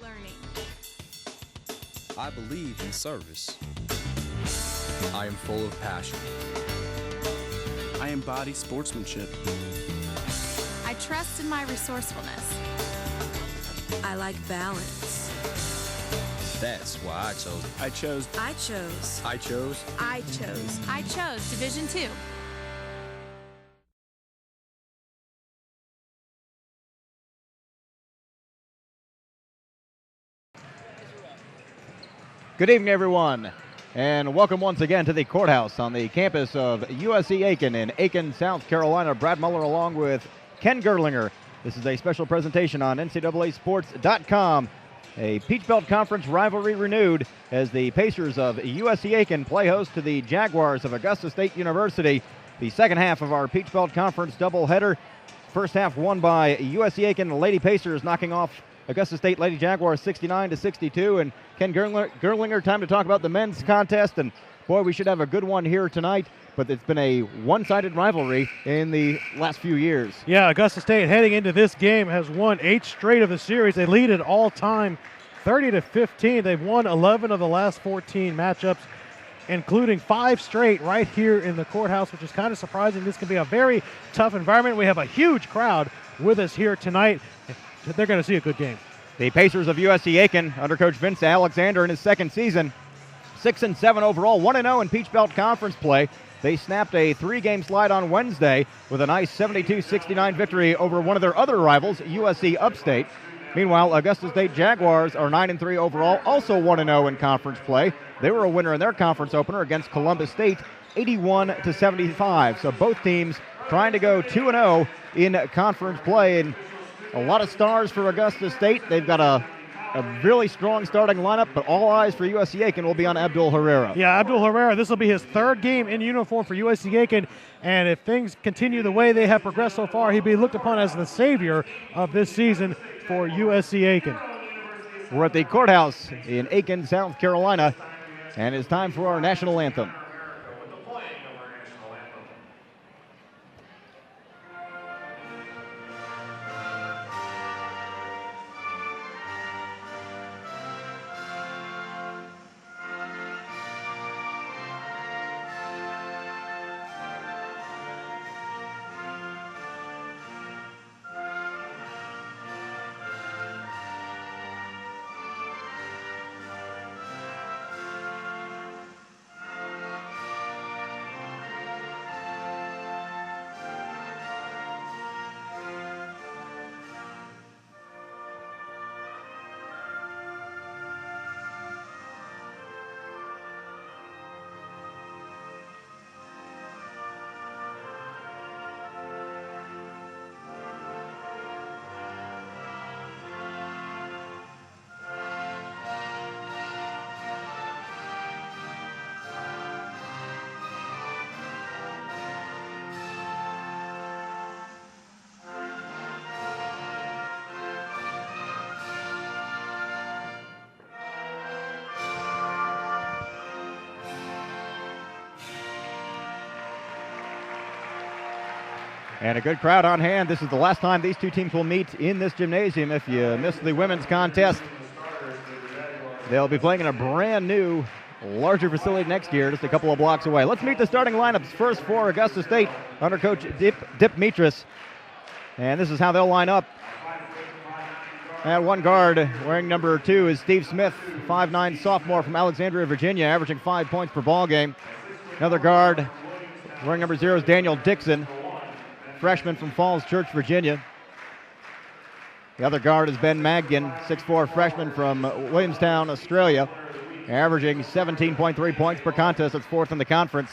Learning. I believe in service. I am full of passion. I embody sportsmanship. I trust in my resourcefulness. I like balance. That's why I chose Division II. Good evening, everyone, and welcome once again to the courthouse on the campus of USC-Aiken in Aiken, South Carolina. Brad Muller along with Ken Gerlinger. This is a special presentation on NCAAsports.com. A Peach Belt Conference rivalry renewed as the Pacers of USC-Aiken play host to the Jaguars of Augusta State University. The second half of our Peach Belt Conference doubleheader. First half won by USC-Aiken Lady Pacers, knocking off Augusta State Lady Jaguars 69-62. And Ken Gerlinger, time to talk about the men's contest. And boy, we should have a good one here tonight. But it's been a one-sided rivalry in the last few years. Yeah, Augusta State heading into this game has won 8 straight of the series. They lead it all time 30-15. They've won 11 of the last 14 matchups, including 5 straight right here in the courthouse, which is kind of surprising. This can be a very tough environment. We have a huge crowd with us here tonight. They're going to see a good game. The Pacers of USC-Aiken under Coach Vince Alexander in his second season, 6-7 overall, 1-0 in Peach Belt Conference play. They snapped a 3-game slide on Wednesday with a nice 72-69 victory over one of their other rivals, USC Upstate. Meanwhile, Augusta State Jaguars are 9-3 overall, also 1-0 in conference play. They were a winner in their conference opener against Columbus State, 81-75. So both teams trying to go 2-0 in conference play. And a lot of stars for Augusta State. They've got a really strong starting lineup, but all eyes for USC-Aiken will be on Abdul Herrera. Yeah, Abdul Herrera, this will be his 3rd game in uniform for USC-Aiken, and if things continue the way they have progressed so far, he'd be looked upon as the savior of this season for USC-Aiken. We're at the courthouse in Aiken, South Carolina, and it's time for our national anthem. And a good crowd on hand. This is the last time these two teams will meet in this gymnasium. If you missed the women's contest, they'll be playing in a brand new, larger facility next year, just a couple of blocks away. Let's meet the starting lineups. First for Augusta State under Coach Dip Mitras. And this is how they'll line up. At one guard, wearing number 2 is Steve Smith, 5'9" sophomore from Alexandria, Virginia, averaging 5 points per ball game. Another guard, wearing number 0 is Daniel Dixon, freshman from Falls Church, Virginia. The other guard is Ben Madgen, 6'4" freshman from Williamstown, Australia, averaging 17.3 points per contest. That's 4th in the conference.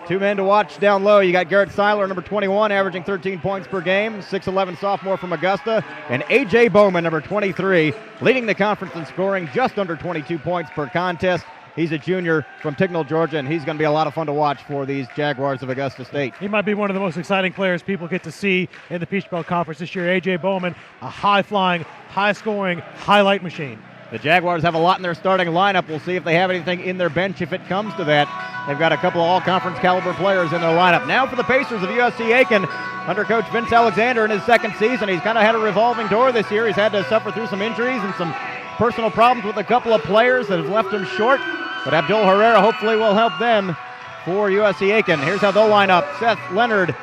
2 men to watch down low. You got Garrett Seiler, number 21, averaging 13 points per game, 6'11" sophomore from Augusta, and A.J. Bowman, number 23, leading the conference in scoring, just under 22 points per contest. He's a junior from Tignall, Georgia, and he's going to be a lot of fun to watch for these Jaguars of Augusta State. He might be one of the most exciting players people get to see in the Peach Belt Conference this year. A.J. Bowman, a high-flying, high-scoring highlight machine. The Jaguars have a lot in their starting lineup. We'll see if they have anything in their bench if it comes to that. They've got a couple of all-conference caliber players in their lineup. Now for the Pacers of USC-Aiken, under Coach Vince Alexander in his second season. He's kind of had a revolving door this year. He's had to suffer through some injuries and some personal problems with a couple of players that have left him short. But Abdul Herrera hopefully will help them for USC-Aiken. Here's how they'll line up. Seth Leonard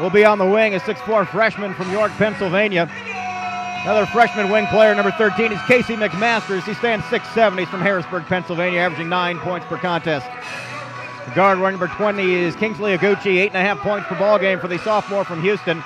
will be on the wing, a 6'4 freshman from York, Pennsylvania. Another freshman wing player, number 13, is Casey McMasters. He stands 6'7". He's from Harrisburg, Pennsylvania, averaging 9 points per contest. The guard number 20 is Kingsley Aguchi, 8.5 points per ball game for the sophomore from Houston.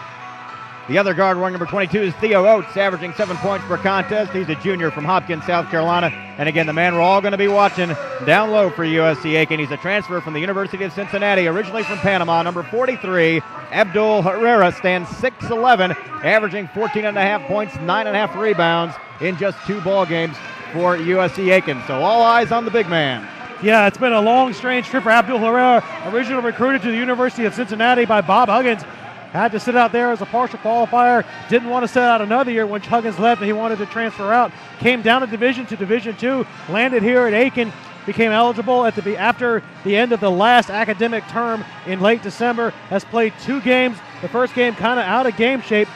The other guard number 22 is Theo Oates, averaging 7 points per contest. He's a junior from Hopkins, South Carolina. And again, the man we're all going to be watching down low for USC-Aiken. He's a transfer from the University of Cincinnati, originally from Panama, number 43. Abdul Herrera stands 6'11", averaging 14.5 points, 9.5 rebounds in just 2 ball games for USC-Aiken. So all eyes on the big man. Yeah, it's been a long, strange trip for Abdul Herrera, originally recruited to the University of Cincinnati by Bob Huggins. Had to sit out there as a partial qualifier. Didn't want to sit out another year when Huggins left and he wanted to transfer out. Came down a division to Division II. Landed here at Aiken. Became eligible after the end of the last academic term in late December. Has played 2 games. The first game kind of out of game shape.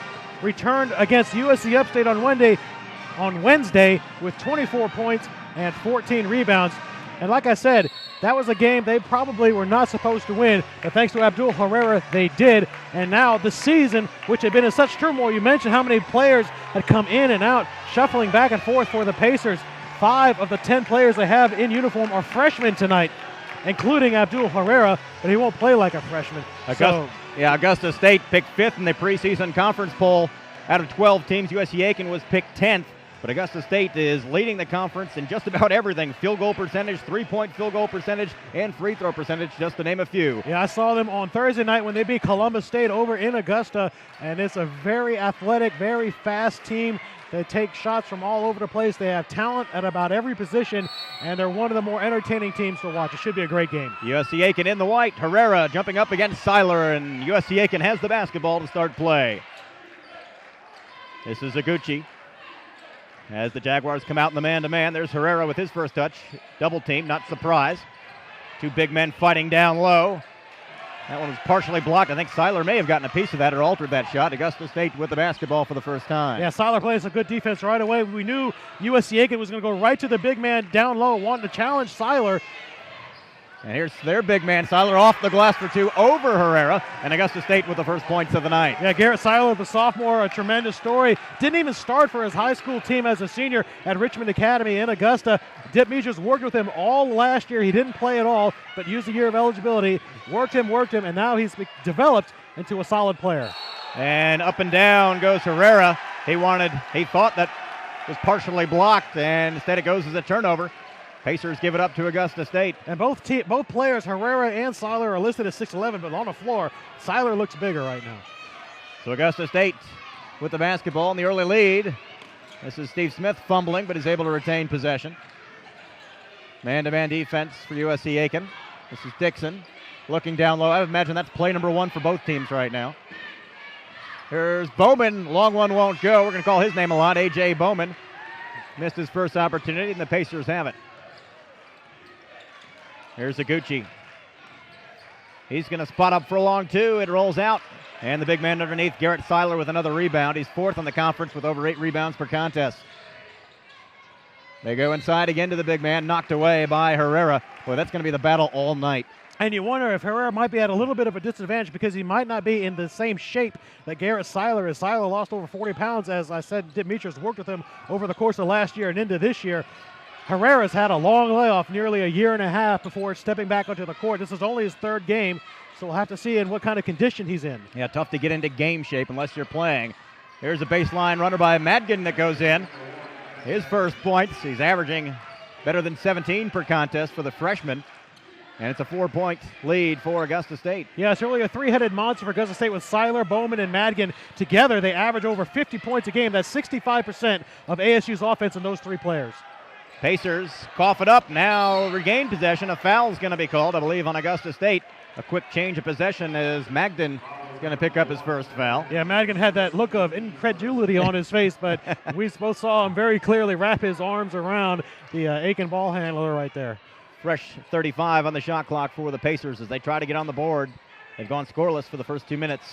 Returned against USC Upstate on Wednesday with 24 points and 14 rebounds. And like I said, that was a game they probably were not supposed to win, but thanks to Abdul Herrera, they did. And now the season, which had been in such turmoil, you mentioned how many players had come in and out, shuffling back and forth for the Pacers. 5 of the 10 players they have in uniform are freshmen tonight, including Abdul Herrera, but he won't play like a freshman. Augusta State picked 5th in the preseason conference poll. Out of 12 teams, USC-Aiken was picked 10th. But Augusta State is leading the conference in just about everything. Field goal percentage, 3-point field goal percentage, and free throw percentage, just to name a few. Yeah, I saw them on Thursday night when they beat Columbus State over in Augusta. And it's a very athletic, very fast team. They take shots from all over the place. They have talent at about every position, and they're one of the more entertaining teams to watch. It should be a great game. USC-Aiken in the white. Herrera jumping up against Seiler, and USC-Aiken has the basketball to start play. This is Aguchi. As the Jaguars come out in the man-to-man, there's Herrera with his first touch. Double team, not surprise. 2 big men fighting down low. That one was partially blocked. I think Seiler may have gotten a piece of that or altered that shot. Augusta State with the basketball for the first time. Yeah, Seiler plays a good defense right away. We knew USC-Aiken was going to go right to the big man down low, wanting to challenge Seiler. And here's their big man, Seiler, off the glass for 2 over Herrera, and Augusta State with the first points of the night. Yeah, Garrett Seiler, the sophomore, a tremendous story. Didn't even start for his high school team as a senior at Richmond Academy in Augusta. Dip Meachers worked with him all last year. He didn't play at all, but used a year of eligibility. Worked him, and now he's developed into a solid player. And up and down goes Herrera. He thought that was partially blocked, and instead it goes as a turnover. Pacers give it up to Augusta State. And both players, Herrera and Seiler, are listed as 6'11", but on the floor, Seiler looks bigger right now. So Augusta State with the basketball in the early lead. This is Steve Smith fumbling, but is able to retain possession. Man-to-man defense for USC-Aiken. This is Dixon looking down low. I would imagine that's play number 1 for both teams right now. Here's Bowman. Long one won't go. We're going to call his name a lot. A.J. Bowman missed his first opportunity, and the Pacers have it. Here's Aguchi. He's going to spot up for a long 2. It rolls out. And the big man underneath, Garrett Seiler, with another rebound. He's 4th on the conference with over 8 rebounds per contest. They go inside again to the big man, knocked away by Herrera. Boy, that's going to be the battle all night. And you wonder if Herrera might be at a little bit of a disadvantage because he might not be in the same shape that Garrett Seiler is. Seiler lost over 40 pounds. As I said, Demetrius worked with him over the course of last year and into this year. Herrera's had a long layoff, nearly a year and a half, before stepping back onto the court. This is only his 3rd game, so we'll have to see in what kind of condition he's in. Yeah, tough to get into game shape unless you're playing. Here's a baseline runner by Madgen that goes in. His first points. He's averaging better than 17 per contest for the freshman. And it's a 4-point lead for Augusta State. Yeah, it's really a 3-headed monster for Augusta State with Seiler, Bowman, and Madgen. Together, they average over 50 points a game. That's 65% of ASU's offense in those 3 players. Pacers cough it up, now regain possession. A foul is going to be called, I believe, on Augusta State. A quick change of possession as Madgen He's going to pick up his first foul. Yeah, Madgen had that look of incredulity on his face, but we both saw him very clearly wrap his arms around the Aiken ball handler right there. Fresh 35 on the shot clock for the Pacers as they try to get on the board. They've gone scoreless for the first 2 minutes.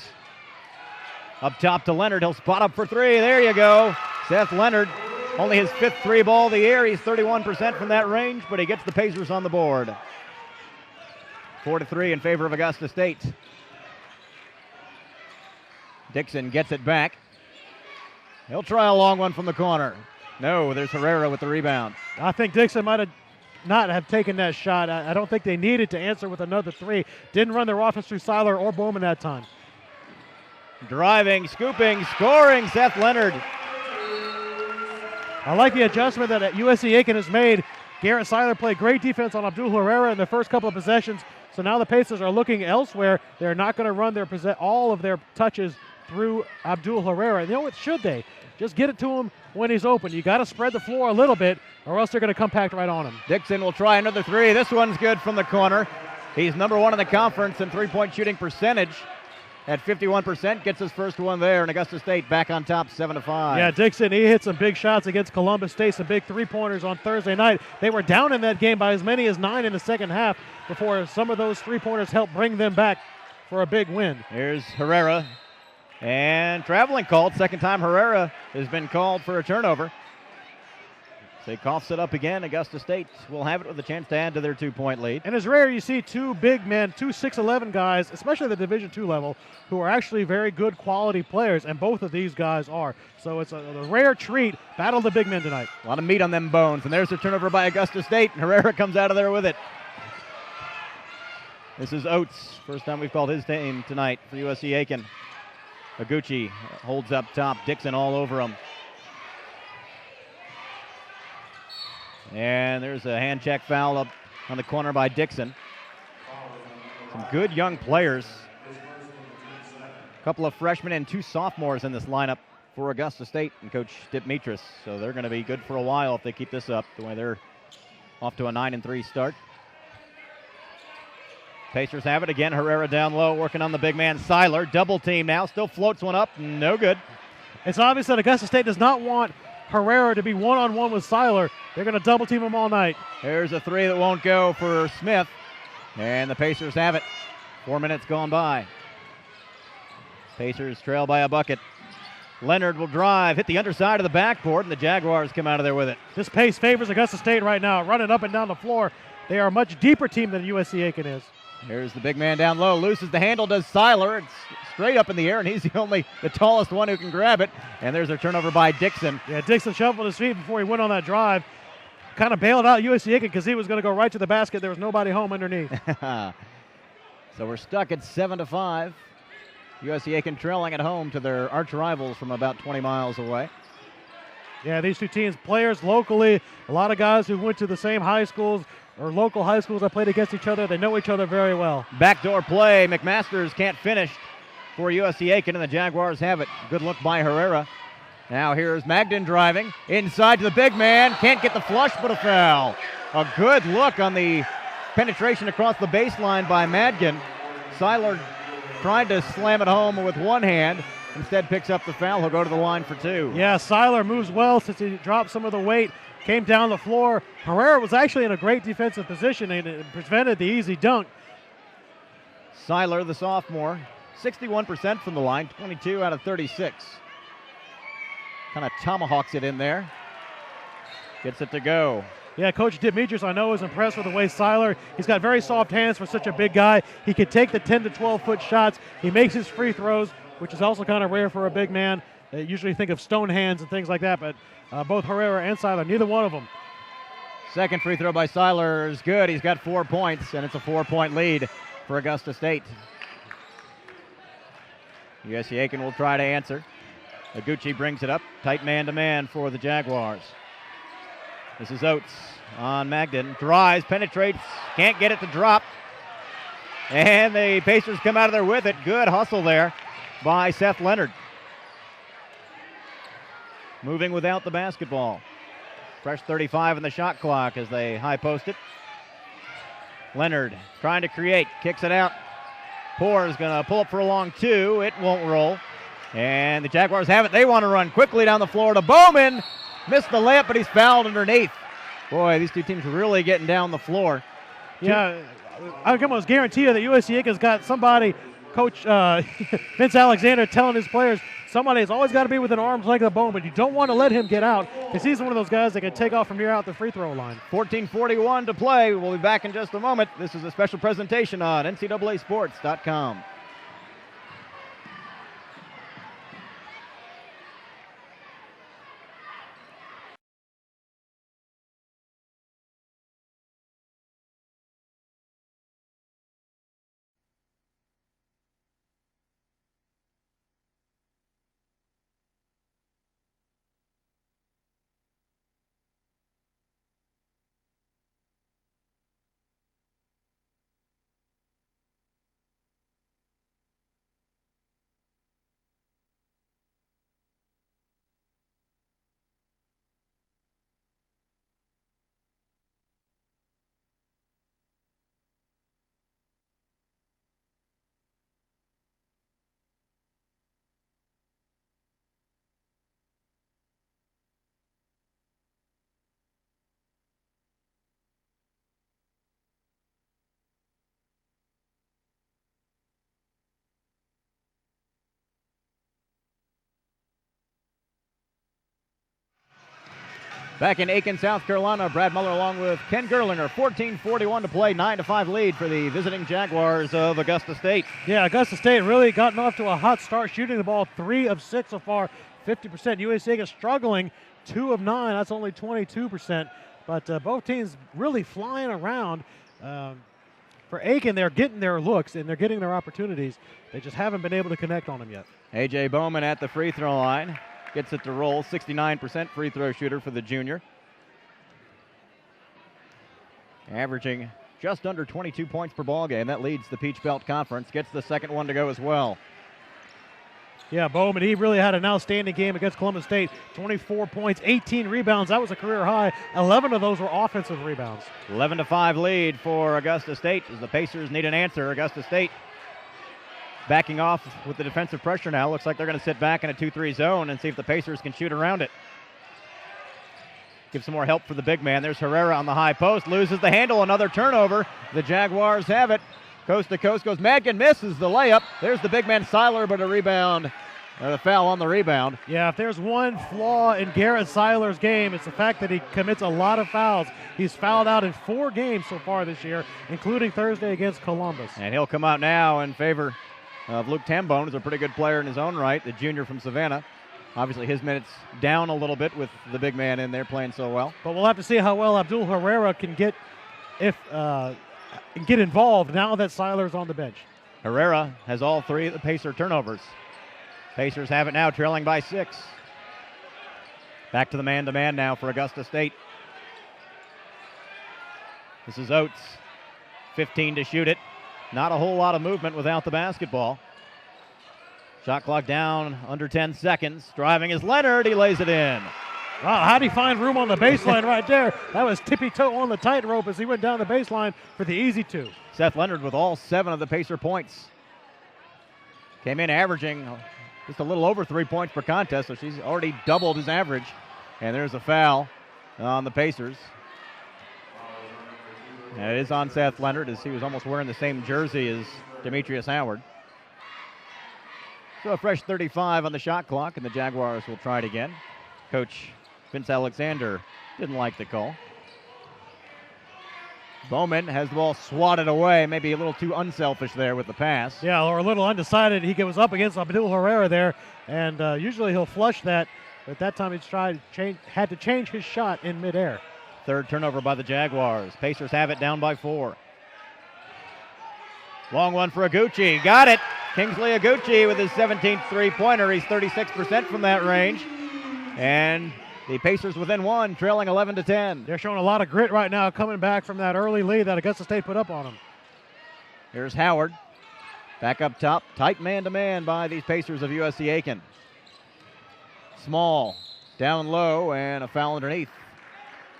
Up top to Leonard. He'll spot up for three. There you go. Seth Leonard, only his 5th three ball of the year. He's 31% from that range, but he gets the Pacers on the board. 4-3 in favor of Augusta State. Dixon gets it back. He'll try a long one from the corner. No, there's Herrera with the rebound. I think Dixon might have not have taken that shot. I don't think they needed to answer with another three. Didn't run their offense through Seiler or Bowman that time. Driving, scooping, scoring, Seth Leonard. I like the adjustment that USC-Aiken has made. Garrett Seiler played great defense on Abdul Herrera in the first couple of possessions, so now the Pacers are looking elsewhere. They're not going to run all of their touches through Abdul Herrera. You know what? Should they? Just get it to him when he's open. You got to spread the floor a little bit, or else they're going to compact right on him. Dixon will try another three. This one's good from the corner. He's number 1 in the conference in three-point shooting percentage. At 51%, gets his first one there, and Augusta State back on top 7-5. Yeah, Dixon, he hit some big shots against Columbus State, some big three-pointers on Thursday night. They were down in that game by as many as 9 in the second half before some of those three-pointers helped bring them back for a big win. Here's Herrera, and traveling called. Second time Herrera has been called for a turnover. They coughs it up again. Augusta State will have it with a chance to add to their 2-point lead. And it's rare you see two big men, two 6'11" guys, especially at the Division II level, who are actually very good quality players, and both of these guys are. So it's a rare treat. Battle of the big men tonight. A lot of meat on them bones, and there's a turnover by Augusta State, and Herrera comes out of there with it. This is Oates. First time we've called his name tonight for USC-Aiken. Aguchi holds up top. Dixon all over him. And there's a hand check foul up on the corner by Dixon. Some good young players. A couple of freshmen and 2 sophomores in this lineup for Augusta State and Coach Dipmitris. So they're going to be good for a while if they keep this up the way they're off to a 9-3 start. Pacers have it again. Herrera down low, working on the big man Seiler. Double team now. Still floats one up. No good. It's obvious that Augusta State does not want Herrera to be one-on-one with Seiler. They're going to double team him all night. There's a three that won't go for Smith. And the Pacers have it. 4 minutes gone by. Pacers trail by a bucket. Leonard will drive, hit the underside of the backboard, and the Jaguars come out of there with it. This pace favors Augusta State right now, running up and down the floor. They are a much deeper team than USC-Aiken is. Here's the big man down low, loses the handle, does Seiler. It's straight up in the air, and he's the tallest one who can grab it. And there's a turnover by Dixon. Yeah, Dixon shuffled his feet before he went on that drive. Kind of bailed out USC-Aiken because he was going to go right to the basket. There was nobody home underneath. So we're stuck at 7-5. USC-Aiken trailing at home to their arch rivals from about 20 miles away. Yeah, these two teams, players locally, a lot of guys who went to the same high schools or local high schools that played against each other. They know each other very well. Backdoor play. McMasters can't finish for USC-Aiken, and the Jaguars have it. Good look by Herrera. Now here's Madgen driving. Inside to the big man. Can't get the flush, but a foul. A good look on the penetration across the baseline by Madgen. Seiler tried to slam it home with one hand. Instead picks up the foul. He'll go to the line for 2. Yeah, Seiler moves well since he dropped some of the weight. Came down the floor. Herrera was actually in a great defensive position and it prevented the easy dunk. Seiler, the sophomore, 61% from the line, 22 out of 36. Kind of tomahawks it in there. Gets it to go. Yeah, Coach Dipmitris, I know, is impressed with the way Seiler, he's got very soft hands for such a big guy. He can take the 10 to 12-foot shots. He makes his free throws, which is also kind of rare for a big man. They usually think of stone hands and things like that, but both Herrera and Seiler, neither one of them. Second free throw by Seiler is good. He's got 4 points, and it's a 4-point lead for Augusta State. USC-Aiken will try to answer. Aguchi brings it up. Tight man-to-man for the Jaguars. This is Oates on Madgen. Drives, penetrates, can't get it to drop. And the Pacers come out of there with it. Good hustle there by Seth Leonard. Moving without the basketball. Fresh 35 in the shot clock as they high post it. Leonard trying to create, kicks it out. Poor is going to pull up for a long two. It won't roll. And the Jaguars have it. They want to run quickly down the floor to Bowman. Missed the layup, but he's fouled underneath. Boy, these two teams really getting down the floor. Yeah, I can almost guarantee you that USC-Aiken's got somebody, Coach Vince Alexander, telling his players, somebody has always got to be within arm's length of Bowman. You don't want to let him get out because he's one of those guys that can take off from near out the free throw line. 14:41 to play. We'll be back in just a moment. This is a special presentation on NCAAsports.com. Back in Aiken, South Carolina, Brad Muller along with Ken Gerlinger. 14:41 to play, 9-5 lead for the visiting Jaguars of Augusta State. Yeah, Augusta State really gotten off to a hot start, shooting the ball 3 of 6 so far, 50%. USC is struggling, 2 of 9. That's only 22%. But both teams really flying around. For Aiken, they're getting their looks and they're getting their opportunities. They just haven't been able to connect on them yet. A.J. Bowman at the free throw line. Gets it to roll. 69% free throw shooter for the junior. Averaging just under 22 points per ball game. That leads the Peach Belt Conference. Gets the second one to go as well. Yeah, Bowman, he really had an outstanding game against Columbus State. 24 points, 18 rebounds. That was a career high. 11 of those were offensive rebounds. 11-5 lead for Augusta State as the Pacers need an answer. Augusta State backing off with the defensive pressure now. Looks like they're going to sit back in a 2-3 zone and see if the Pacers can shoot around it. Give some more help for the big man. There's Herrera on the high post. Loses the handle. Another turnover. The Jaguars have it. Coast to coast goes. Madgen misses the layup. There's the big man Seiler, but a rebound. The foul on the rebound. Yeah, if there's one flaw in Garrett Seiler's game, it's the fact that he commits a lot of fouls. He's fouled out in 4 games so far this year, including Thursday against Columbus. And he'll come out now in favor of Luke Tambone, who's a pretty good player in his own right, the junior from Savannah. Obviously, his minutes down a little bit with the big man in there playing so well. But we'll have to see how well Abdul Herrera can get involved now that Seiler's on the bench. Herrera has all 3 of the Pacer turnovers. Pacers have it now, trailing by 6. Back to the man-to-man now for Augusta State. This is Oates. 15 to shoot it. Not a whole lot of movement without the basketball. Shot clock down under 10 seconds. Driving is Leonard. He lays it in. Wow, how'd he find room on the baseline right there? That was tippy-toe on the tightrope as he went down the baseline for the easy 2. Seth Leonard with all 7 of the Pacer points. Came in averaging just a little over 3 points per contest, so she's already doubled his average. And there's a foul on the Pacers. And it is on Seth Leonard as he was almost wearing the same jersey as Demetrius Howard. So a fresh 35 on the shot clock, and the Jaguars will try it again. Coach Vince Alexander didn't like the call. Bowman has the ball swatted away, maybe a little too unselfish there with the pass. Yeah, or a little undecided. He was up against Abdul Herrera there, and usually he'll flush that, but that time he had to change his shot in midair. Third turnover by the Jaguars. Pacers have it down by 4. Long one for Aguchi. Got it. Kingsley Aguchi with his 17th three-pointer. He's 36% from that range. And the Pacers within 1, trailing 11-10. They're showing a lot of grit right now, coming back from that early lead that Augusta State put up on them. Here's Howard. Back up top. Tight man-to-man by these Pacers of USC-Aiken. Small. Down low, and a foul underneath.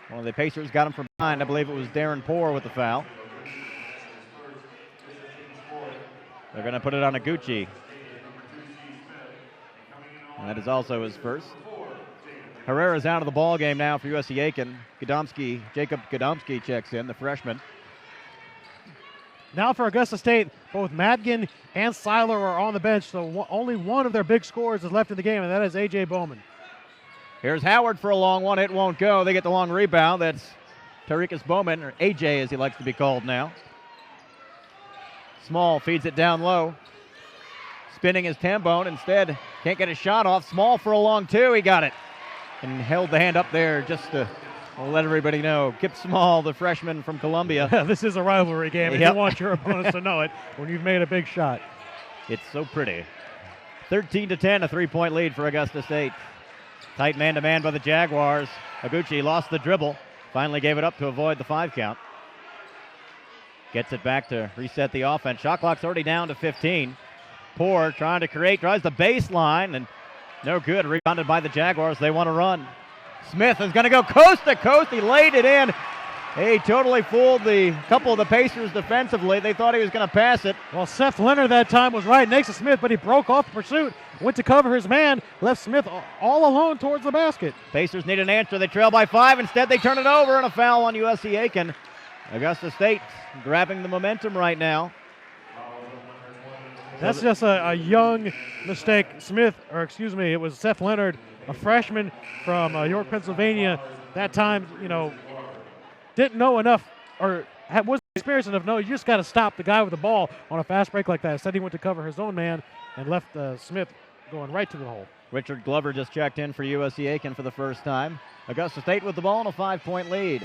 One of the Pacers got him from behind. I believe it was Darren Poore with the foul. They're going to put it on Aguchi. And that is also his first. Herrera's out of the ball game now for USC-Aiken. Jacob Godomsky checks in, the freshman. Now for Augusta State, both Madgen and Seiler are on the bench, so only one of their big scorers is left in the game, and that is A.J. Bowman. Here's Howard for a long one. It won't go. They get the long rebound. That's Tarikas Bowman, or A.J. as he likes to be called now. Small feeds it down low. Spinning his Tambone. Instead, can't get a shot off. Small for a long two. He got it. And held the hand up there just to let everybody know. Kip Small, the freshman from Columbia. This is a rivalry game, and you want your opponents to know it when you've made a big shot. It's so pretty. 13-10, a three-point lead for Augusta State. Tight man-to-man by the Jaguars. Aguchi lost the dribble. Finally gave it up to avoid the 5 count. Gets it back to reset the offense. Shot clock's already down to 15. Poor trying to create, drives the baseline, and no good. Rebounded by the Jaguars. They want to run. Smith is going to go coast to coast. He laid it in. He totally fooled the couple of the Pacers defensively. They thought he was going to pass it. Well, Seth Leonard that time was right next to Smith, but he broke off the pursuit, went to cover his man, left Smith all alone towards the basket. Pacers need an answer. They trail by 5. Instead, they turn it over, and a foul on USC-Aiken. Augusta State grabbing the momentum right now. That's just a young mistake. It was Seth Leonard, a freshman from York, Pennsylvania. That time, didn't know enough or wasn't experienced enough. No, you just got to stop the guy with the ball on a fast break like that. Instead, he went to cover his own man and left Smith going right to the hole. Richard Glover just checked in for USC-Aiken for the first time. Augusta State with the ball and a 5-point lead.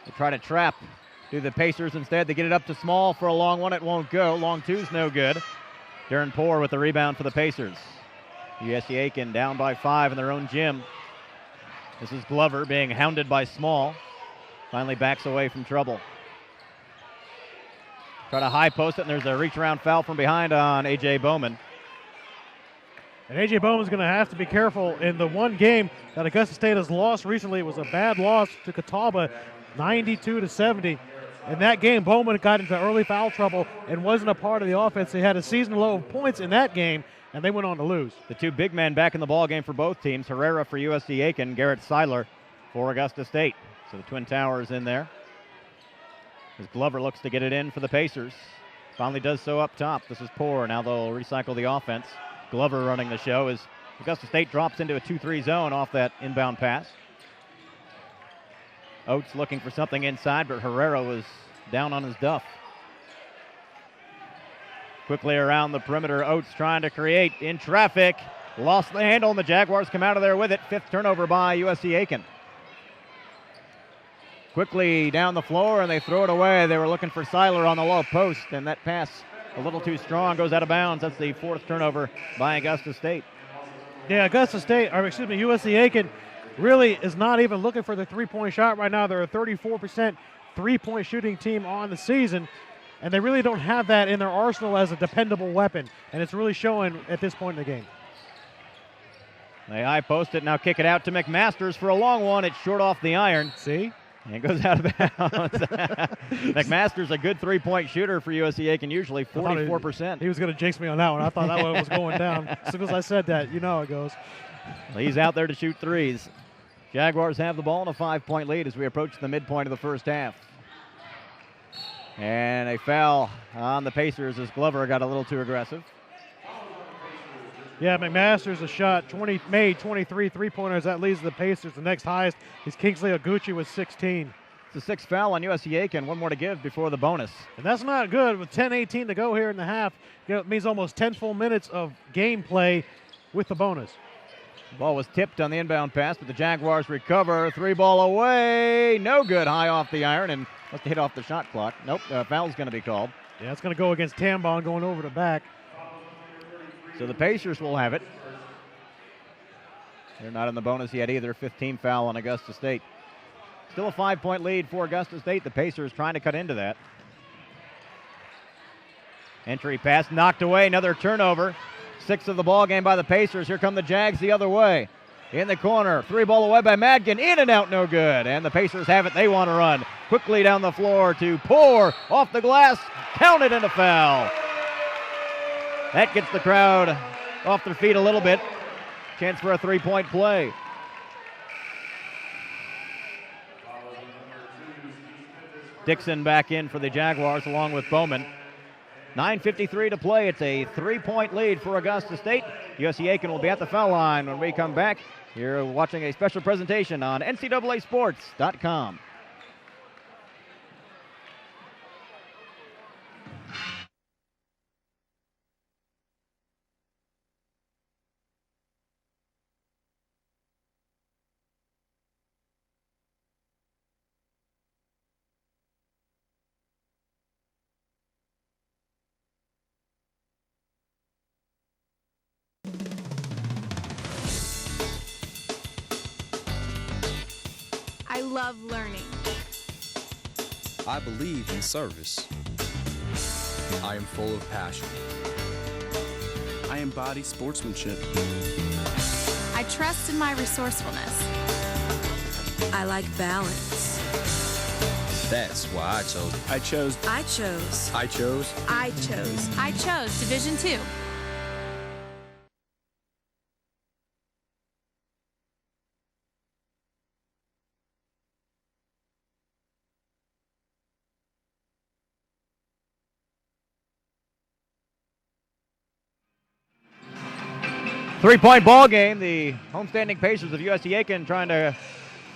They try to trap. Do the Pacers instead. They get it up to Small for a long one. It won't go. Long two's no good. Darren Poor with the rebound for the Pacers. USC-Aiken down by 5 in their own gym. This is Glover being hounded by Small. Finally backs away from trouble. Try to high post it, and there's a reach around foul from behind on A.J. Bowman. And A.J. Bowman's going to have to be careful in the one game that Augusta State has lost recently. It was a bad loss to Catawba, 92-70. In that game, Bowman got into early foul trouble and wasn't a part of the offense. They had a season low of points in that game, and they went on to lose. The two big men back in the ball game for both teams. Herrera for USC-Aiken, Garrett Seiler for Augusta State. So the Twin Towers in there. As Glover looks to get it in for the Pacers. Finally does so up top. This is Poor. Now they'll recycle the offense. Glover running the show as Augusta State drops into a 2-3 zone off that inbound pass. Oates looking for something inside, but Herrera was down on his duff. Quickly around the perimeter, Oates trying to create in traffic. Lost the handle, and the Jaguars come out of there with it. 5th turnover by USC-Aiken. Quickly down the floor, and they throw it away. They were looking for Seiler on the low post, and that pass a little too strong, goes out of bounds. That's the 4th turnover by Augusta State. Yeah, USC-Aiken really is not even looking for the three-point shot right now. They're a 34% three-point shooting team on the season, and they really don't have that in their arsenal as a dependable weapon, and it's really showing at this point in the game. They high post it, now kick it out to McMasters for a long one. It's short off the iron. See? And it goes out of bounds. McMasters, a good three-point shooter for USC-Aiken, usually 44%. He was going to jinx me on that one. I thought that one was going down. As soon as I said that, you know how it goes. He's out there to shoot threes. Jaguars have the ball in a 5-point lead as we approach the midpoint of the first half. And a foul on the Pacers as Glover got a little too aggressive. Yeah, McMasters a shot, 23 three-pointers. That leads the Pacers. The next highest is Kingsley Oguchi with 16. It's the 6th foul on USC-Aiken. One more to give before the bonus. And that's not good. With 10:18 to go here in the half, it means almost 10 full minutes of gameplay with the bonus. Ball was tipped on the inbound pass, but the Jaguars recover. 3-ball away. No good. High off the iron and must have hit off the shot clock. Nope, foul's going to be called. Yeah, it's going to go against Tambon going over the back. So the Pacers will have it. They're not in the bonus yet either. 15 foul on Augusta State. Still a 5-point lead for Augusta State. The Pacers trying to cut into that. Entry pass knocked away. Another turnover. 6th of the ball game by the Pacers. Here come the Jags the other way. in the corner. 3-ball away by Madgen. In and out, no good. And the Pacers have it. They want to run. Quickly down the floor to Poor. Off the glass. Counted and a foul. That gets the crowd off their feet a little bit. Chance for a 3-point play. Dixon back in for the Jaguars along with Bowman. 9:53 to play. It's a 3-point lead for Augusta State. USC-Aiken will be at the foul line when we come back. You're watching a special presentation on NCAAsports.com. I love learning. I believe in service. I am full of passion. I embody sportsmanship. I trust in my resourcefulness. I like balance. That's why I chose it. I chose. I chose. I chose. I chose. I chose Division II. Three-point ball game. The homestanding Pacers of USC-Aiken trying to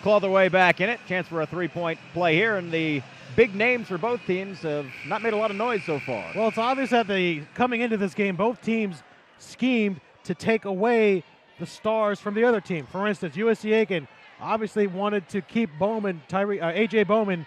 claw their way back in it. Chance for a 3-point play here, and the big names for both teams have not made a lot of noise so far. Well, it's obvious that coming into this game, both teams schemed to take away the stars from the other team. For instance, USC-Aiken obviously wanted to keep A.J. Bowman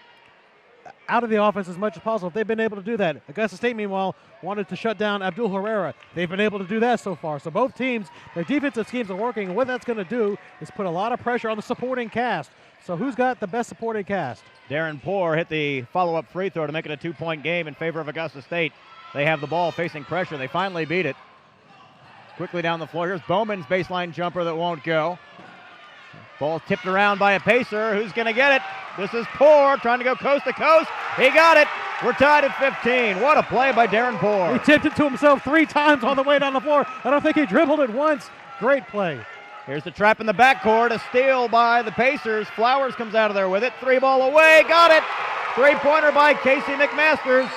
out of the offense as much as possible. They've been able to do that. Augusta State, meanwhile, wanted to shut down Abdul Herrera. They've been able to do that so far. So both teams, their defensive schemes are working, and what that's going to do is put a lot of pressure on the supporting cast. So who's got the best supporting cast? Darren Poor hit the follow-up free throw to make it a 2-point game in favor of Augusta State. They have the ball facing pressure. They finally beat it. Quickly down the floor. Here's Bowman's baseline jumper that won't go. Ball tipped around by a Pacer. Who's going to get it? This is Poor trying to go coast to coast. He got it. We're tied at 15. What a play by Darren Poor. He tipped it to himself 3 times on the way down the floor. I don't think he dribbled it once. Great play. Here's the trap in the backcourt. A steal by the Pacers. Flowers comes out of there with it. 3-ball away. Got it. 3-pointer by Casey McMasters.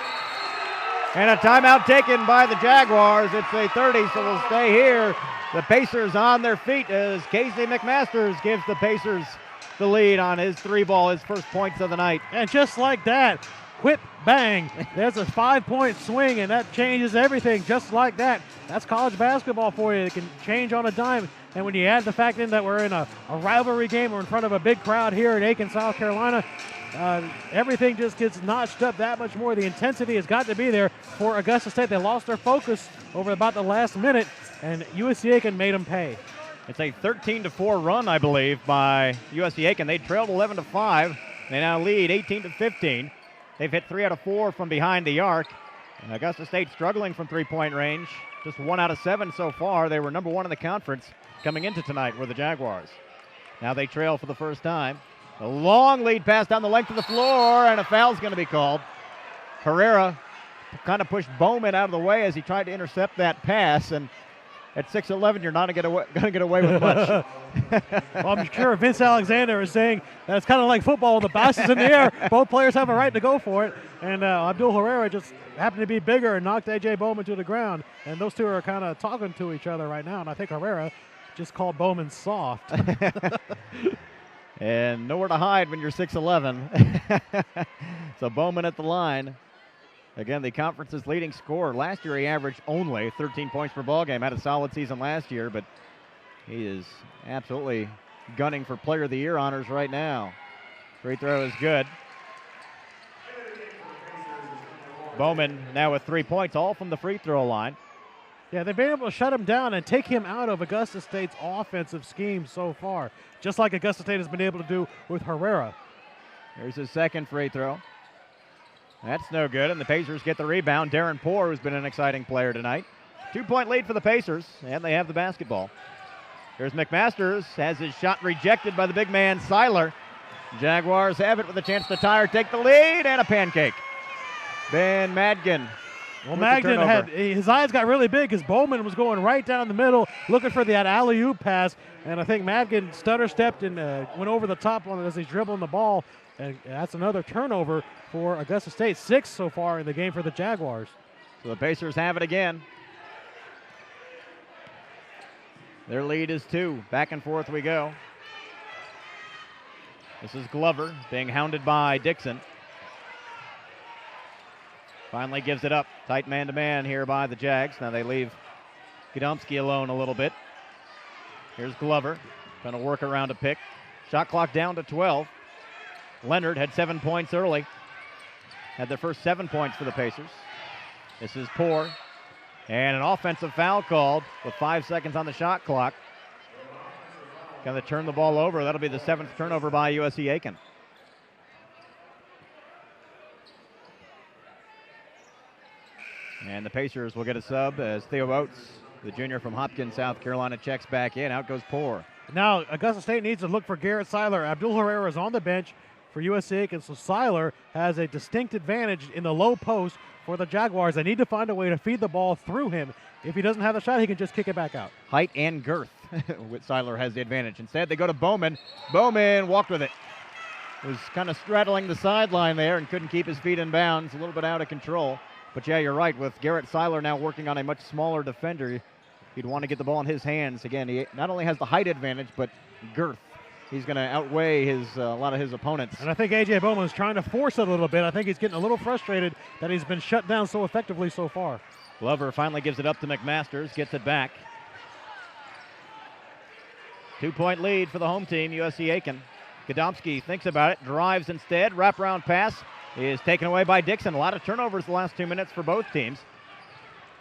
And a timeout taken by the Jaguars. It's a 30, so we'll stay here. The Pacers on their feet as Casey McMasters gives the Pacers the lead on his 3-ball, his first points of the night. And just like that, whip, bang, there's a 5-point swing, and that changes everything just like that. That's college basketball for you. It can change on a dime. And when you add the fact in that we're in a rivalry game, we're in front of a big crowd here in Aiken, South Carolina, everything just gets notched up that much more. The intensity has got to be there for Augusta State. They lost their focus over about the last minute, and USC-Aiken made them pay. It's a 13-4 run, I believe, by USC-Aiken. They trailed 11-5. They now lead 18-15. They've hit 3 out of 4 from behind the arc. And Augusta State struggling from 3-point range. Just 1 out of 7 so far. They were number 1 in the conference coming into tonight were the Jaguars. Now they trail for the first time. A long lead pass down the length of the floor, and a foul's going to be called. Herrera kind of pushed Bowman out of the way as he tried to intercept that pass, and at 6'11", you're not going to get away with much. Well, I'm sure Vince Alexander is saying that it's kind of like football. The ball is in the air. Both players have a right to go for it. And Abdul Herrera just happened to be bigger and knocked A.J. Bowman to the ground. And those two are kind of talking to each other right now. And I think Herrera just called Bowman soft. And nowhere to hide when you're 6'11". So Bowman at the line. Again, the conference's leading scorer. Last year he averaged only 13 points per ball game. Had a solid season last year, but he is absolutely gunning for Player of the Year honors right now. Free throw is good. Bowman now with 3 points, all from the free throw line. Yeah, they've been able to shut him down and take him out of Augusta State's offensive scheme so far, just like Augusta State has been able to do with Herrera. Here's his second free throw. That's no good, and the Pacers get the rebound. Darren Poor, who's been an exciting player tonight. 2-point lead for the Pacers, and they have the basketball. Here's McMasters, has his shot rejected by the big man Seiler. Jaguars have it with a chance to tie or take the lead, and a pancake. Ben Madgen. Well, Madgen his eyes got really big because Bowman was going right down the middle looking for that alley-oop pass, and I think Madgen stutter-stepped and went over the top on it as he's dribbling the ball, and that's another turnover for Augusta State. 6 so far in the game for the Jaguars. So the Pacers have it again. Their lead is 2. Back and forth we go. This is Glover being hounded by Dixon. Finally gives it up. Tight man-to-man here by the Jags. Now they leave Gadomski alone a little bit. Here's Glover trying to work around a pick. Shot clock down to 12. Leonard had 7 points early. Had their first 7 points for the Pacers. This is Poor. And an offensive foul called with 5 seconds on the shot clock. Going to turn the ball over. That'll be the 7th turnover by USC-Aiken. And the Pacers will get a sub as Theo Oates, the junior from Hopkins, South Carolina, checks back in. Out goes Poor. Now, Augusta State needs to look for Garrett Seiler. Abdul Herrera is on the bench for USC-Aiken, so Seiler has a distinct advantage in the low post for the Jaguars. They need to find a way to feed the ball through him. If he doesn't have the shot, he can just kick it back out. Height and girth. Seiler has the advantage. Instead, they go to Bowman. Bowman walked with it. Was kind of straddling the sideline there and couldn't keep his feet in bounds. A little bit out of control. But yeah, you're right. With Garrett Seiler now working on a much smaller defender, he'd want to get the ball in his hands. Again, he not only has the height advantage, but girth. He's going to outweigh a lot of his opponents. And I think A.J. Bowman is trying to force it a little bit. I think he's getting a little frustrated that he's been shut down so effectively so far. Glover finally gives it up to McMasters, gets it back. 2-point lead for the home team, USC-Aiken. Gadomski thinks about it, drives instead. Wraparound pass is taken away by Dixon. A lot of turnovers the last 2 minutes for both teams.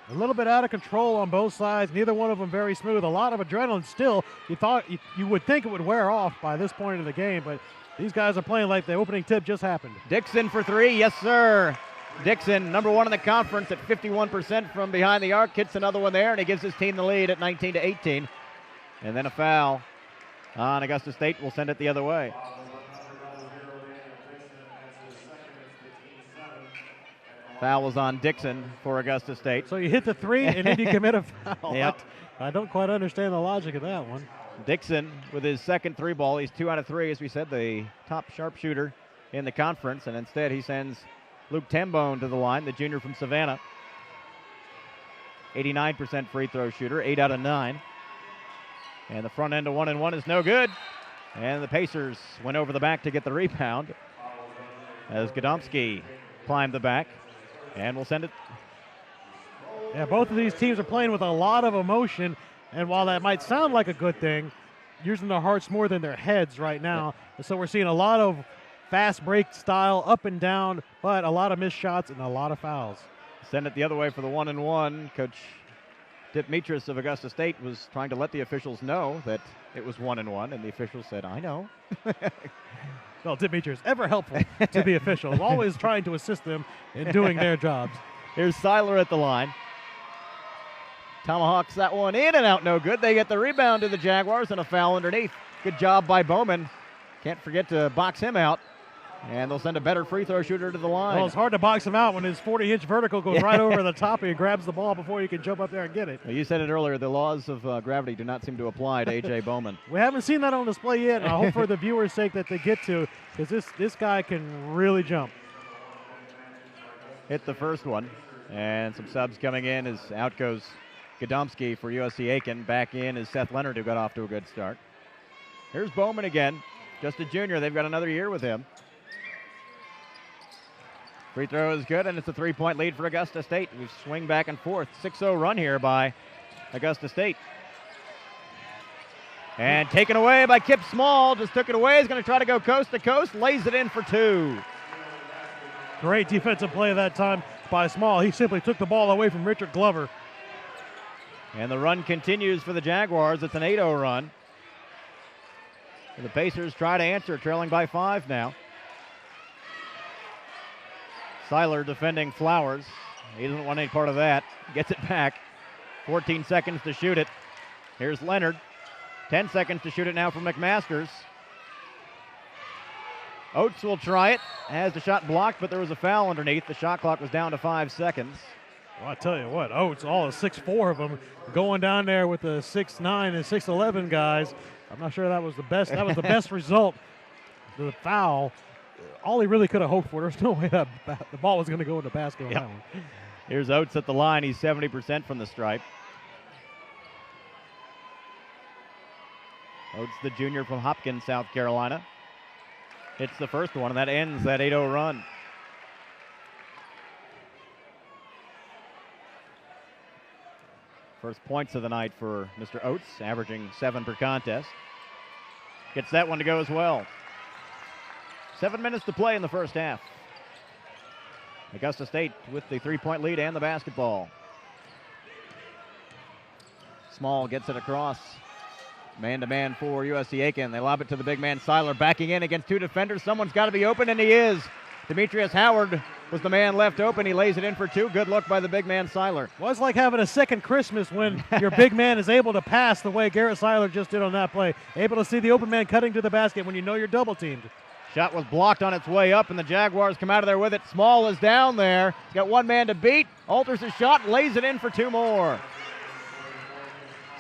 A little bit out of control on both sides. Neither one of them very smooth. A lot of adrenaline still. You would think it would wear off by this point in the game, but these guys are playing like the opening tip just happened. Dixon for 3. Yes, sir. Dixon, number 1 in the conference at 51% from behind the arc. Hits another one there, and he gives his team the lead at 19-18. And then a foul on Augusta State will send it the other way. Foul was on Dixon for Augusta State. So you hit the 3 and then you commit a foul. Yep. I don't quite understand the logic of that one. Dixon with his second 3 ball. He's 2 out of 3, as we said, the top sharpshooter in the conference. And instead he sends Luke Tambone to the line, the junior from Savannah. 89% free throw shooter, 8 out of 9. And the front end of 1-and-1 is no good. And the Pacers went over the back to get the rebound as Gadomski climbed the back. And we'll send it. Yeah, both of these teams are playing with a lot of emotion. And while that might sound like a good thing, using their hearts more than their heads right now. Yeah. So we're seeing a lot of fast break style, up and down, but a lot of missed shots and a lot of fouls. Send it the other way for the 1-and-1. Coach Dipmitris of Augusta State was trying to let the officials know that it was 1-and-1, and the officials said, I know. Well, Dipmitris, ever helpful to the officials, always trying to assist them in doing their jobs. Here's Seiler at the line. Tomahawks that one in and out, no good. They get the rebound to the Jaguars and a foul underneath. Good job by Bowman. Can't forget to box him out. And they'll send a better free throw shooter to the line. Well, it's hard to box him out when his 40-inch vertical goes right over the top and he grabs the ball before you can jump up there and get it. Well, you said it earlier, the laws of gravity do not seem to apply to A.J. Bowman. We haven't seen that on display yet, and I hope for the viewers' sake that they get to, because this guy can really jump. Hit the first one, and some subs coming in as out goes Gadomski for USC-Aiken. Back in is Seth Leonard, who got off to a good start. Here's Bowman again, just a junior. They've got another year with him. Free throw is good, and it's a 3-point lead for Augusta State. We swing back and forth. 6-0 run here by Augusta State. And taken away by Kip Small. Just took it away. He's going to try to go coast to coast. Lays it in for 2. Great defensive play that time by Small. He simply took the ball away from Richard Glover. And the run continues for the Jaguars. It's an 8-0 run. And the Pacers try to answer, trailing by 5 now. Seiler defending Flowers. He doesn't want any part of that. Gets it back. 14 seconds to shoot it. Here's Leonard. 10 seconds to shoot it now for McMasters. Oates will try it. Has the shot blocked, but there was a foul underneath. The shot clock was down to 5 seconds. Well, I tell you what, Oates, all the 6'4" of them, going down there with the 6'9" and 6'11" guys. I'm not sure that was the best. That was the best result. The foul. All he really could have hoped for. There's no way that the ball was going to go in the basket on that one. Here's Oates at the line. He's 70% from the stripe. Oates, the junior from Hopkins, South Carolina. Hits the first one, and that ends that 8-0 run. First points of the night for Mr. Oates, averaging 7 per contest. Gets that one to go as well. 7 minutes to play in the first half. Augusta State with the 3-point lead and the basketball. Small gets it across. Man-to-man for USC-Aiken. They lob it to the big man, Seiler, backing in against 2 defenders. Someone's got to be open, and he is. Demetrius Howard was the man left open. He lays it in for 2. Good look by the big man, Seiler. Well, it's like having a second Christmas when your big man is able to pass the way Garrett Seiler just did on that play. Able to see the open man cutting to the basket when you know you're double-teamed. Shot was blocked on its way up, and the Jaguars come out of there with it. Small is down there. He's got 1 man to beat. Alters his shot, lays it in for 2 more.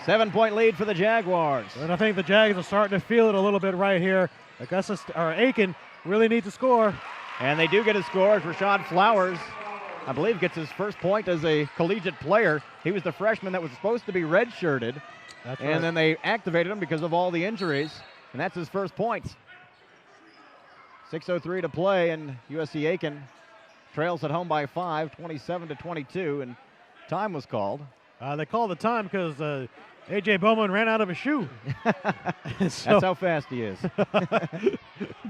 7-point lead for the Jaguars. And I think the Jags are starting to feel it a little bit right here. Aiken really needs to score. And they do get a score as Rashad Flowers, I believe, gets his first point as a collegiate player. He was the freshman that was supposed to be redshirted. That's and right. then they activated him because of all the injuries. And that's his first points. 6:03 to play, and USC-Aiken trails at home by 5, 27-22, and time was called. They called the time because A.J. Bowman ran out of a shoe. That's how fast he is.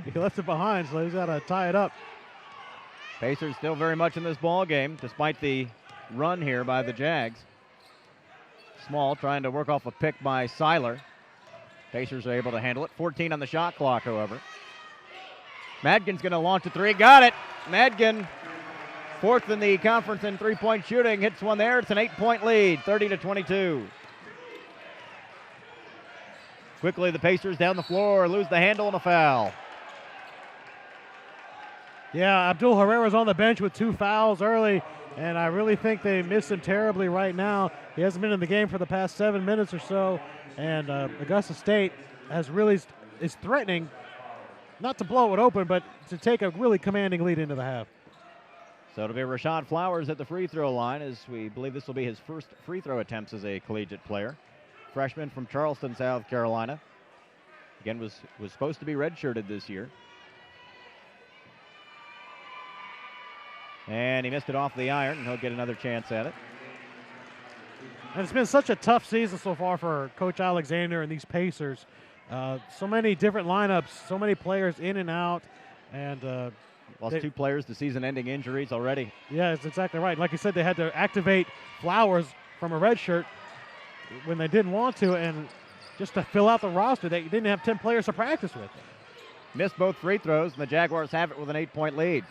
He left it behind, so he's got to tie it up. Pacers still very much in this ball game, despite the run here by the Jags. Small trying to work off a pick by Seiler. Pacers are able to handle it. 14 on the shot clock, however. Madgen's going to launch a 3. Got it. Madgen, 4th in the conference in 3-point shooting, hits one there. It's an 8-point lead, 30-22. Quickly, the Pacers down the floor, lose the handle and a foul. Yeah, Abdul Herrera's on the bench with 2 fouls early, and I really think they miss him terribly right now. He hasn't been in the game for the past 7 minutes or so, and Augusta State is threatening not to blow it open, but to take a really commanding lead into the half. So it'll be Rashad Flowers at the free throw line, as we believe this will be his first free throw attempts as a collegiate player. Freshman from Charleston, South Carolina. Again, was supposed to be redshirted this year. And he missed it off the iron, and he'll get another chance at it. And it's been such a tough season so far for Coach Alexander and these Pacers. So many different lineups, so many players in and out, and lost 2 players to season-ending injuries already. Yeah, that's exactly right. Like you said, they had to activate Flowers from a red shirt when they didn't want to, and just to fill out the roster, they didn't have 10 players to practice with. Missed both free throws, and the Jaguars have it with an 8-point lead.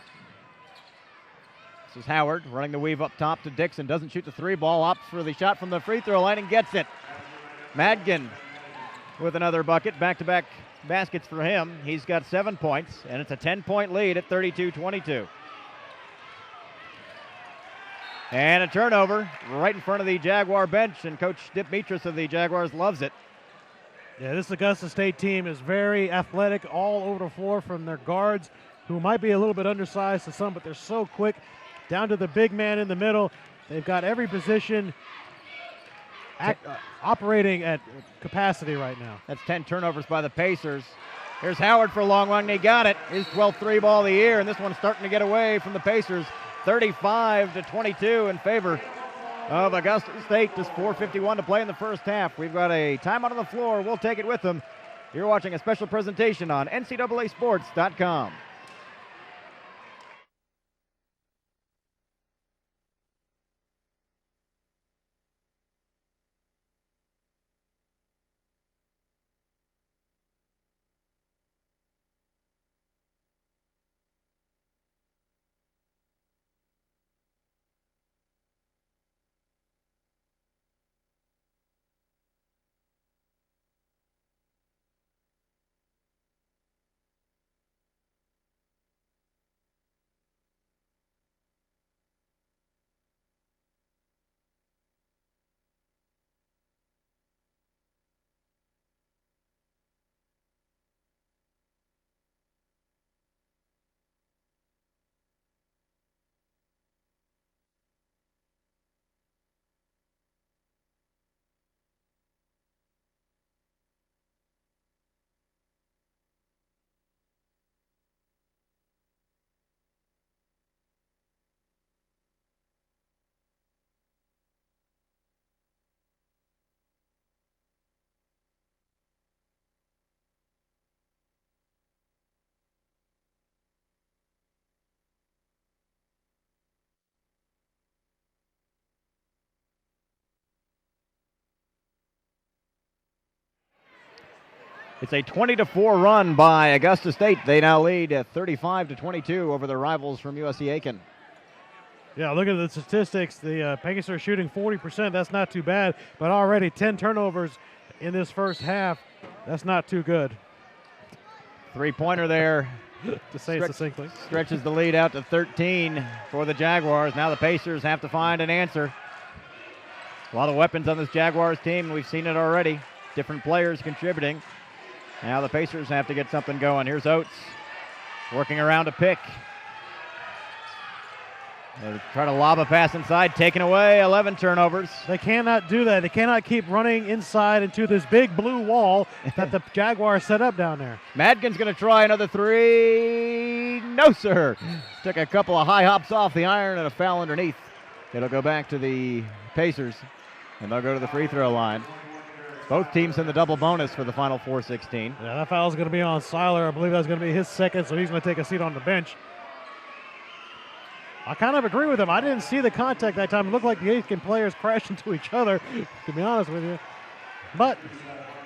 This is Howard running the weave up top to Dixon. Doesn't shoot the 3 ball, opts for the shot from the free throw line and gets it. Madgen with another bucket. Back-to-back baskets for him. He's got 7 points, and it's a 10-point lead at 32-22. And a turnover right in front of the Jaguar bench, and Coach Demetrius of the Jaguars loves it. Yeah, this Augusta State team is very athletic all over the floor, from their guards, who might be a little bit undersized to some, but they're so quick, down to the big man in the middle. They've got every position operating at capacity right now. That's 10 turnovers by the Pacers. Here's Howard for a long one, and he got it. His 12th 3-ball of the year, and this one's starting to get away from the Pacers. 35-22 in favor of Augusta State. Just 4:51 to play in the first half. We've got a timeout on the floor. We'll take it with them. You're watching a special presentation on NCAASports.com. It's a 20-4 run by Augusta State. They now lead at 35-22 over their rivals from USC-Aiken. Yeah, look at the statistics. The Pacers are shooting 40%. That's not too bad, but already 10 turnovers in this first half. That's not too good. Three-pointer there. To say it succinctly. Stretches the lead out to 13 for the Jaguars. Now the Pacers have to find an answer. A lot of weapons on this Jaguars team, and we've seen it already. Different players contributing. Now the Pacers have to get something going. Here's Oates working around a pick. They're trying to lob a pass inside, taken away, 11 turnovers. They cannot do that. They cannot keep running inside into this big blue wall that the Jaguars set up down there. Madgen's going to try another three. No, sir. Took a couple of high hops off the iron and a foul underneath. It'll go back to the Pacers, and they'll go to the free throw line. Both teams in the double bonus for the final 4:16. Yeah, that foul is going to be on Seiler. I believe that's going to be his second, so he's going to take a seat on the bench. I kind of agree with him. I didn't see the contact that time. It looked like the Aiken players crashed into each other, to be honest with you. But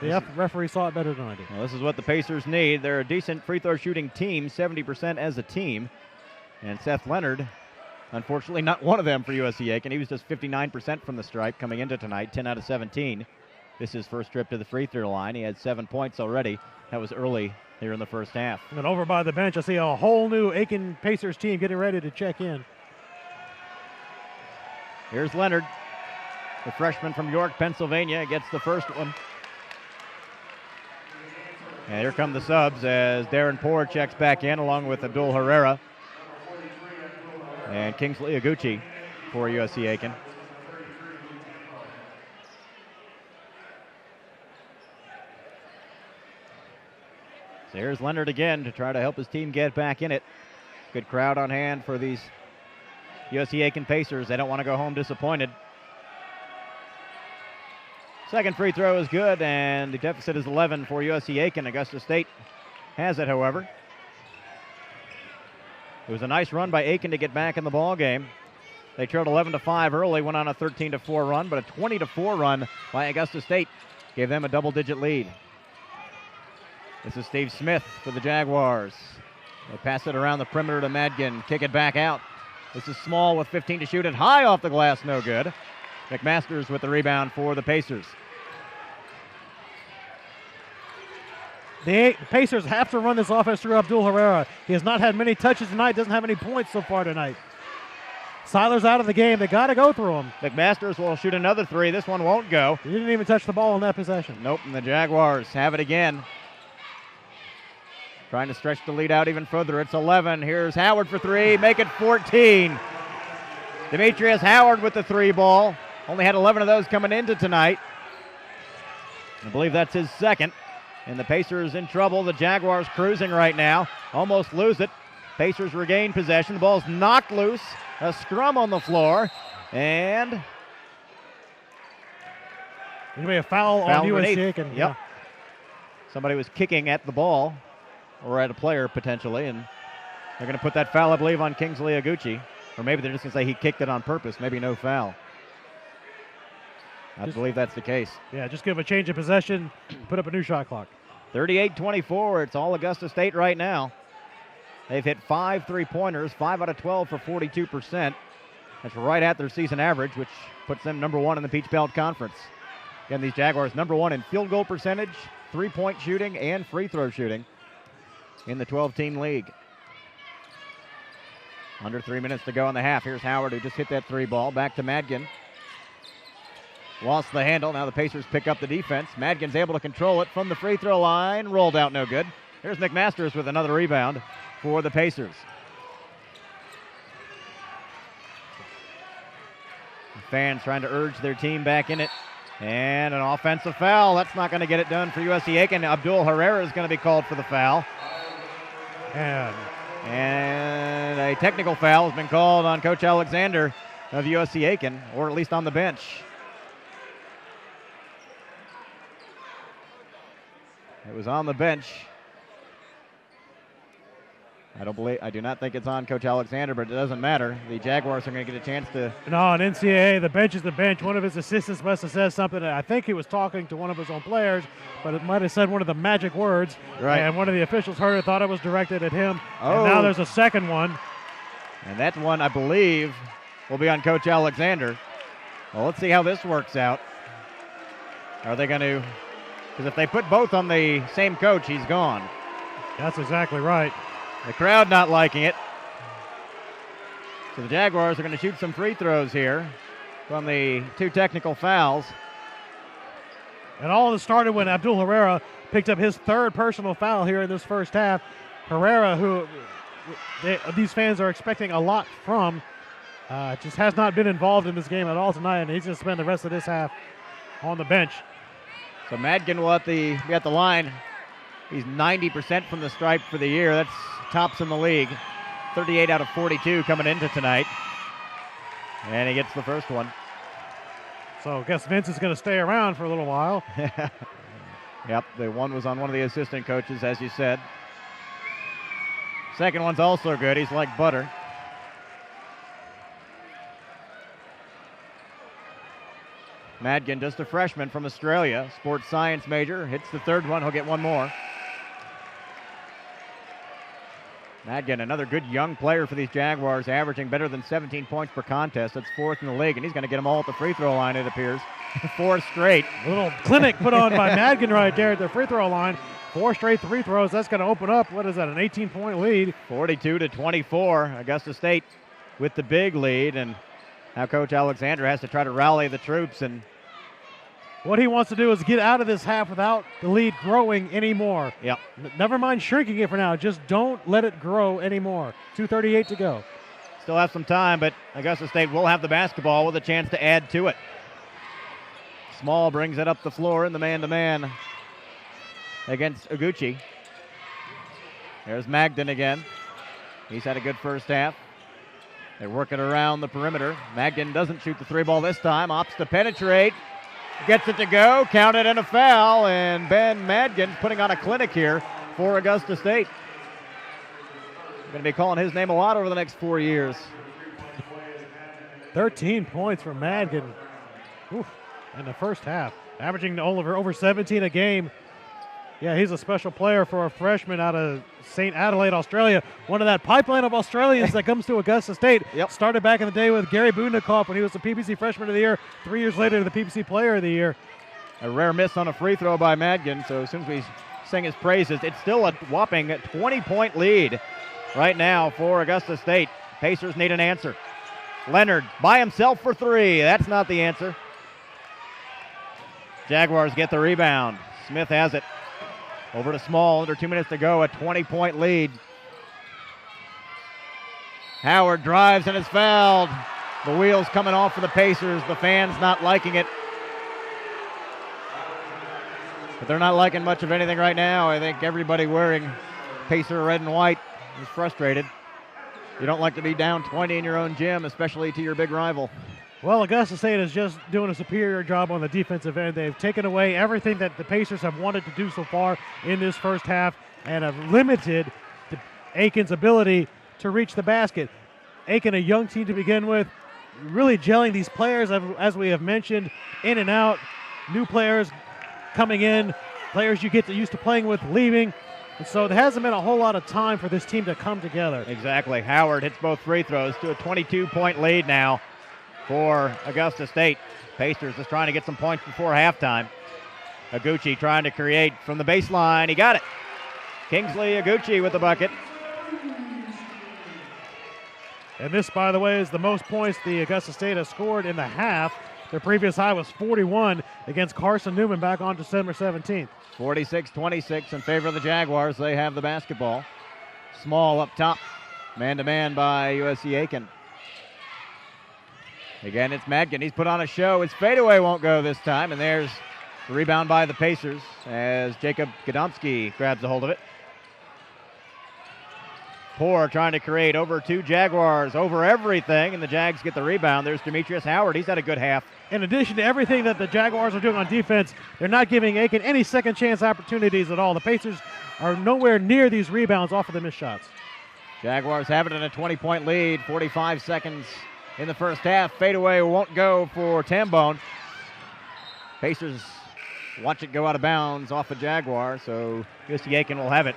the referee saw it better than I did. Well, this is what the Pacers need. They're a decent free throw shooting team, 70% as a team. And Seth Leonard, unfortunately, not one of them for USC-Aiken. He was just 59% from the stripe coming into tonight, 10 out of 17. This is his first trip to the free throw line. He had 7 points already. That was early here in the first half. And over by the bench, I see a whole new Aiken Pacers team getting ready to check in. Here's Leonard, the freshman from York, Pennsylvania, gets the first one. And here come the subs as Darren Poor checks back in along with Abdul Herrera and Kingsley Iguchi for USC-Aiken. So here's Leonard again to try to help his team get back in it. Good crowd on hand for these USC-Aiken Pacers. They don't want to go home disappointed. Second free throw is good, and the deficit is 11 for USC-Aiken. Augusta State has it, however. It was a nice run by Aiken to get back in the ball game. They trailed 11-5 early, went on a 13-4 run, but a 20-4 run by Augusta State gave them a double-digit lead. This is Steve Smith for the Jaguars. They pass it around the perimeter to Madgen, kick it back out. This is Small with 15 to shoot it, high off the glass, no good. McMasters with the rebound for the Pacers. The Pacers have to run this offense through Abdul Herrera. He has not had many touches tonight, doesn't have any points so far tonight. Seiler's out of the game. They got to go through him. McMasters will shoot another three. This one won't go. He didn't even touch the ball in that possession. Nope, and the Jaguars have it again. Trying to stretch the lead out even further. It's 11. Here's Howard for three. Make it 14. Demetrius Howard with the three ball. Only had 11 of those coming into tonight. I believe that's his second. And the Pacers in trouble. The Jaguars cruising right now. Almost lose it. Pacers regain possession. The ball's knocked loose. A scrum on the floor. And There's going to be a foul on USC-Aiken. Yep. Yeah. Somebody was kicking at the ball, or at a player potentially, and they're going to put that foul, I believe, on Kingsley Iguchi. Or maybe they're just going to say he kicked it on purpose. Maybe no foul. I believe that's the case. Yeah, just give a change of possession, put up a new shot clock. 38-24. It's all Augusta State right now. They've hit 5 3-pointers, 5 out of 12 for 42%. That's right at their season average, which puts them number one in the Peach Belt Conference. Again, these Jaguars number one in field goal percentage, 3-point shooting, and free throw shooting in the 12-team league. Under 3 minutes to go in the half. Here's Howard, who just hit that three ball. Back to Madgen. Lost the handle. Now the Pacers pick up the defense. Madgen's able to control it from the free throw line. Rolled out, no good. Here's McMasters with another rebound for the Pacers. The fans trying to urge their team back in it. And an offensive foul. That's not going to get it done for USC-Aiken. Abdul Herrera is going to be called for the foul. And a technical foul has been called on Coach Alexander of USC-Aiken, or at least on the bench. It was on the bench. I do not think it's on Coach Alexander, but it doesn't matter. The Jaguars are going to get a chance to. No, on NCAA, the bench is the bench. One of his assistants must have said something. I think he was talking to one of his own players, but it might have said one of the magic words. Right. And one of the officials heard it, thought it was directed at him. Oh. And now there's a second one. And that one, I believe, will be on Coach Alexander. Well, let's see how this works out. Are they going to? Because if they put both on the same coach, he's gone. That's exactly right. The crowd not liking it. So the Jaguars are going to shoot some free throws here from the 2 technical fouls. And all of this started when Abdul Herrera picked up his 3rd personal foul here in this first half. Herrera, who these fans are expecting a lot from, just has not been involved in this game at all tonight, and he's going to spend the rest of this half on the bench. So Madgen will be at the line. He's 90% from the stripe for the year. That's tops in the league. 38 out of 42 coming into tonight. And he gets the first one. So I guess Vince is going to stay around for a little while. Yep, the one was on one of the assistant coaches, as you said. Second one's also good. He's like butter. Madgen, just a freshman from Australia, sports science major, hits the 3rd one. He'll get one more. Madgen, another good young player for these Jaguars, averaging better than 17 points per contest. That's 4th in the league, and he's going to get them all at the free throw line, it appears. 4 straight. A little clinic put on by Madgen right there at the free throw line. 4 straight free throws. That's going to open up, what is that, an 18-point lead? 42-24. Augusta State with the big lead, and now Coach Alexander has to try to rally the troops. And what he wants to do is get out of this half without the lead growing anymore. Yep. Never mind shrinking it for now. Just don't let it grow anymore. 2:38 to go. Still have some time, but Augusta State will have the basketball with a chance to add to it. Small brings it up the floor in the man-to-man against Oguchi. There's Madgen again. He's had a good first half. They're working around the perimeter. Madgen doesn't shoot the 3 ball this time. Opts to penetrate. Gets it to go. Counted and a foul. And Ben Madgen putting on a clinic here for Augusta State. Going to be calling his name a lot over the next 4 years. 13 points for Madgen in the first half. Averaging over 17 a game. Yeah, he's a special player for a freshman out of St. Adelaide, Australia. One of that pipeline of Australians that comes to Augusta State. Yep. Started back in the day with Gary Budnikoff when he was the PBC Freshman of the Year. 3 years later, the PBC Player of the Year. A rare miss on a free throw by Madgen, so as soon as we sing his praises, it's still a whopping 20-point lead right now for Augusta State. Pacers need an answer. Leonard by himself for 3. That's not the answer. Jaguars get the rebound. Smith has it. Over to Small, under 2 minutes to go, a 20-point lead. Howard drives and is fouled. The wheels coming off for the Pacers. The fans not liking it. But they're not liking much of anything right now. I think everybody wearing Pacer red and white is frustrated. You don't like to be down 20 in your own gym, especially to your big rival. Well, Augusta State is just doing a superior job on the defensive end. They've taken away everything that the Pacers have wanted to do so far in this first half and have limited Aiken's ability to reach the basket. Aiken, a young team to begin with, really gelling these players, as we have mentioned, in and out. New players coming in, players you get used to playing with leaving. And so there hasn't been a whole lot of time for this team to come together. Exactly. Howard hits both free throws to a 22-point lead now for Augusta State. Pacers just trying to get some points before halftime. Oguchi trying to create from the baseline. He got it. Kingsley Oguchi with the bucket. And this, by the way, is the most points the Augusta State has scored in the half. Their previous high was 41 against Carson Newman back on December 17th. 46-26 in favor of the Jaguars. They have the basketball. Small up top. Man-to-man by USC-Aiken. Again, it's Madgen. He's put on a show. His fadeaway won't go this time, and there's the rebound by the Pacers as Jacob Gadomski grabs a hold of it. Poor trying to create over 2 Jaguars, over everything, and the Jags get the rebound. There's Demetrius Howard. He's had a good half. In addition to everything that the Jaguars are doing on defense, they're not giving Aiken any second chance opportunities at all. The Pacers are nowhere near these rebounds off of the missed shots. Jaguars have it in a 20-point lead, 45 seconds in the first half. Fadeaway won't go for Tambone. Pacers watch it go out of bounds off a Jaguar, so USC-Aiken will have it.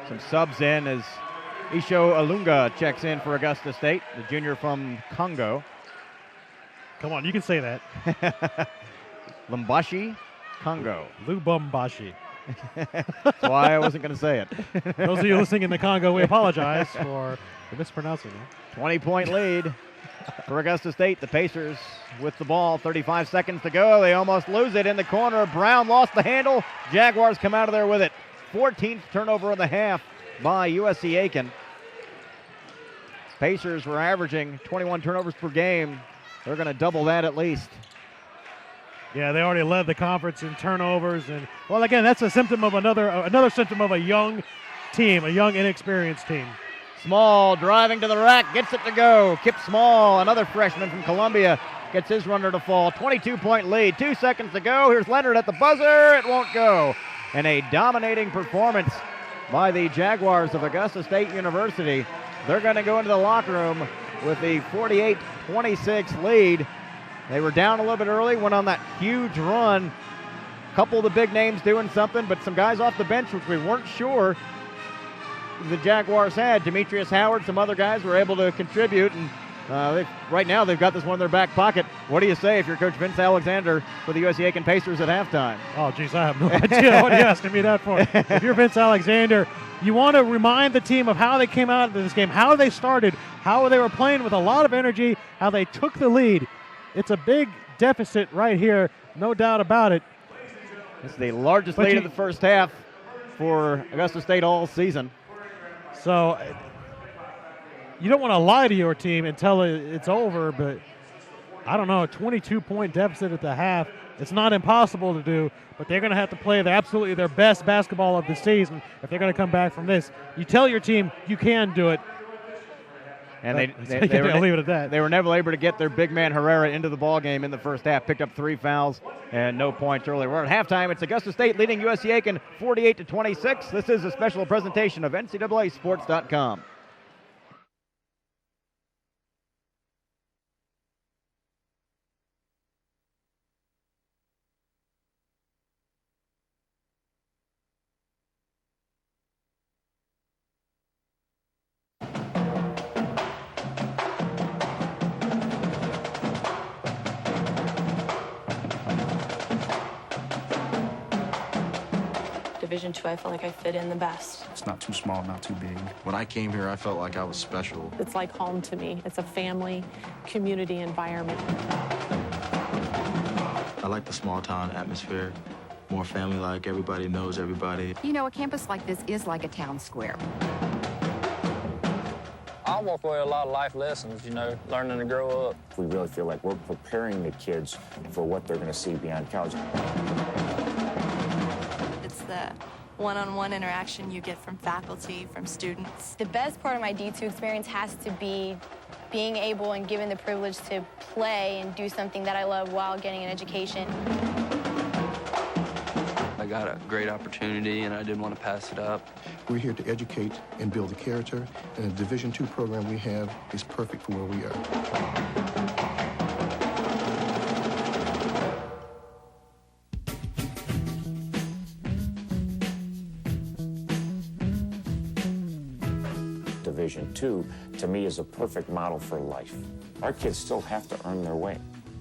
Some subs in as Isho Alunga checks in for Augusta State, the junior from Congo. Come on, you can say that. Lumbashi, Congo. Lubumbashi. That's why I wasn't going to say it. Those of you listening in the Congo, we apologize for mispronouncing it. 20-point lead for Augusta State. The Pacers with the ball, 35 seconds to go. They almost lose it in the corner. Brown lost the handle. Jaguars come out of there with it. 14th turnover of the half by USC-Aiken. Pacers were averaging 21 turnovers per game. They're going to double that at least. Yeah, they already led the conference in turnovers, and well, again, that's a symptom of another symptom of a young team, a young, inexperienced team. Small driving to the rack, gets it to go. Kip Small, another freshman from Columbia, gets his runner to fall. 22-point lead, 2 seconds to go. Here's Leonard at the buzzer. It won't go. And a dominating performance by the Jaguars of Augusta State University. They're going to go into the locker room with the 48-26 lead. They were down a little bit early, went on that huge run. A couple of the big names doing something, but some guys off the bench, which we weren't sure the Jaguars had. Demetrius Howard, some other guys were able to contribute, and right now they've got this one in their back pocket. What do you say if you're Coach Vince Alexander for the USC-Aiken Pacers at halftime? Oh, geez, I have no idea what are you asking me that for. If you're Vince Alexander, you want to remind the team of how they came out of this game, how they started, how they were playing with a lot of energy, how they took the lead. It's a big deficit right here, no doubt about it. It's the largest lead of the first half for Augusta State all season. So you don't want to lie to your team until it's over, but I don't know, a 22-point deficit at the half, it's not impossible to do, but they're going to have to play absolutely their best basketball of the season if they're going to come back from this. You tell your team you can do it. And they were, leave it at that. They were never able to get their big man Herrera into the ball game in the first half. Picked up 3 fouls and no points early. We're at halftime. It's Augusta State leading USC-Aiken 48-26. This is a special presentation of NCAASports.com. Division II, I feel like I fit in the best. It's not too small, not too big. When I came here, I felt like I was special. It's like home to me. It's a family, community environment. I like the small town atmosphere. More family-like, everybody knows everybody. You know, a campus like this is like a town square. I walk away with a lot of life lessons, you know, learning to grow up. We really feel like we're preparing the kids for what they're going to see beyond college. It's the one-on-one interaction you get from faculty, from students. The best part of my D2 experience has to be being able and given the privilege to play and do something that I love while getting an education. I got a great opportunity and I didn't want to pass it up. We're here to educate and build a character, and the Division II program we have is perfect for where we are. Division II, to me, is a perfect model for life. Our kids still have to earn their way.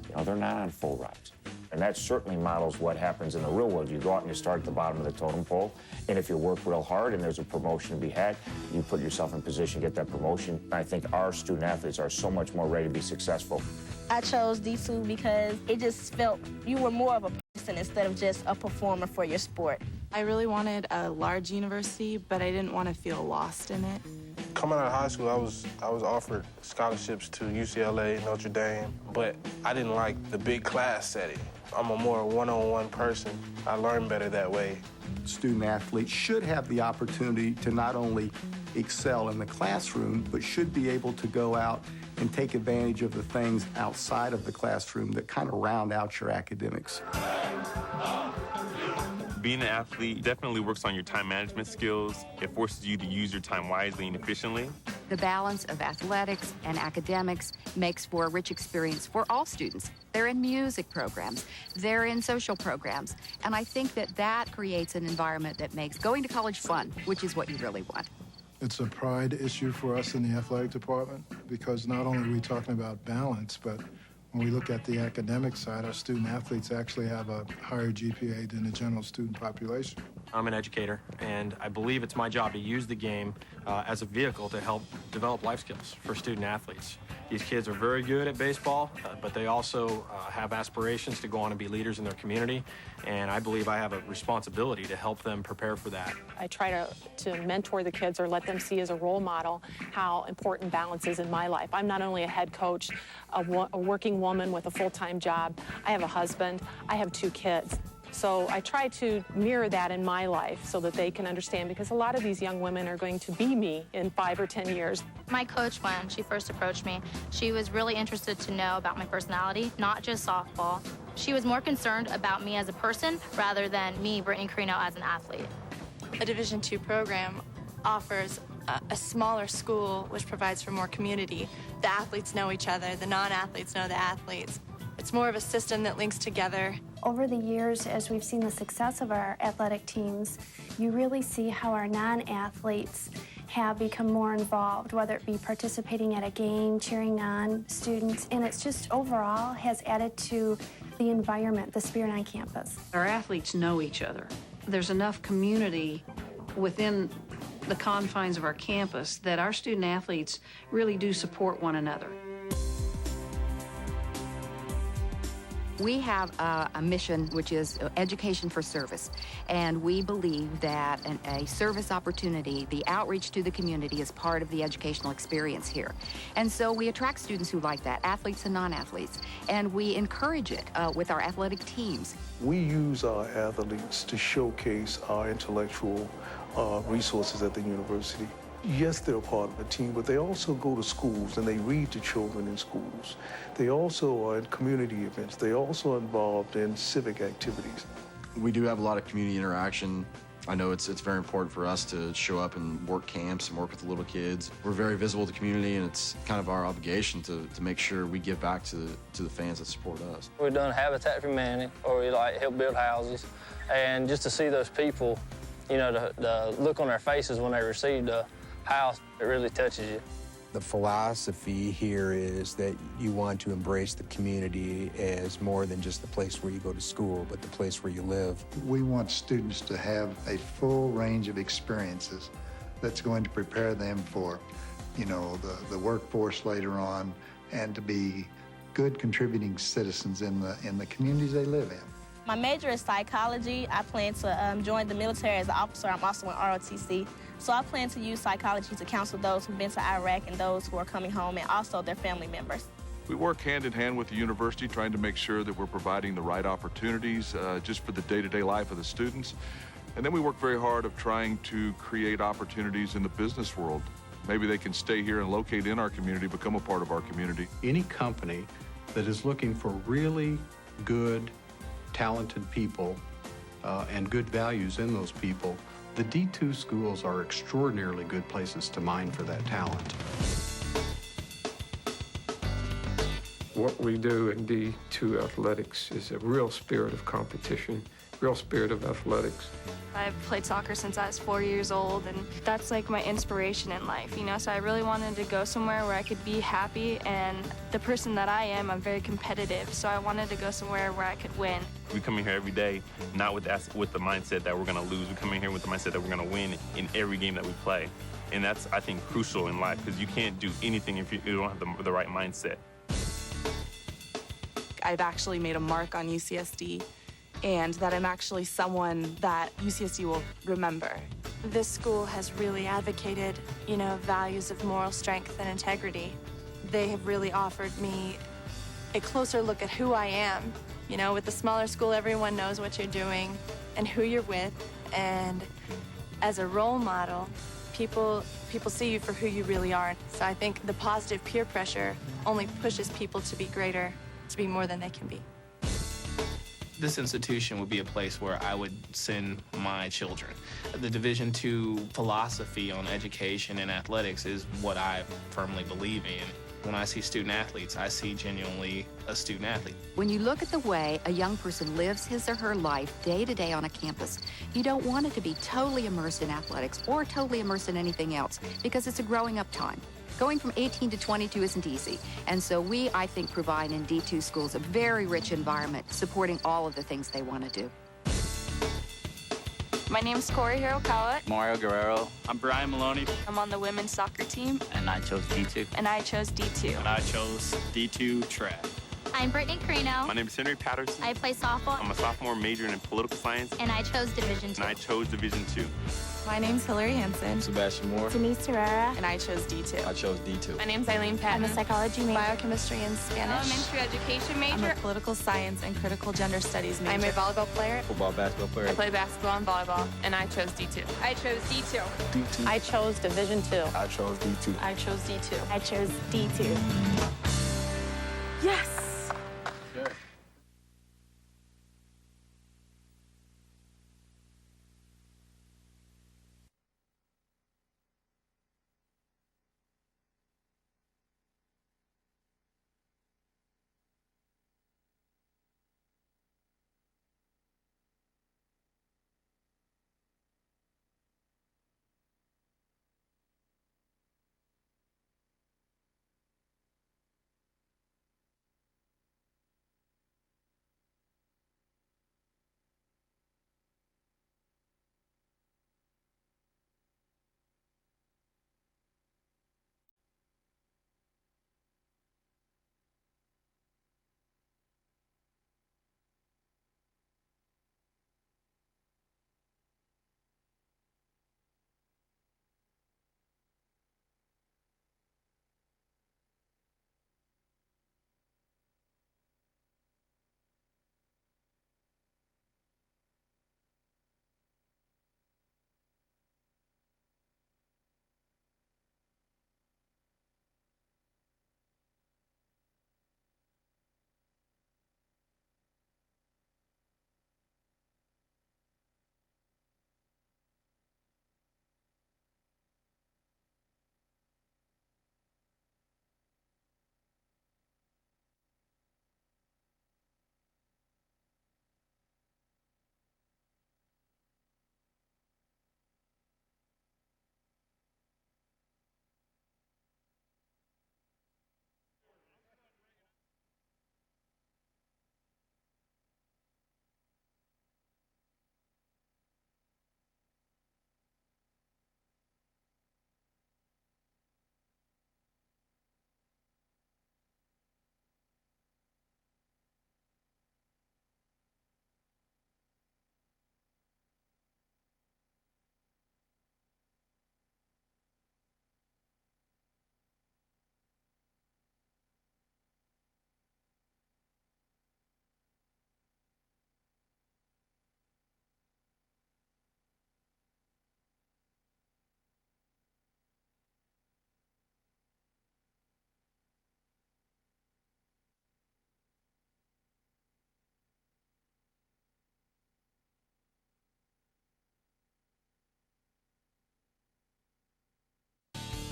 You know, they're not on full rides. And that certainly models what happens in the real world. You go out and you start at the bottom of the totem pole, and if you work real hard and there's a promotion to be had, you put yourself in position to get that promotion. I think our student athletes are so much more ready to be successful. I chose D2 because it just felt you were more of a person instead of just a performer for your sport. I really wanted a large university, but I didn't want to feel lost in it. Coming out of high school, I was offered scholarships to UCLA, Notre Dame, but I didn't like the big class setting. I'm a more one-on-one person. I learn better that way. Student athletes should have the opportunity to not only excel in the classroom, but should be able to go out and take advantage of the things outside of the classroom that kind of round out your academics. Being an athlete definitely works on your time management skills. It forces you to use your time wisely and efficiently. The balance of athletics and academics makes for a rich experience for all students. They're in music programs, they're in social programs, and I think that that creates an environment that makes going to college fun, which is what you really want. It's a pride issue for us in the athletic department because not only are we talking about balance, but when we look at the academic side, our student athletes actually have a higher GPA than the general student population. I'm an educator, and I believe it's my job to use the game as a vehicle to help develop life skills for student athletes. These kids are very good at baseball, but they also have aspirations to go on and be leaders in their community, and I believe I have a responsibility to help them prepare for that. I try to mentor the kids or let them see as a role model how important balance is in my life. I'm not only a head coach, a working woman with a full-time job. I have a husband. I have 2 kids. So I try to mirror that in my life so that they can understand, because a lot of these young women are going to be me in 5 or 10 years. My coach, when she first approached me, she was really interested to know about my personality, not just softball. She was more concerned about me as a person rather than me, Brittany Carino, as an athlete. A Division II program offers a smaller school, which provides for more community. The athletes know each other, the non-athletes know the athletes. It's more of a system that links together. Over the years, as we've seen the success of our athletic teams, you really see how our non-athletes have become more involved, whether it be participating at a game, cheering on students, and it's just overall has added to the environment, the spirit on campus. Our athletes know each other. There's enough community within the confines of our campus that our student athletes really do support one another. We have a mission, which is education for service, and we believe that a service opportunity, the outreach to the community, is part of the educational experience here. And so we attract students who like that, athletes and non-athletes, and we encourage it with our athletic teams. We use our athletes to showcase our intellectual resources at the university. Yes, they're a part of the team, but they also go to schools and they read to children in schools. They also are in community events. They also are involved in civic activities. We do have a lot of community interaction. I know it's very important for us to show up and work camps and work with the little kids. We're very visible to the community, and it's kind of our obligation to make sure we give back to the fans that support us. We've done Habitat for Humanity, or we help build houses, and just to see those people, you know, the look on their faces when they received a house, it really touches you. The philosophy here is that you want to embrace the community as more than just the place where you go to school, but the place where you live. We want students to have a full range of experiences that's going to prepare them for, you know, the workforce later on, and to be good contributing citizens in the communities they live in. My major is psychology. I plan to join the military as an officer. I'm also in ROTC. So I plan to use psychology to counsel those who've been to Iraq and those who are coming home, and also their family members. We work hand in hand with the university, trying to make sure that we're providing the right opportunities just for the day-to-day life of the students. And then we work very hard of trying to create opportunities in the business world. Maybe they can stay here and locate in our community, become a part of our community. Any company that is looking for really good, talented people and good values in those people, the D2 schools are extraordinarily good places to mine for that talent. What we do in D2 athletics is a real spirit of competition, real spirit of athletics. I've played soccer since I was 4 years old, and that's like my inspiration in life, you know, so I really wanted to go somewhere where I could be happy, and the person that I am, I'm very competitive, so I wanted to go somewhere where I could win. We come in here every day, not with the mindset that we're gonna lose. We come in here with the mindset that we're gonna win in every game that we play. And that's, I think, crucial in life, because you can't do anything if you don't have the right mindset. I've actually made a mark on UCSD, and that I'm actually someone that UCSD will remember. This school has really advocated, you know, values of moral strength and integrity. They have really offered me a closer look at who I am. You know, with the smaller school, everyone knows what you're doing and who you're with, and as a role model, people see you for who you really are. So I think the positive peer pressure only pushes people to be greater, to be more than they can be. This institution would be a place where I would send my children. The Division II philosophy on education and athletics is what I firmly believe in. When I see student athletes, I see genuinely a student athlete. When you look at the way a young person lives his or her life day to day on a campus, you don't want it to be totally immersed in athletics or totally immersed in anything else, because it's a growing up time. Going from 18 to 22 isn't easy, and so we, I think, provide in D2 schools a very rich environment supporting all of the things they want to do. My name's Corey Hirokawa. Mario Guerrero. I'm Brian Maloney. I'm on the women's soccer team. And I chose D2. And I chose D2. And I chose D2 track. I'm Brittany Carino. My name is Henry Patterson. I play softball. I'm a sophomore majoring in political science. And I chose Division II. And I chose Division II. My name's Hillary Hansen. Sebastian Moore. Denise Herrera. And I chose D2. I chose D2. My name's Eileen Patton. I'm a psychology major. Biochemistry and Spanish. Elementary education major. I'm a political science and critical gender studies major. I'm a volleyball player. Football, basketball player. I play basketball and volleyball, and I chose D2. I chose D2. D2. I chose Division II. I chose D2. I chose D2. I chose D2. Yes!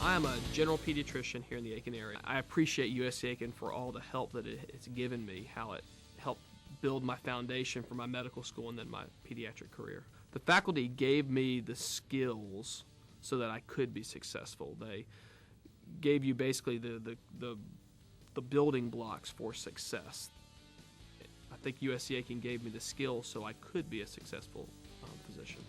I'm a general pediatrician here in the Aiken area. I appreciate USC-Aiken for all the help that it's given me, how it helped build my foundation for my medical school and then my pediatric career. The faculty gave me the skills so that I could be successful. They gave you basically the building blocks for success. I think USC-Aiken gave me the skills so I could be a successful physician.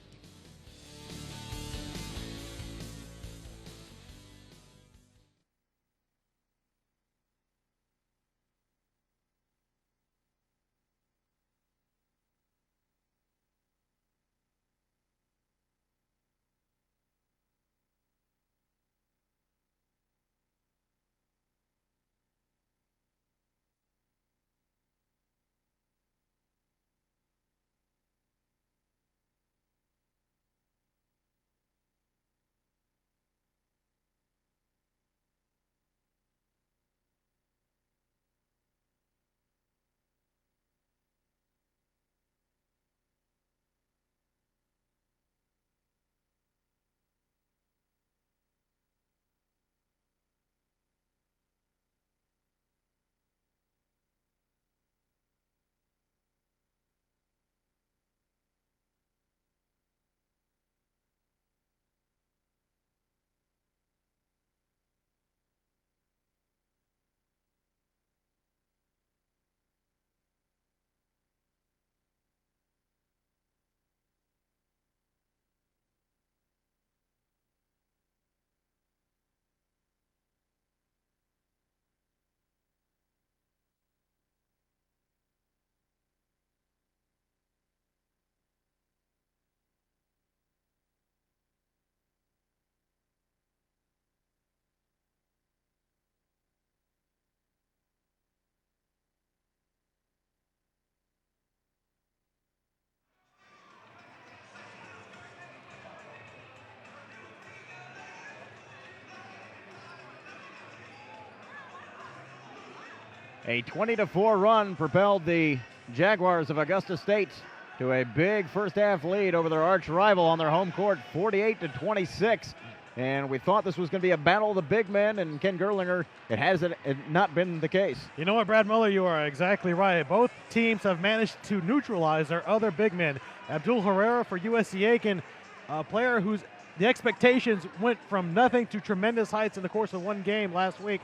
A 20-4 run propelled the Jaguars of Augusta State to a big first-half lead over their arch rival on their home court, 48-26. And we thought this was going to be a battle of the big men, and Ken Gerlinger, it has not been the case. You know what, Brad Muller, you are exactly right. Both teams have managed to neutralize their other big men. Abdul Herrera for USC-Aiken, a player whose the expectations went from nothing to tremendous heights in the course of one game last week.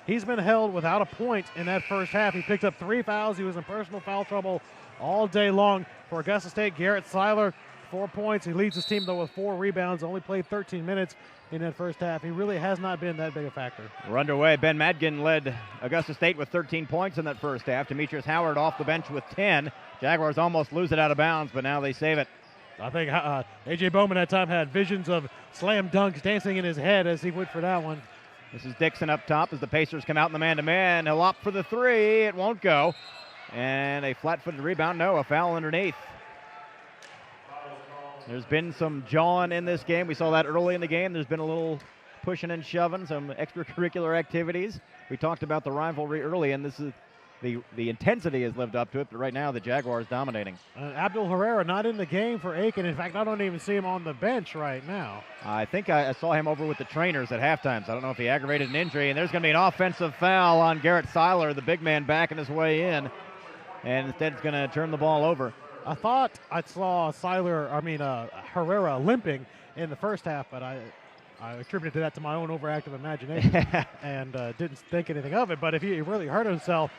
He's been held without a point in that first half. He picked up 3 fouls. He was in personal foul trouble all day long. For Augusta State, Garrett Seiler, 4 points. He leads his team, though, with 4 rebounds. Only played 13 minutes in that first half. He really has not been that big a factor. We're underway. Ben Madgen led Augusta State with 13 points in that first half. Demetrius Howard off the bench with 10. Jaguars almost lose it out of bounds, but now they save it. I think A.J. Bowman that time had visions of slam dunks dancing in his head as he went for that one. This is Dixon up top as the Pacers come out in the man-to-man. He'll opt for the 3. It won't go. And a flat-footed rebound. No, a foul underneath. There's been some jawing in this game. We saw that early in the game. There's been a little pushing and shoving, some extracurricular activities. We talked about the rivalry early, and this is the intensity has lived up to it, but right now the Jaguars dominating. Abdul Herrera not in the game for Aiken. In fact, I don't even see him on the bench right now. I think I saw him over with the trainers at halftime, so I don't know if he aggravated an injury. And there's going to be an offensive foul on Garrett Seiler, the big man backing his way in, and instead it's going to turn the ball over. I thought I saw Herrera limping in the first half, but I attributed that to my own overactive imagination and didn't think anything of it. But if he really hurt himself,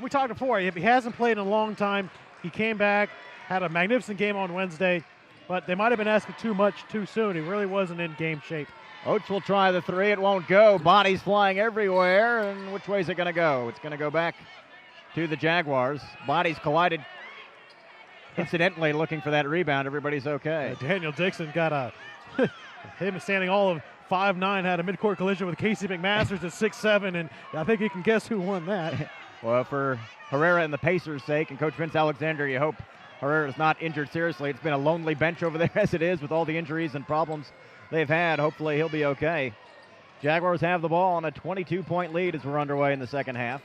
we talked before, if he hasn't played in a long time, he came back, had a magnificent game on Wednesday, but they might have been asking too much too soon. He really wasn't in game shape. Oates will try the 3. It won't go. Bodies flying everywhere. And which way is it going to go? It's going to go back to the Jaguars. Bodies collided. Incidentally, looking for that rebound. Everybody's okay. Daniel Dixon got him standing all of 5'9", had a midcourt collision with Casey McMasters at 6'7", and I think you can guess who won that. Well, for Herrera and the Pacers' sake, and Coach Vince Alexander, you hope Herrera's not injured seriously. It's been a lonely bench over there as it is with all the injuries and problems they've had. Hopefully he'll be okay. Jaguars have the ball on a 22-point lead as we're underway in the second half.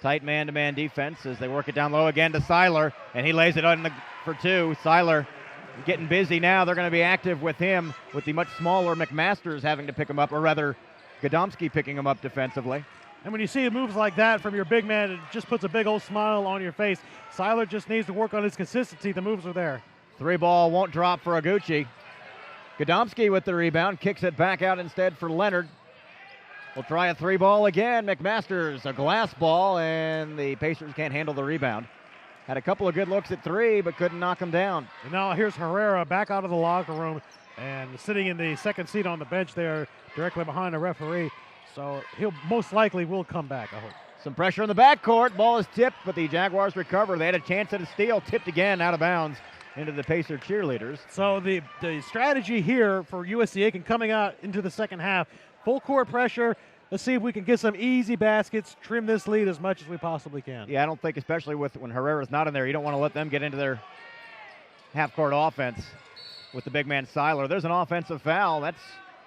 Tight man-to-man defense as they work it down low again to Seiler, and he lays it on for 2. Seiler getting busy now. They're going to be active with him, with the much smaller McMasters having to pick him up, or rather Godomsky picking him up defensively. And when you see moves like that from your big man, it just puts a big old smile on your face. Seiler just needs to work on his consistency. The moves are there. 3 ball won't drop for Aguchi. Godomsky with the rebound, kicks it back out instead for Leonard. We'll try a 3 ball again. McMasters, a glass ball, and the Pacers can't handle the rebound. Had a couple of good looks at 3, but couldn't knock him down. And now here's Herrera back out of the locker room and sitting in the second seat on the bench there, directly behind the referee. So he'll most likely will come back, I hope. Some pressure in the backcourt. Ball is tipped, but the Jaguars recover. They had a chance at a steal, tipped again out of bounds into the Pacer cheerleaders. So the strategy here for USC-Aiken coming out into the second half, full court pressure. Let's see if we can get some easy baskets, trim this lead as much as we possibly can. Yeah, I don't think, especially when Herrera's not in there, you don't want to let them get into their half-court offense with the big man Seiler. There's an offensive foul. That's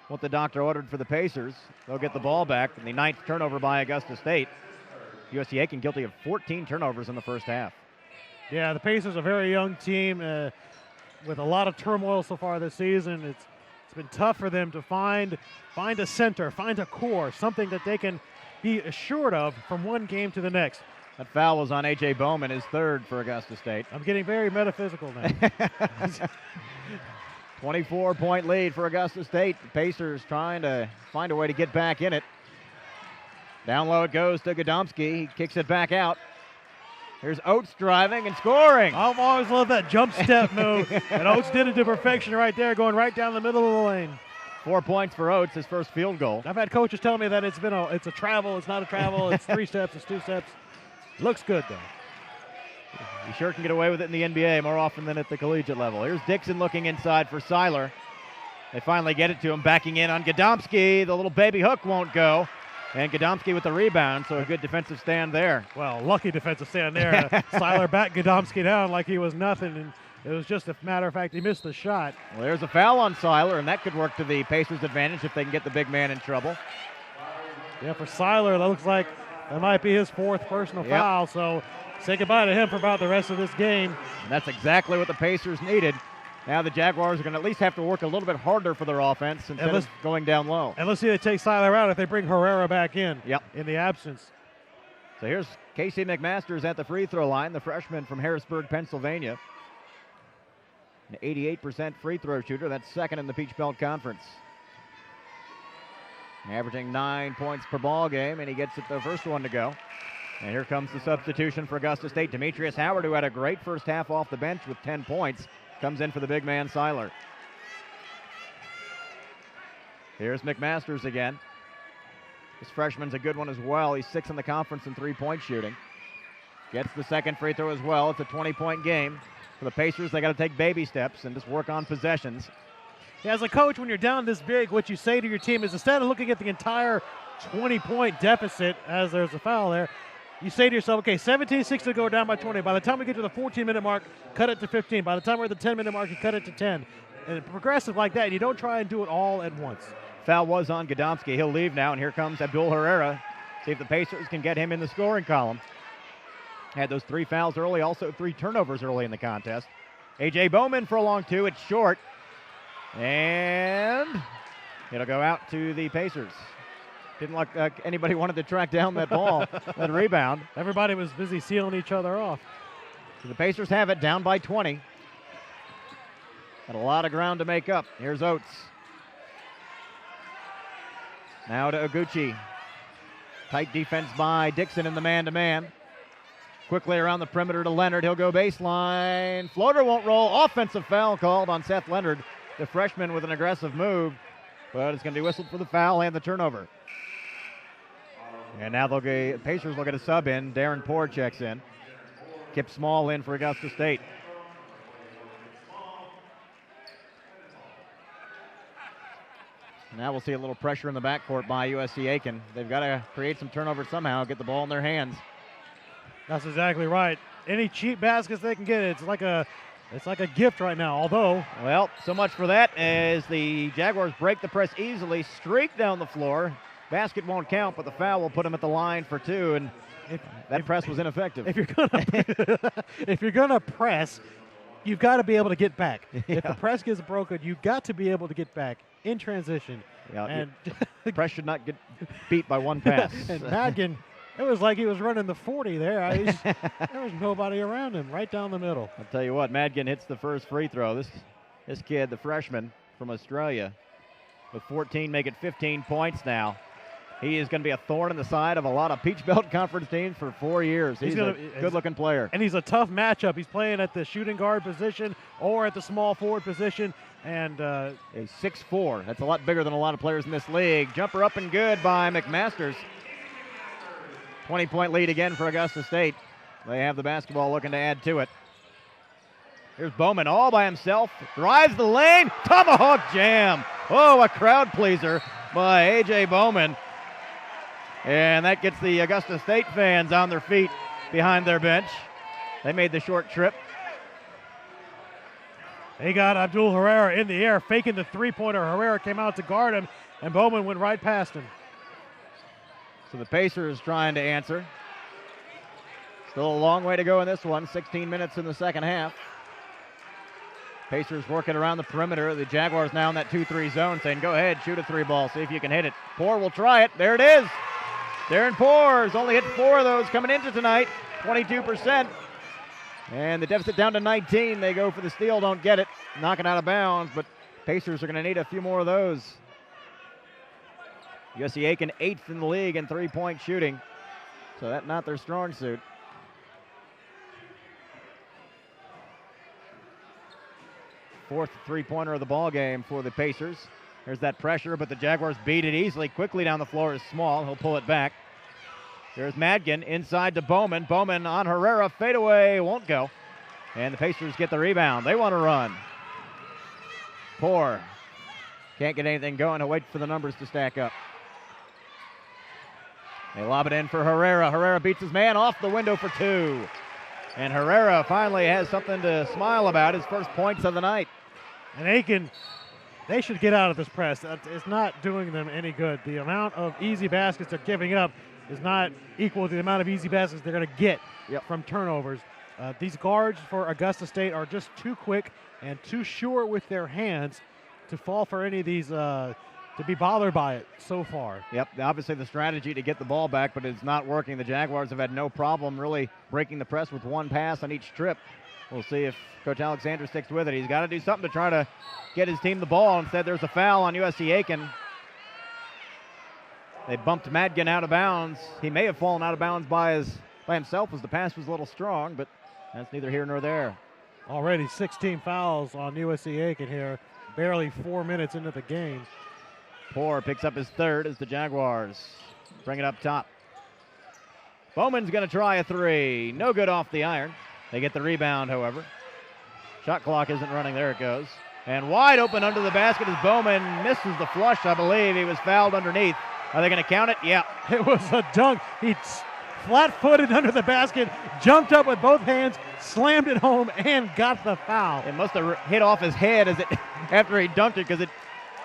what the doctor ordered for the Pacers. They'll get the ball back in the 9th turnover by Augusta State. USC-Aiken guilty of 14 turnovers in the first half. Yeah, the Pacers are a very young team with a lot of turmoil so far this season. It's been tough for them to find a center, find a core, something that they can be assured of from one game to the next. That foul was on A.J. Bowman, his 3rd for Augusta State. I'm getting very metaphysical now. 24-point lead for Augusta State. The Pacers trying to find a way to get back in it. Down low it goes to Godomsky. He kicks it back out. Here's Oates driving and scoring. I've always loved that jump step move, and Oates did it to perfection right there, going right down the middle of the lane. 4 points for Oates, his first field goal. I've had coaches tell me that it's a travel, it's not a travel, it's 3 steps, it's 2 steps. Looks good, though. You sure can get away with it in the NBA more often than at the collegiate level. Here's Dixon looking inside for Seiler. They finally get it to him, backing in on Godomsky. The little baby hook won't go. And Godomsky with the rebound, so a good defensive stand there. Well, lucky defensive stand there. Seiler backed Godomsky down like he was nothing, and it was just a matter of fact he missed the shot. Well, there's a foul on Seiler, and that could work to the Pacers' advantage if they can get the big man in trouble. Yeah, for Seiler, that looks like That might be his 4th personal foul, so say goodbye to him for about the rest of this game. And that's exactly what the Pacers needed. Now the Jaguars are going to at least have to work a little bit harder for their offense instead of going down low. And let's see if they take Seiler out if they bring Herrera back in. Yep. In the absence. So here's Casey McMasters at the free throw line, the freshman from Harrisburg, Pennsylvania. An 88% free throw shooter. That's second in the Peach Belt Conference. Averaging 9 points per ball game, and he gets it the first one to go. And here comes the substitution for Augusta State. Demetrius Howard, who had a great first half off the bench with 10 points, comes in for the big man Seiler. Here's McMasters again. This freshman's a good one as well. He's 6th in the conference in three-point shooting. Gets the second free throw as well. It's a 20-point game. For the Pacers, they got to take baby steps and just work on possessions. Yeah, as a coach, when you're down this big, what you say to your team is instead of looking at the entire 20-point deficit as there's a foul there, you say to yourself, okay, 17-6 to go down by 20. By the time we get to the 14-minute mark, cut it to 15. By the time we're at the 10-minute mark, you cut it to 10. And progressive like that, you don't try and do it all at once. Foul was on Godomsky. He'll leave now, and here comes Abdul Herrera. See if the Pacers can get him in the scoring column. Had those 3 fouls early, also 3 turnovers early in the contest. A.J. Bowman for a long 2. It's short. And it'll go out to the Pacers. Didn't look like anybody wanted to track down that ball, that rebound. Everybody was busy sealing each other off. So the Pacers have it down by 20. Got a lot of ground to make up. Here's Oates. Now to Oguchi. Tight defense by Dixon in the man-to-man. Quickly around the perimeter to Leonard. He'll go baseline. Floater won't roll. Offensive foul called on Seth Leonard, the freshman, with an aggressive move. But it's going to be whistled for the foul and the turnover. And now Pacers will get a sub in. Darren Poor checks in. Kip Small in for Augusta State. Now we'll see a little pressure in the backcourt by USC-Aiken. They've got to create some turnover somehow, get the ball in their hands. That's exactly right. Any cheap baskets they can get, it's like a gift right now, although. Well, so much for that as the Jaguars break the press easily, streak down the floor. Basket won't count, but the foul will put them at the line for 2, and that press was ineffective. If you're gonna press, you've got to be able to get back. Yeah. If the press gets broken, you've got to be able to get back in transition. Yeah, and press should not get beat by one pass. And Madgen, it was like he was running the 40 there. There was nobody around him, right down the middle. I'll tell you what, Madgen hits the first free throw. This kid, the freshman from Australia, with 14, make it 15 points now. He is going to be a thorn in the side of a lot of Peach Belt Conference teams for 4 years. He's a good-looking player. And he's a tough matchup. He's playing at the shooting guard position or at the small forward position. And he's 6'4". That's a lot bigger than a lot of players in this league. Jumper up and good by McMasters. 20-point lead again for Augusta State. They have the basketball looking to add to it. Here's Bowman all by himself. Drives the lane. Tomahawk jam. Oh, a crowd pleaser by A.J. Bowman. And that gets the Augusta State fans on their feet behind their bench. They made the short trip. They got Abdul Herrera in the air, faking the three-pointer. Herrera came out to guard him, and Bowman went right past him. So the Pacers trying to answer. Still a long way to go in this one. 16 minutes in the second half. Pacers working around the perimeter. The Jaguars now in that 2-3 zone saying, go ahead, shoot a 3-ball, see if you can hit it. Poor will try it. There it is. Darren Poor's only hit 4 of those coming into tonight, 22%. And the deficit down to 19. They go for the steal, don't get it. Knock it out of bounds, but Pacers are going to need a few more of those. USC-Aiken 8th in the league in three-point shooting. So that's not their strong suit. Fourth three-pointer of the ball game for the Pacers. There's that pressure, but the Jaguars beat it easily. Quickly down the floor is Small. He'll pull it back. There's Madgen inside to Bowman. Bowman on Herrera. Fadeaway won't go. And the Pacers get the rebound. They want to run. Poor. Can't get anything going. He'll wait for the numbers to stack up. They lob it in for Herrera. Herrera beats his man off the window for 2. And Herrera finally has something to smile about. His first points of the night. And Aiken, they should get out of this press. It's not doing them any good. The amount of easy baskets they're giving up is not equal to the amount of easy baskets they're going to get from turnovers. These guards for Augusta State are just too quick and too sure with their hands to fall for any of these, to be bothered by it so far. Yep, obviously the strategy to get the ball back, but it's not working. The Jaguars have had no problem really breaking the press with one pass on each trip. We'll see if Coach Alexander sticks with it. He's got to do something to try to get his team the ball. Instead, there's a foul on USC-Aiken. They bumped Madgen out of bounds. He may have fallen out of bounds by himself as the pass was a little strong, but that's neither here nor there. Already 16 fouls on USC-Aiken here, barely 4 minutes into the game. Poor picks up his third as the Jaguars bring it up top. Bowman's going to try a three. No good off the iron. They get the rebound, however. Shot clock isn't running. There it goes. And wide open under the basket as Bowman misses the flush, I believe. He was fouled underneath. Are they going to count it? Yeah. It was a dunk. He flat-footed under the basket, jumped up with both hands, slammed it home, and got the foul. It must have hit off his head after he dunked it because it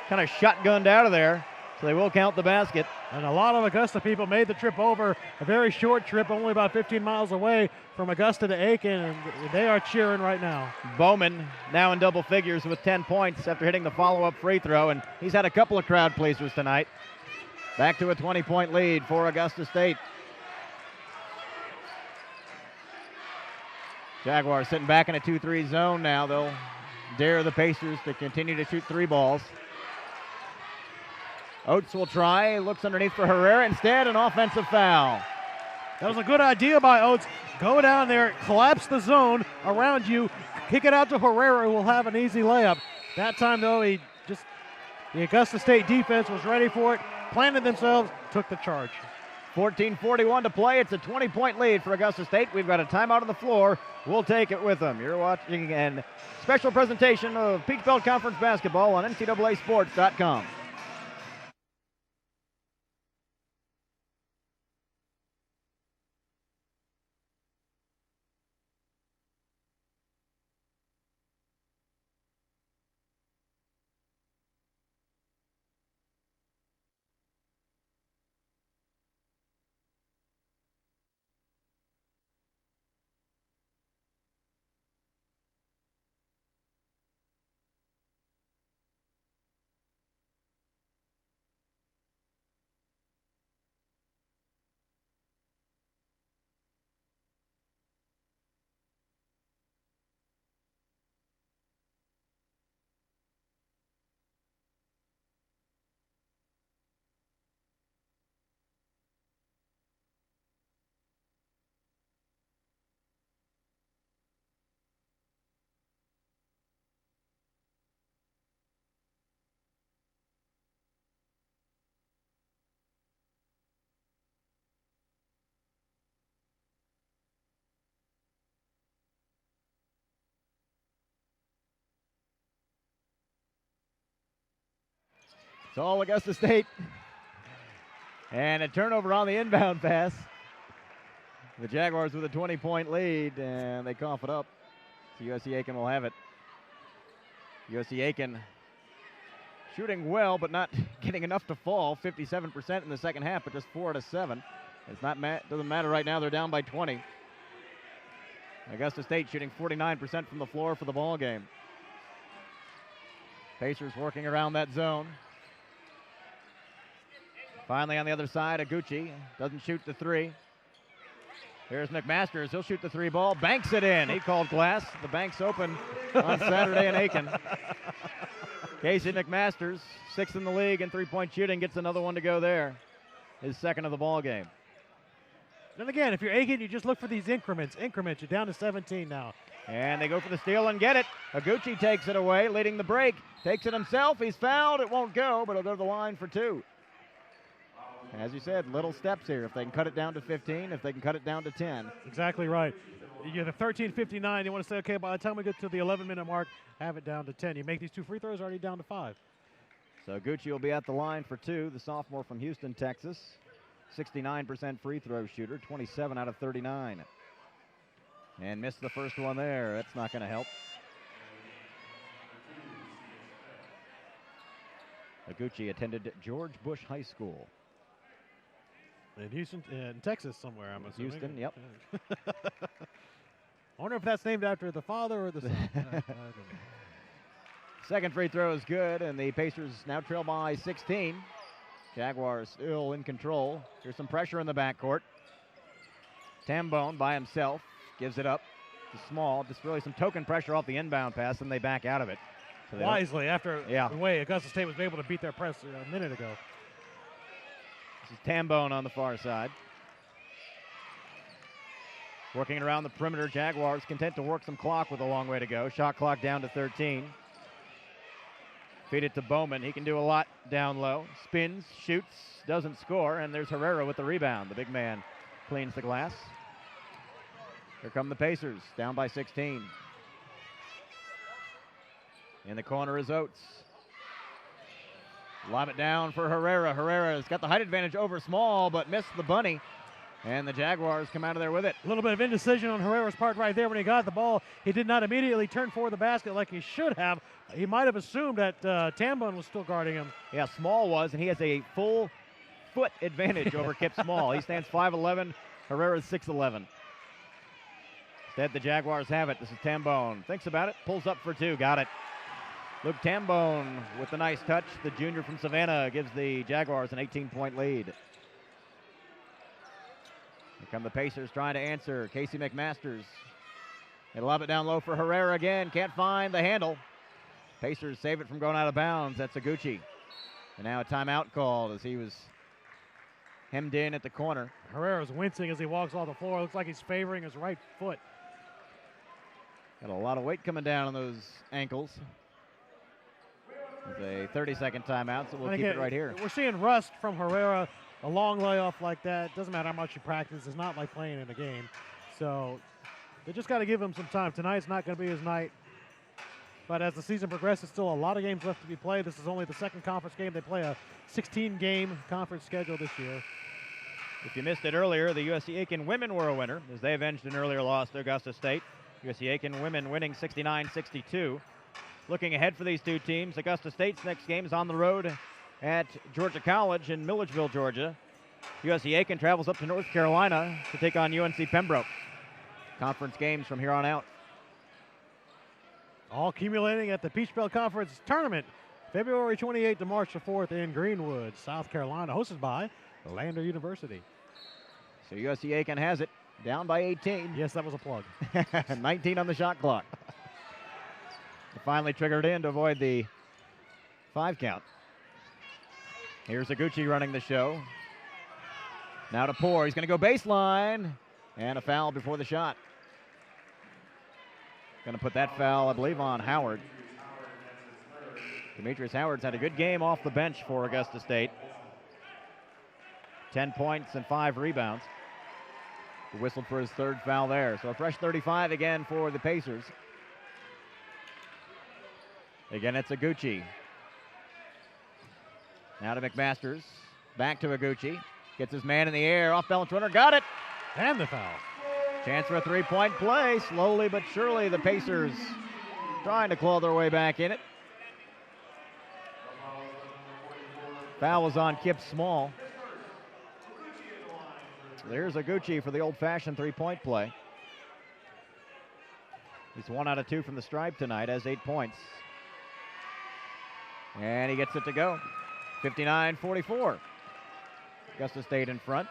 kind of shotgunned out of there. So they will count the basket. And a lot of Augusta people made the trip over, a very short trip, only about 15 miles away from Augusta to Aiken, and they are cheering right now. Bowman now in double figures with 10 points after hitting the follow-up free throw, and he's had a couple of crowd pleasers tonight. Back to a 20-point lead for Augusta State. Jaguars sitting back in a 2-3 zone now. They'll dare the Pacers to continue to shoot three balls. Oates will try, looks underneath for Herrera. Instead, an offensive foul. That was a good idea by Oates. Go down there, collapse the zone around you, kick it out to Herrera, who will have an easy layup. That time, though, the Augusta State defense was ready for it, planted themselves, took the charge. 14:41 to play. It's a 20-point lead for Augusta State. We've got a timeout on the floor. We'll take it with them. You're watching a special presentation of Peach Belt Conference basketball on NCAASports.com. It's all Augusta State. And a turnover on the inbound pass. The Jaguars with a 20-point lead, and they cough it up. So USC-Aiken will have it. USC-Aiken shooting well, but not getting enough to fall. 57% in the second half, but just 4 out of 7. It's not doesn't matter right now. They're down by 20. Augusta State shooting 49% from the floor for the ball game. Pacers working around that zone. Finally on the other side, Aguchi doesn't shoot the three. Here's McMasters. He'll shoot the three ball. Banks it in. He called glass. The bank's open on Saturday in Aiken. Casey McMasters, 6th in the league in three-point shooting, gets another one to go there. His second of the ball game. And again, if you're Aiken, you just look for these increments. You're down to 17 now. And they go for the steal and get it. Aguchi takes it away, leading the break. Takes it himself. He's fouled. It won't go, but he'll go to the line for 2. As you said, little steps here. If they can cut it down to 15, if they can cut it down to 10. Exactly right. You're the 13:59. You want to say, okay, by the time we get to the 11-minute mark, have it down to 10. You make these 2 free throws, already down to 5. So Gucci will be at the line for 2, the sophomore from Houston, Texas. 69% free throw shooter, 27 out of 39. And missed the first one there. That's not going to help. Aguchi attended George Bush High School. In Houston, in Texas somewhere, I'm assuming. Houston, yep. I wonder if that's named after the father or the son. I don't know. Second free throw is good, and the Pacers now trail by 16. Jaguars still in control. There's some pressure in the backcourt. Tambone by himself gives it up to Small. Just really some token pressure off the inbound pass, and they back out of it. So Wisely, after the way Augusta State was able to beat their press a minute ago. This is Tambone on the far side. Working around the perimeter, Jaguars content to work some clock with a long way to go. Shot clock down to 13. Feed it to Bowman. He can do a lot down low. Spins, shoots, doesn't score, and there's Herrera with the rebound. The big man cleans the glass. Here come the Pacers, down by 16. In the corner is Oates. Lob it down for Herrera. Herrera's got the height advantage over Small, but missed the bunny. And the Jaguars come out of there with it. A little bit of indecision on Herrera's part right there when he got the ball. He did not immediately turn for the basket like he should have. He might have assumed that Tambone was still guarding him. Yeah, Small was, and he has a full foot advantage over Kip Small. He stands 5'11", Herrera's 6'11". Instead, the Jaguars have it. This is Tambone. Thinks about it, pulls up for two, got it. Luke Tambone with the nice touch. The junior from Savannah gives the Jaguars an 18-point lead. Here come the Pacers trying to answer. Casey McMasters. They lob it down low for Herrera again. Can't find the handle. Pacers save it from going out of bounds. That's Aguchi. And now a timeout called as he was hemmed in at the corner. Herrera's wincing as he walks off the floor. Looks like he's favoring his right foot. Got a lot of weight coming down on those ankles. It's a 30-second timeout, so we'll keep it right here. We're seeing rust from Herrera. A long layoff like that, doesn't matter how much you practice. It's not like playing in a game. So they just got to give him some time. Tonight's not going to be his night. But as the season progresses, still a lot of games left to be played. This is only the second conference game. They play a 16-game conference schedule this year. If you missed it earlier, the USC-Aiken women were a winner as they avenged an earlier loss to Augusta State. USC-Aiken women winning 69-62. Looking ahead for these two teams, Augusta State's next game is on the road at Georgia College in Milledgeville, Georgia. USC-Aiken travels up to North Carolina to take on UNC Pembroke. Conference games from here on out. All accumulating at the Peach Belt Conference Tournament, February 28th to March the 4th in Greenwood, South Carolina, hosted by Lander University. So USC-Aiken has it, down by 18. Yes, that was a plug. 19 on the shot clock. Finally triggered in to avoid the 5 count. Here's Aguchi running the show. Now to Poor. He's going to go baseline. And a foul before the shot. Going to put that foul, I believe, on Howard. Demetrius Howard's had a good game off the bench for Augusta State. 10 points and 5 rebounds. He whistled for his third foul there. So a fresh 35 again for the Pacers. Again, it's Aguchi. Now to McMasters. Back to Aguchi. Gets his man in the air. Off balance runner. Got it. And the foul. Chance for a three-point play. Slowly but surely, the Pacers trying to claw their way back in it. Foul was on Kip Small. There's Aguchi for the old-fashioned three-point play. He's 1 out of 2 from the stripe tonight, has 8 points. And he gets it to go. 59-44. Augusta State in front.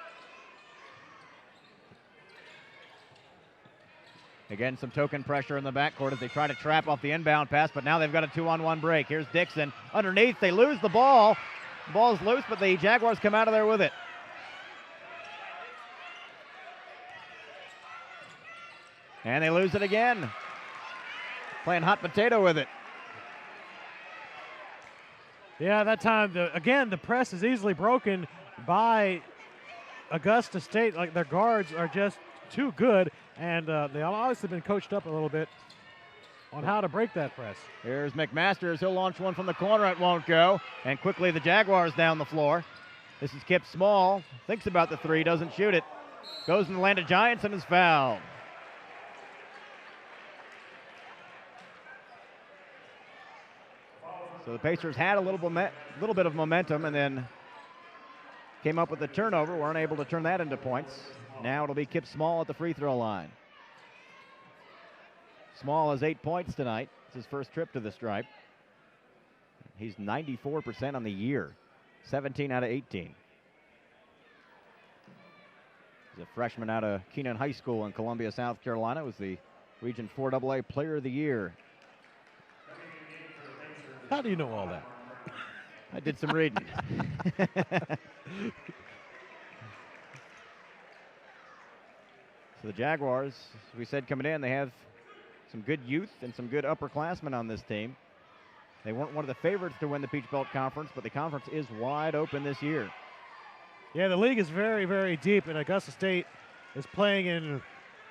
Again, some token pressure in the backcourt as they try to trap off the inbound pass, but now they've got a 2-on-1 break. Here's Dixon underneath. They lose the ball. The ball's loose, but the Jaguars come out of there with it. And they lose it again. Playing hot potato with it. Yeah, that time, again, the press is easily broken by Augusta State. Like, their guards are just too good, and they've obviously been coached up a little bit on how to break that press. Here's McMasters. He'll launch one from the corner. It won't go. And quickly the Jaguars down the floor. This is Kip Small. Thinks about the three, doesn't shoot it. Goes in the land of Giants and is fouled. So the Pacers had a little bit of momentum and then came up with a turnover, weren't able to turn that into points. Now it'll be Kip Small at the free throw line. Small has 8 points tonight. It's his first trip to the stripe. He's 94% on the year, 17 out of 18. He's a freshman out of Keenan High School in Columbia, South Carolina. Was the Region 4AA Player of the Year. How do you know all that? I did some reading. So the Jaguars, as we said coming in, they have some good youth and some good upperclassmen on this team. They weren't one of the favorites to win the Peach Belt Conference, but the conference is wide open this year. Yeah, the league is very, very deep, and Augusta State is playing in,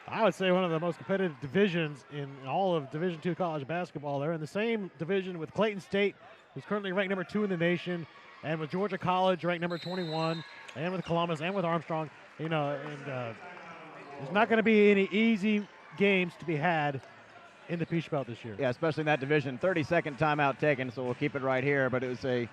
I would say, one of the most competitive divisions in all of Division II college basketball. They're in the same division with Clayton State, who's currently ranked number 2 in the nation, and with Georgia College, ranked number 21, and with Columbus, and with Armstrong. You know, and there's not going to be any easy games to be had in the Peach Belt this year. Yeah, especially in that division. 30-second timeout taken, so we'll keep it right here. But it was a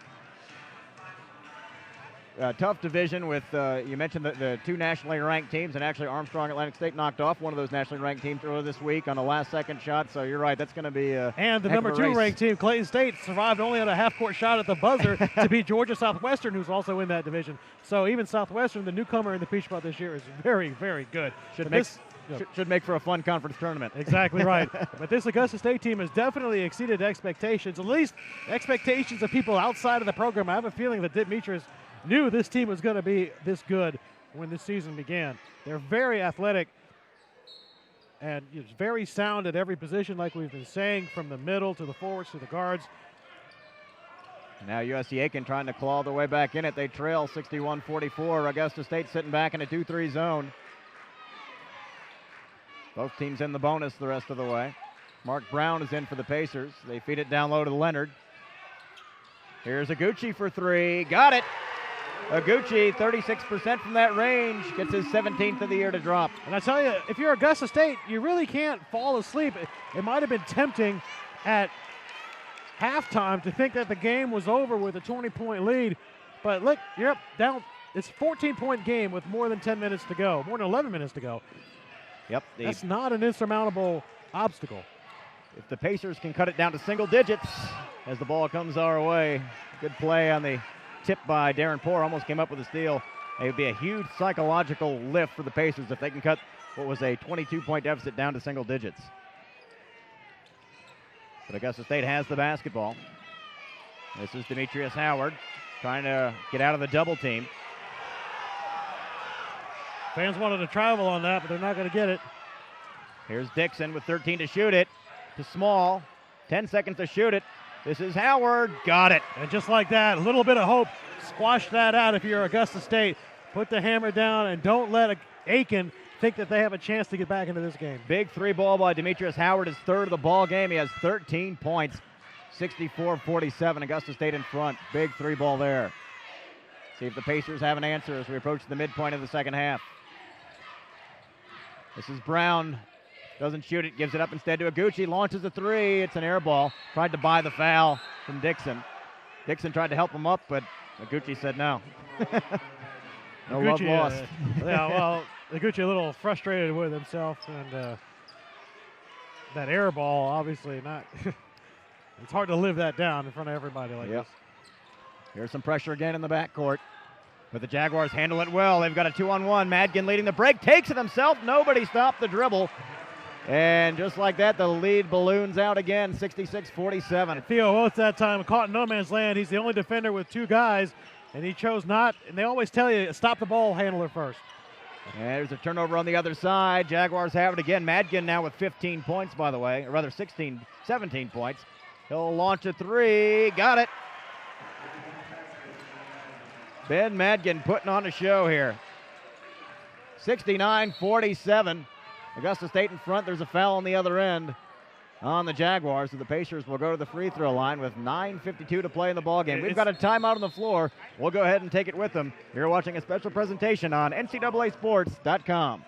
tough division with, you mentioned the 2 nationally ranked teams, and actually Armstrong Atlantic State knocked off one of those nationally ranked teams earlier this week on a last-second shot. So you're right, that's going to be a And the heck number of a 2 race. ranked team, Clayton State, survived only on a half-court shot at the buzzer to beat Georgia Southwestern, who's also in that division. So even Southwestern, the newcomer in the Peach Belt this year, is very, very good. Should make for a fun conference tournament. Exactly right. But this Augusta State team has definitely exceeded expectations, at least expectations of people outside of the program. I have a feeling that Demetrius knew this team was going to be this good when this season began. They're very athletic and very sound at every position, like we've been saying, from the middle to the forwards to the guards. Now USC-Aiken trying to claw their way back in it. They trail 61-44. Augusta State sitting back in a 2-3 zone. Both teams in the bonus the rest of the way. Mark Brown is in for the Pacers. They feed it down low to Leonard. Here's Aguchi for 3. Got it. Aguchi, 36% from that range, gets his 17th of the year to drop. And I tell you, if you're Augusta State, you really can't fall asleep. It might have been tempting at halftime to think that the game was over with a 20-point lead. But look, you're up down. It's a 14-point game with more than 10 minutes to go, more than 11 minutes to go. Yep. That's not an insurmountable obstacle. If the Pacers can cut it down to single digits as the ball comes our way. Good play on the tip by Darren Poore. Almost came up with a steal. It would be a huge psychological lift for the Pacers if they can cut what was a 22-point deficit down to single digits. But Augusta State has the basketball. This is Demetrius Howard trying to get out of the double team. Fans wanted to travel on that, but they're not going to get it. Here's Dixon with 13 to shoot it. To Small. 10 seconds to shoot it. This is Howard. Got it. And just like that, a little bit of hope. Squash that out if you're Augusta State. Put the hammer down and don't let Aiken think that they have a chance to get back into this game. Big 3 ball by Demetrius Howard, his 3rd of the ball game. He has 13 points. 64-47. Augusta State in front. Big 3 ball there. See if the Pacers have an answer as we approach the midpoint of the second half. This is Brown. Doesn't shoot it, gives it up instead to Aguchi. Launches a 3. It's an air ball. Tried to buy the foul from Dixon. Dixon tried to help him up, but Aguchi said no. No love lost. Yeah, well, Aguchi a little frustrated with himself, and that air ball, obviously not. It's hard to live that down in front of everybody like this. Here's some pressure again in the backcourt. But the Jaguars handle it well. They've got a 2-on-1. Madgen leading the break. Takes it himself. Nobody stopped the dribble. And just like that, the lead balloons out again, 66-47. Theo Oates that time caught in no man's land. He's the only defender with 2 guys, and he chose not. And they always tell you, stop the ball handler first. And there's a turnover on the other side. Jaguars have it again. Madgen now with 15 points, by the way, or rather 17 points. He'll launch a 3. Got it. Ben Madgen putting on a show here. 69-47. Augusta State in front. There's a foul on the other end on the Jaguars. So the Pacers will go to the free throw line with 9:52 to play in the ballgame. We've got a timeout on the floor. We'll go ahead and take it with them. You're watching a special presentation on NCAASports.com.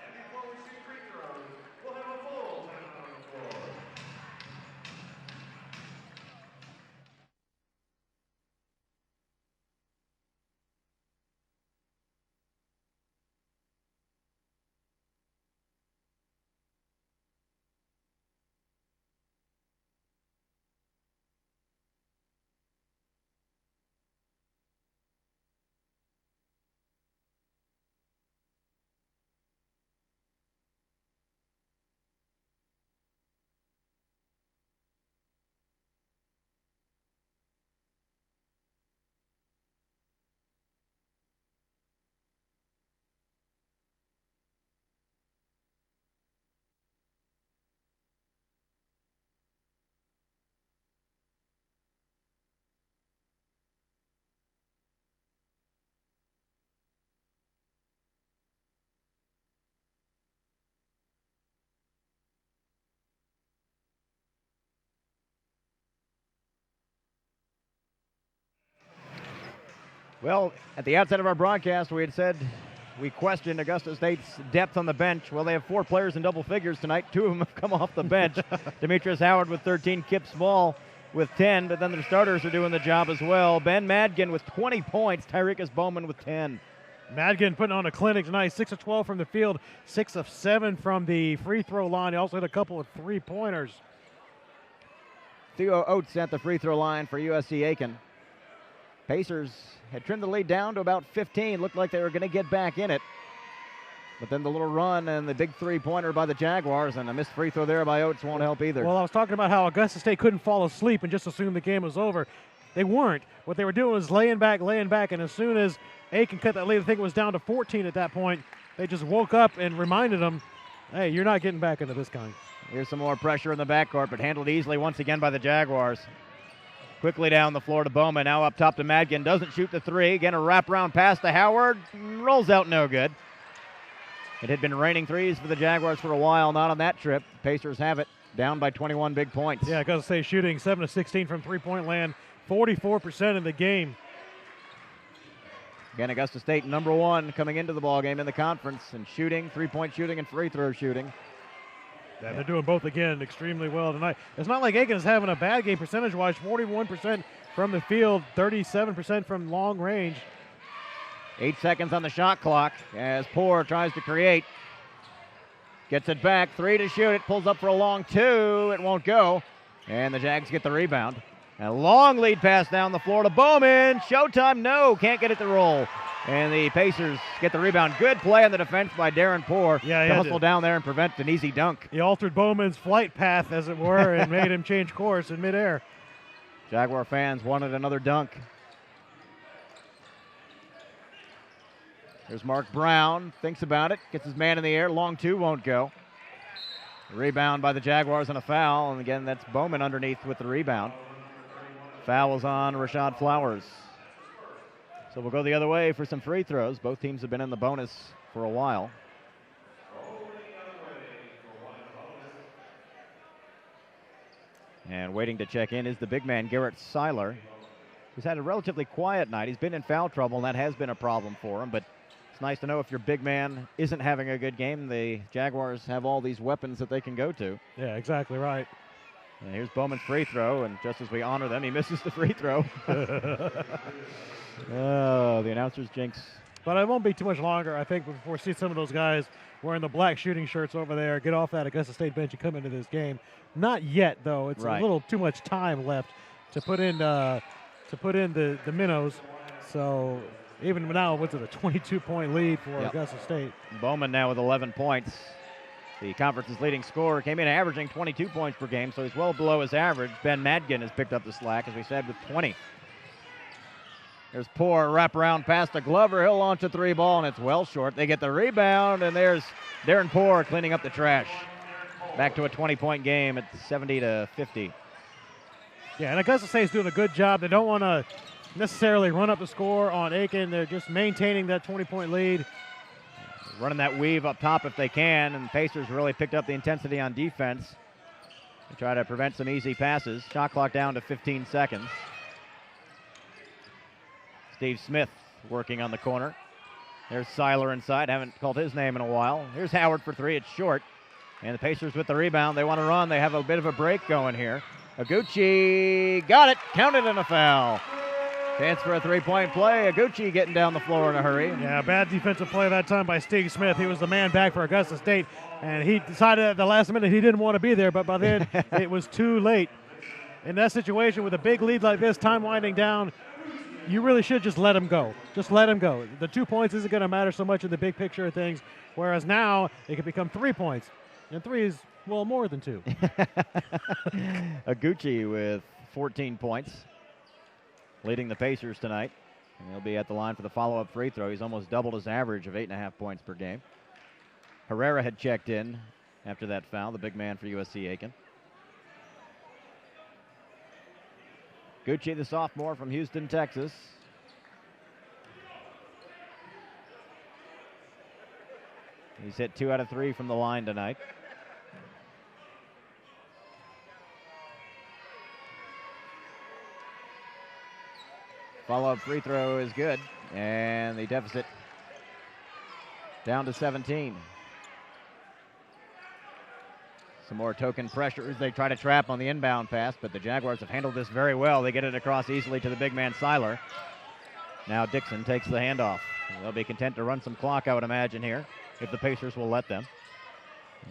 Well, at the outset of our broadcast, we had said we questioned Augusta State's depth on the bench. Well, they have 4 players in double figures tonight. 2 of them have come off the bench. Demetrius Howard with 13, Kip Small with 10, but then their starters are doing the job as well. Ben Madgen with 20 points, Tyrekus Bowman with 10. Madgen putting on a clinic tonight, 6 of 12 from the field, 6 of 7 from the free throw line. He also had a couple of three-pointers. Theo Oates at the free throw line for USC-Aiken. Pacers had trimmed the lead down to about 15. Looked like they were going to get back in it. But then the little run and the big three-pointer by the Jaguars and a missed free throw there by Oates won't help either. Well, I was talking about how Augusta State couldn't fall asleep and just assume the game was over. They weren't. What they were doing was laying back, and as soon as Aiken cut that lead, I think it was down to 14 at that point, they just woke up and reminded them, hey, you're not getting back into this game. Here's some more pressure in the backcourt, but handled easily once again by the Jaguars. Quickly down the floor to Bowman, now up top to Madgen, doesn't shoot the three. Again, a wraparound pass to Howard, rolls out no good. It had been raining threes for the Jaguars for a while, not on that trip. Pacers have it, down by 21 big points. Yeah, Augusta State shooting 7 of 16 from three-point land, 44% in the game. Again, Augusta State number 1 coming into the ballgame in the conference in shooting, three-point shooting, and free throw shooting. Yeah, they're doing both again extremely well tonight. It's not like Aiken is having a bad game percentage-wise. 41% from the field, 37% from long range. 8 seconds on the shot clock as Poor tries to create. Gets it back, 3 to shoot it, pulls up for a long 2. It won't go. And the Jags get the rebound. A long lead pass down the floor to Bowman. Showtime, no, can't get it to roll. And the Pacers get the rebound. Good play on the defense by Darren Poor to hustle down there and prevent an easy dunk. He altered Bowman's flight path, as it were, and made him change course in midair. Jaguar fans wanted another dunk. There's Mark Brown, thinks about it, gets his man in the air. Long 2 won't go. Rebound by the Jaguars and a foul. And again, that's Bowman underneath with the rebound. Foul was on Rashad Flowers. So we'll go the other way for some free throws. Both teams have been in the bonus for a while. And waiting to check in is the big man, Garrett Seiler, who's had a relatively quiet night. He's been in foul trouble, and that has been a problem for him. But it's nice to know if your big man isn't having a good game, the Jaguars have all these weapons that they can go to. Yeah, exactly right. And here's Bowman's free throw, and just as we honor them, he misses the free throw. Oh, the announcers jinx. But it won't be too much longer, I think, before we see some of those guys wearing the black shooting shirts over there get off that Augusta State bench and come into this game. Not yet, though. It's a little too much time left to put in the minnows. So even now, what's it, a 22-point lead for Augusta State? Bowman now with 11 points. The conference's leading scorer came in averaging 22 points per game, so he's well below his average. Ben Madgen has picked up the slack, as we said, with 20. There's Poor wraparound pass to Glover. He'll launch a 3 ball, and it's well short. They get the rebound, and there's Darren Poor cleaning up the trash. Back to a 20-point game at 70-50. Yeah, and Augusta State's doing a good job. They don't want to necessarily run up the score on Aiken. They're just maintaining that 20-point lead. Running that weave up top if they can, and the Pacers really picked up the intensity on defense to try to prevent some easy passes. Shot clock down to 15 seconds. Steve Smith working on the corner. There's Seiler inside. Haven't called his name in a while. Here's Howard for 3. It's short. And the Pacers with the rebound. They want to run. They have a bit of a break going here. Aguchi got it. Counted in a foul. Chance for a 3-point play. Aguchi getting down the floor in a hurry. Yeah, bad defensive play that time by Steve Smith. He was the man back for Augusta State, and he decided at the last minute he didn't want to be there, but by then it was too late. In that situation with a big lead like this, time winding down, you really should just let him go. Just let him go. The 2 points isn't going to matter so much in the big picture of things, whereas now it could become 3 points. And 3 is, well, more than 2. Aguchi with 14 points, leading the Pacers tonight. And he'll be at the line for the follow-up free throw. He's almost doubled his average of 8.5 points per game. Herrera had checked in after that foul, the big man for USC-Aiken. Gucci, the sophomore from Houston, Texas. He's hit 2 out of 3 from the line tonight. Follow-up free throw is good, and the deficit down to 17. Some more token pressures. They try to trap on the inbound pass, but the Jaguars have handled this very well. They get it across easily to the big man, Seiler. Now Dixon takes the handoff. They'll be content to run some clock, I would imagine, here, if the Pacers will let them.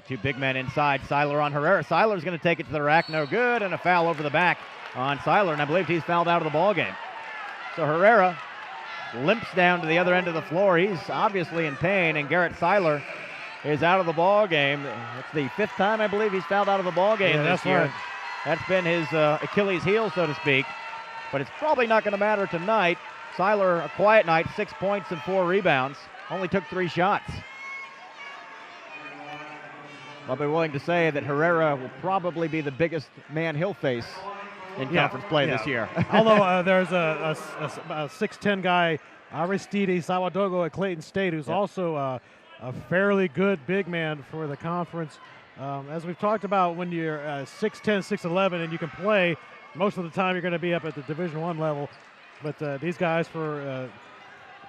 Two big men inside, Seiler on Herrera. Seiler's going to take it to the rack, no good, and a foul over the back on Seiler, and I believe he's fouled out of the ball game. So Herrera limps down to the other end of the floor. He's obviously in pain, and Garrett Seiler is out of the ball game. It's the 5th time, I believe, he's fouled out of the ball game this year. Right. That's been his Achilles heel, so to speak. But it's probably not going to matter tonight. Seiler, a quiet night, 6 points and 4 rebounds. Only took 3 shots. I'll be willing to say that Herrera will probably be the biggest man he'll face in conference play this year. Although there's a 6'10 guy, Aristide Sawadogo at Clayton State, who's also a fairly good big man for the conference. As we've talked about, when you're 6'10", 6'11", and you can play, most of the time you're going to be up at the Division I level. But these guys,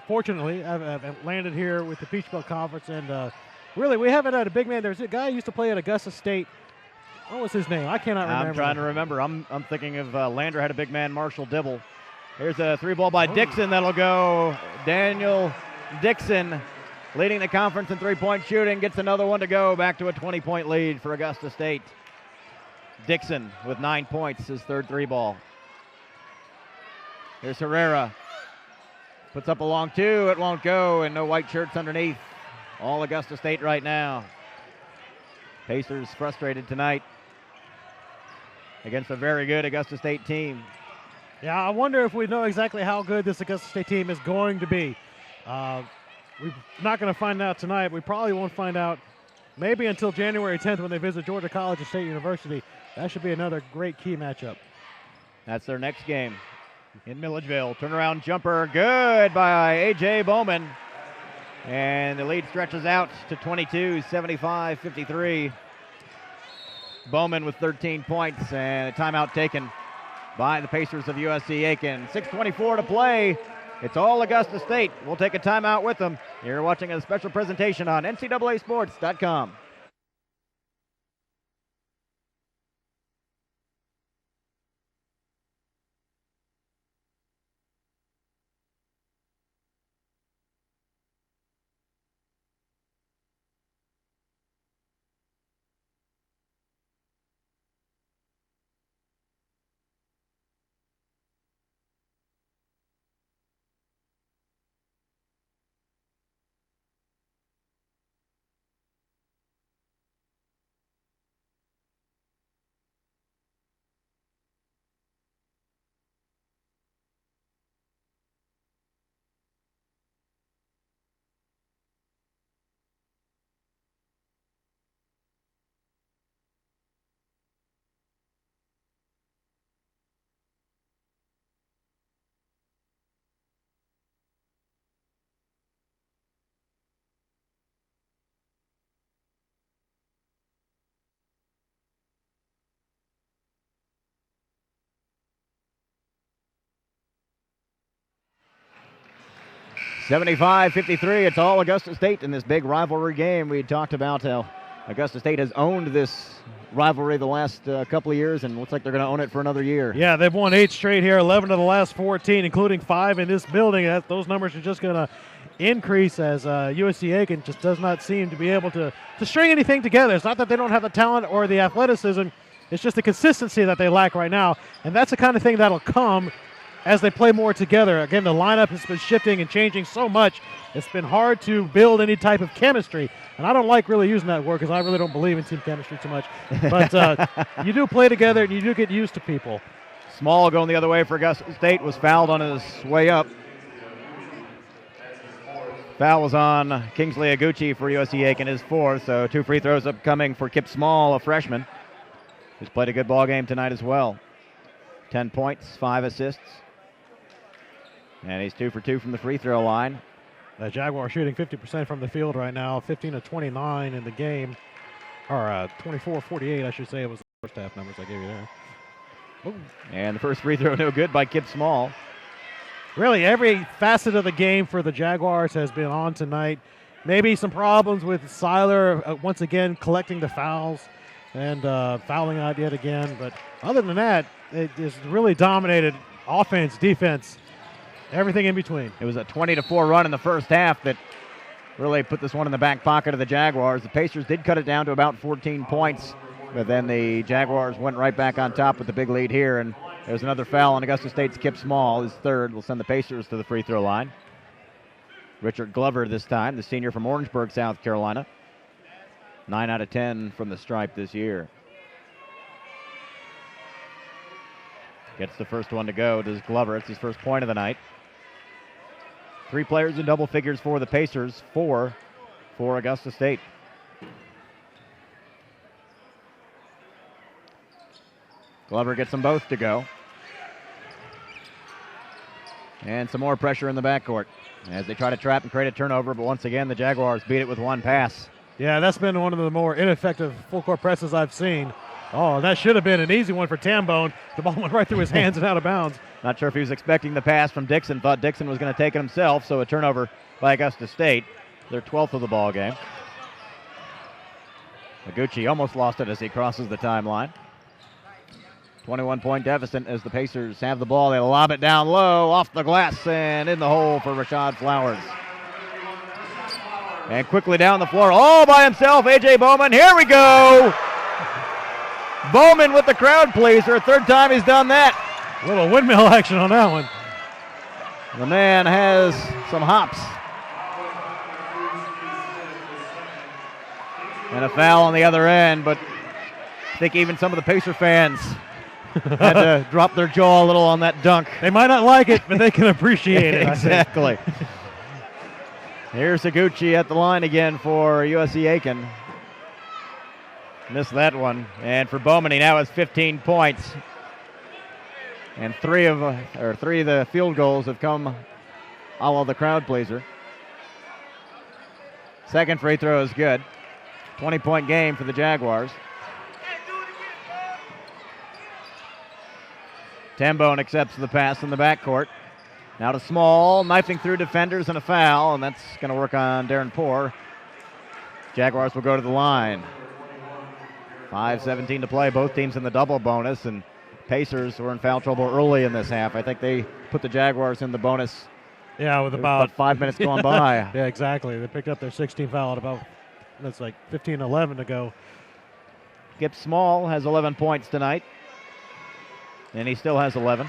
fortunately, have landed here with the Peach Belt Conference, and really, we haven't had a big man. There's a guy who used to play at Augusta State. What was his name? I cannot remember. I'm trying to remember. I'm thinking of Lander had a big man, Marshall Dibble. Here's a 3-ball by Dixon. That'll go. Daniel Dixon leading the conference in 3-point shooting. Gets another one to go. Back to a 20-point lead for Augusta State. Dixon with 9 points, his 3rd 3-ball. Here's Herrera. Puts up a long 2. It won't go, and no white shirts underneath. All Augusta State right now. Pacers frustrated tonight against a very good Augusta State team. Yeah, I wonder if we know exactly how good this Augusta State team is going to be. We're not going to find out tonight. We probably won't find out maybe until January 10th when they visit Georgia College and State University. That should be another great key matchup. That's their next game in Milledgeville. Turnaround jumper, good by A.J. Bowman. And the lead stretches out to 22, 75-53. Bowman with 13 points, and a timeout taken by the Pacers of USC-Aiken. 6:24 to play. It's all Augusta State. We'll take a timeout with them. You're watching a special presentation on NCAAsports.com. (75-53). It's all Augusta State in this big rivalry game. We talked about how Augusta State has owned this rivalry the last couple of years, and looks like they're going to own it for another year. Yeah, they've won 8 straight here, 11 of the last 14, including 5 in this building. Those numbers are just going to increase as USC-Aiken just does not seem to be able to string anything together. It's not that they don't have the talent or the athleticism. It's just the consistency that they lack right now, and that's the kind of thing that'll come as they play more together. Again, the lineup has been shifting and changing so much, it's been hard to build any type of chemistry. And I don't like really using that word because I really don't believe in team chemistry too much. But you do play together and you do get used to people. Small going the other way for Augusta State was fouled on his way up. Foul was on Kingsley Aguchi for USC-Aiken, his 4th, so 2 free throws upcoming for Kip Small, a freshman, who's played a good ball game tonight as well. 10 points, 5 assists. And he's 2 for 2 from the free throw line. The Jaguars shooting 50% from the field right now, 15 of 29 in the game. Or 24-48, I should say. It was the first half numbers I gave you there. Ooh. And the first free throw no good by Kip Small. Really, every facet of the game for the Jaguars has been on tonight. Maybe some problems with Seiler once again collecting the fouls and fouling out yet again. But other than that, it just really dominated offense, defense, everything in between. It was a 20-4 run in the first half that really put this one in the back pocket of the Jaguars. The Pacers did cut it down to about 14 points, but then the Jaguars went right back on top with the big lead here, and there's another foul on Augusta State's Kip Small. His third will send the Pacers to the free throw line. Richard Glover this time, the senior from Orangeburg, South Carolina. 9 out of 10 from the stripe this year. Gets the first one to go, does Glover. It's his first point of the night. 3 players in double figures for the Pacers, 4 for Augusta State. Glover gets them both to go. And some more pressure in the backcourt as they try to trap and create a turnover, but once again the Jaguars beat it with one pass. Yeah, that's been one of the more ineffective full-court presses I've seen. Oh, that should have been an easy one for Tambone. The ball went right through his hands and out of bounds. Not sure if he was expecting the pass from Dixon. Thought Dixon was going to take it himself, so a turnover by Augusta State. Their 12th of the ball game. Noguchi almost lost it as he crosses the timeline. 21-point deficit as the Pacers have the ball. They lob it down low, off the glass, and in the hole for Rashad Flowers. And quickly down the floor, all by himself, A.J. Bowman. Here we go! Bowman with the crowd pleaser. Third time he's done that. A little windmill action on that one. The man has some hops. And a foul on the other end, but I think even some of the Pacer fans had to drop their jaw a little on that dunk. They might not like it, but they can appreciate it. Exactly. Here's Higuchi at the line again for USC-Aiken. Missed that one. And for Bowman, he now has 15 points. And three of the field goals have come a la the crowd pleaser. Second free throw is good. 20-point game for the Jaguars. Tambone accepts the pass in the backcourt. Now to Small, knifing through defenders and a foul, and that's going to work on Darren Poor. Jaguars will go to the line. 5:17 to play. Both teams in the double bonus, and Pacers were in foul trouble early in this half. I think they put the Jaguars in the bonus. Yeah, with about 5 minutes going by. Yeah, exactly. They picked up their 16th foul at about, that's like 15-11 to go. Kip Small has 11 points tonight, and he still has 11.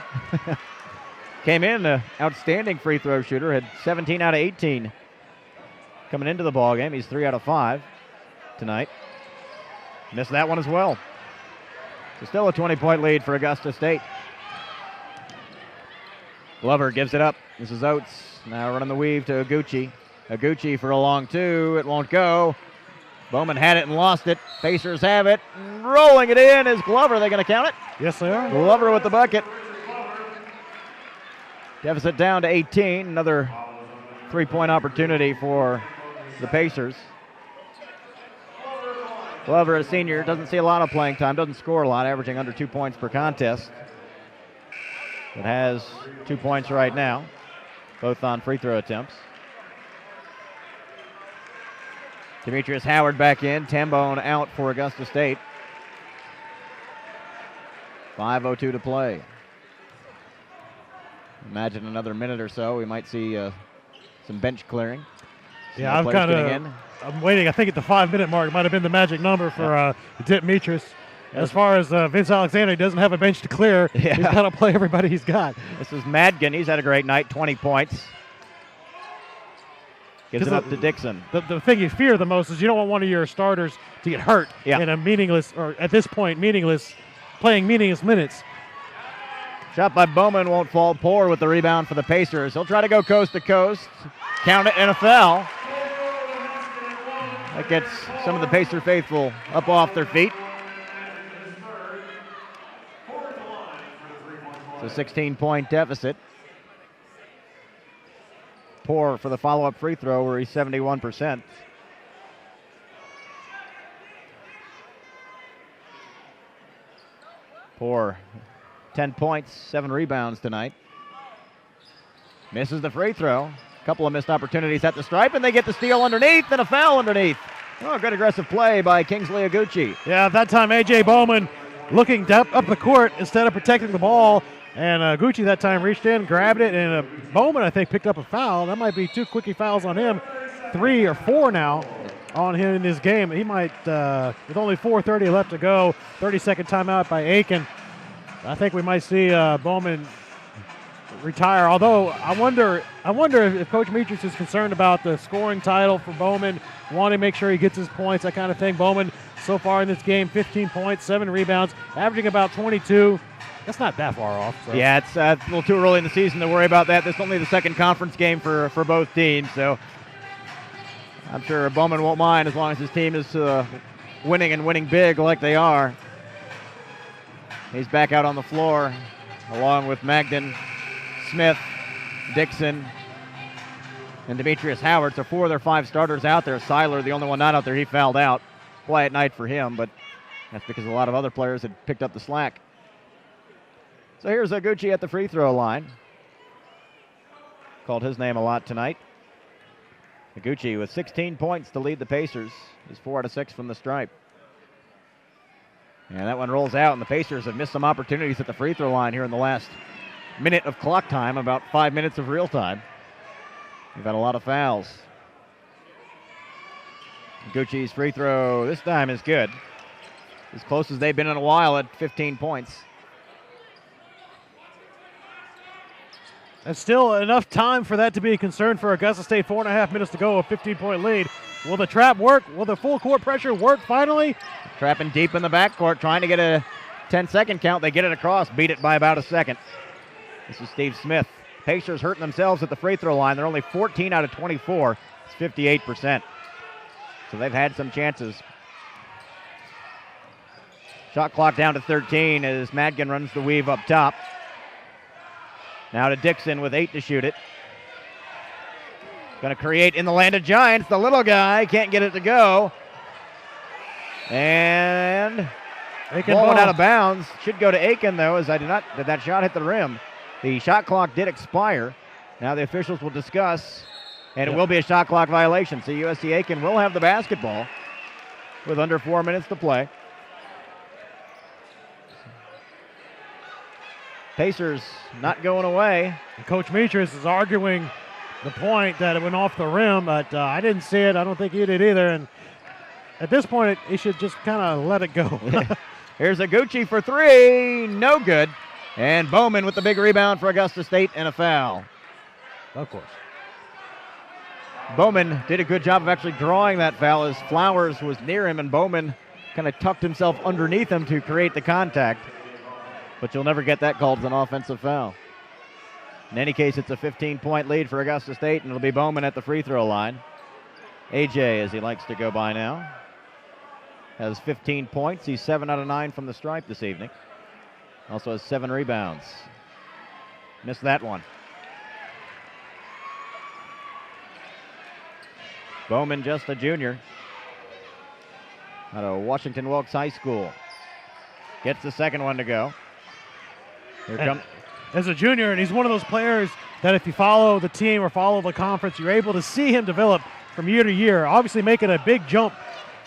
Came in an outstanding free throw shooter, had 17 out of 18 coming into the ball game. He's 3 out of 5 tonight. Missed that one as well. So still a 20-point lead for Augusta State. Glover gives it up. This is Oates now running the weave to Higuchi. Higuchi for a long two. It won't go. Bowman had it and lost it. Pacers have it. Rolling it in is Glover. They going to count it? Yes, they are. Glover with the bucket. Deficit down to 18. Another three-point opportunity for the Pacers. Glover, a senior, doesn't see a lot of playing time, doesn't score a lot, averaging under 2 points per contest. But has 2 points right now, both on free throw attempts. Demetrius Howard back in, Tambone out for Augusta State. 5:02 to play. Imagine another minute or so, we might see some bench clearing. Yeah, I'm waiting. I think at the 5-minute mark, it might have been the magic number for Demetrius. As far as Vince Alexander, he doesn't have a bench to clear. Yeah. He's got to play everybody he's got. This is Madgen. He's had a great night, 20 points. Gives it up to Dixon. The thing you fear the most is you don't want one of your starters to get hurt in a meaningless, or at this point, playing meaningless minutes. Shot by Bowman won't fall. Poor with the rebound for the Pacers. He'll try to go coast to coast. Count it and a foul. That gets some of the Pacer faithful up off their feet. It's a 16-point deficit. Poor for the follow-up free throw where he's 71%. Poor, 10 points, 7 rebounds tonight. Misses the free throw. A couple of missed opportunities at the stripe, and they get the steal underneath and a foul underneath. Oh, good aggressive play by Kingsley Aguchi. Yeah, that time A.J. Bowman looking up the court instead of protecting the ball. And Aguchi that time reached in, grabbed it, and Bowman, I think, picked up a foul. That might be 2 quickie fouls on him. 3 or 4 now on him in this game. He might, with only 4:30 left to go, 30-second timeout by Aiken. I think we might see Bowman retire. Although I wonder if Coach Meachers is concerned about the scoring title for Bowman, wanting to make sure he gets his points, that kind of thing. Bowman so far in this game, 15 points, 7 rebounds, averaging about 22. That's not that far off. So. Yeah, it's a little too early in the season to worry about that. This is only the second conference game for both teams, so I'm sure Bowman won't mind as long as his team is winning and winning big like they are. He's back out on the floor along with Madgen, Smith, Dixon, and Demetrius Howard. So 4 of their 5 starters out there. Seiler, the only one not out there, he fouled out. Quiet night for him, but that's because a lot of other players had picked up the slack. So here's Aguchi at the free throw line. Called his name a lot tonight. Aguchi with 16 points to lead the Pacers. He's 4 out of 6 from the stripe. And that one rolls out, and the Pacers have missed some opportunities at the free throw line here in the last minute of clock time, about 5 minutes of real time. We've had a lot of fouls. Aguchi's free throw this time is good. As close as they've been in a while at 15 points. There's still enough time for that to be a concern for Augusta State. 4.5 minutes to go, a 15-point lead. Will the trap work? Will the full court pressure work finally? Trapping deep in the backcourt, trying to get a 10-second count. They get it across, beat it by about a second. This is Steve Smith. Pacers hurting themselves at the free throw line. They're only 14 out of 24. It's 58%. So they've had some chances. Shot clock down to 13 as Madgen runs the weave up top. Now to Dixon with 8 to shoot it. Going to create in the land of giants. The little guy can't get it to go. And ball went out of bounds. Should go to Aiken, though, as did that shot hit the rim. The shot clock did expire. Now the officials will discuss, and it will be a shot clock violation. So USC-Aiken will have the basketball with under 4 minutes to play. Pacers not going away. And Coach Meachers is arguing the point that it went off the rim, but I didn't see it. I don't think he did either. And at this point, he should just kind of let it go. Here's Aguchi for 3. No good. And Bowman with the big rebound for Augusta State and a foul. Of course. Bowman did a good job of actually drawing that foul as Flowers was near him, and Bowman kind of tucked himself underneath him to create the contact. But you'll never get that called as an offensive foul. In any case, it's a 15-point lead for Augusta State, and it'll be Bowman at the free throw line. AJ, as he likes to go by now, has 15 points. He's 7 out of 9 from the stripe this evening. Also has 7 rebounds. Missed that one. Bowman, just a junior, out of Washington Wilkes High School. Gets the second one to go. Here comes. As a junior, and he's one of those players that if you follow the team or follow the conference, you're able to see him develop from year to year, obviously making a big jump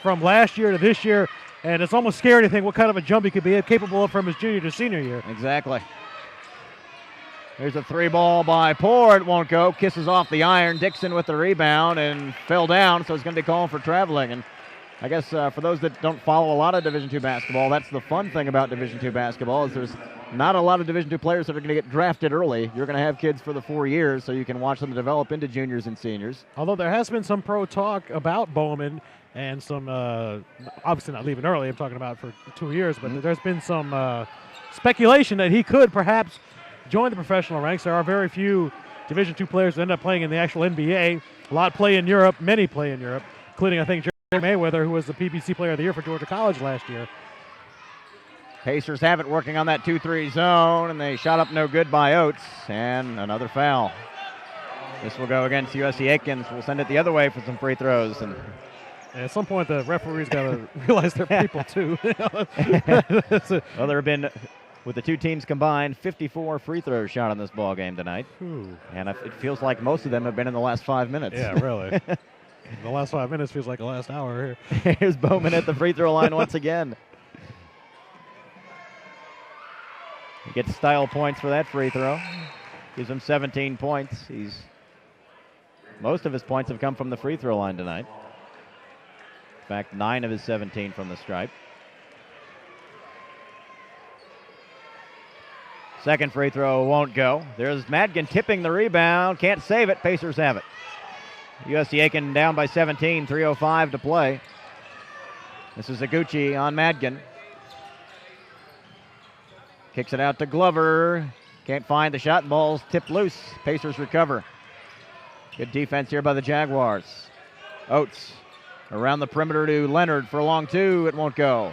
from last year to this year, and it's almost scary to think what kind of a jump he could be capable of from his junior to senior year. Exactly. Here's a 3 ball by Poor. It won't go. Kisses off the iron. Dixon with the rebound and fell down, so it's going to be calling for traveling. And I guess for those that don't follow a lot of Division II basketball, that's the fun thing about Division II basketball is there's not a lot of Division II players that are going to get drafted early. You're going to have kids for the 4 years, so you can watch them develop into juniors and seniors. Although there has been some pro talk about Bowman and some, obviously not leaving early, I'm talking about for 2 years, but there's been some speculation that he could perhaps join the professional ranks. There are very few Division II players that end up playing in the actual NBA. A lot play in Europe, many play in Europe, including, I think, Jerry Mayweather, who was the PBC Player of the Year for Georgia College last year. Pacers have it working on that 2-3 zone, and they shot up no good by Oates, and another foul. This will go against USC-Aiken. We'll send it the other way for some free throws. And at some point, the referees got to realize they're people, too. Well, there have been with the two teams combined, 54 free throws shot in this ball game tonight. Ooh. And it feels like most of them have been in the last 5 minutes. Yeah, really. The last 5 minutes feels like the last hour here. Here's Bowman at the free throw line once again. He gets style points for that free throw. Gives him 17 points. Most of his points have come from the free throw line tonight. In fact, 9 of his 17 from the stripe. Second free throw won't go. There's Madgen tipping the rebound. Can't save it. Pacers have it. USC-Aiken down by 17. 3:05 to play. This is Iguchi on Madgen. Kicks it out to Glover. Can't find the shot. Ball's tipped loose. Pacers recover. Good defense here by the Jaguars. Oates around the perimeter to Leonard for a long two. It won't go.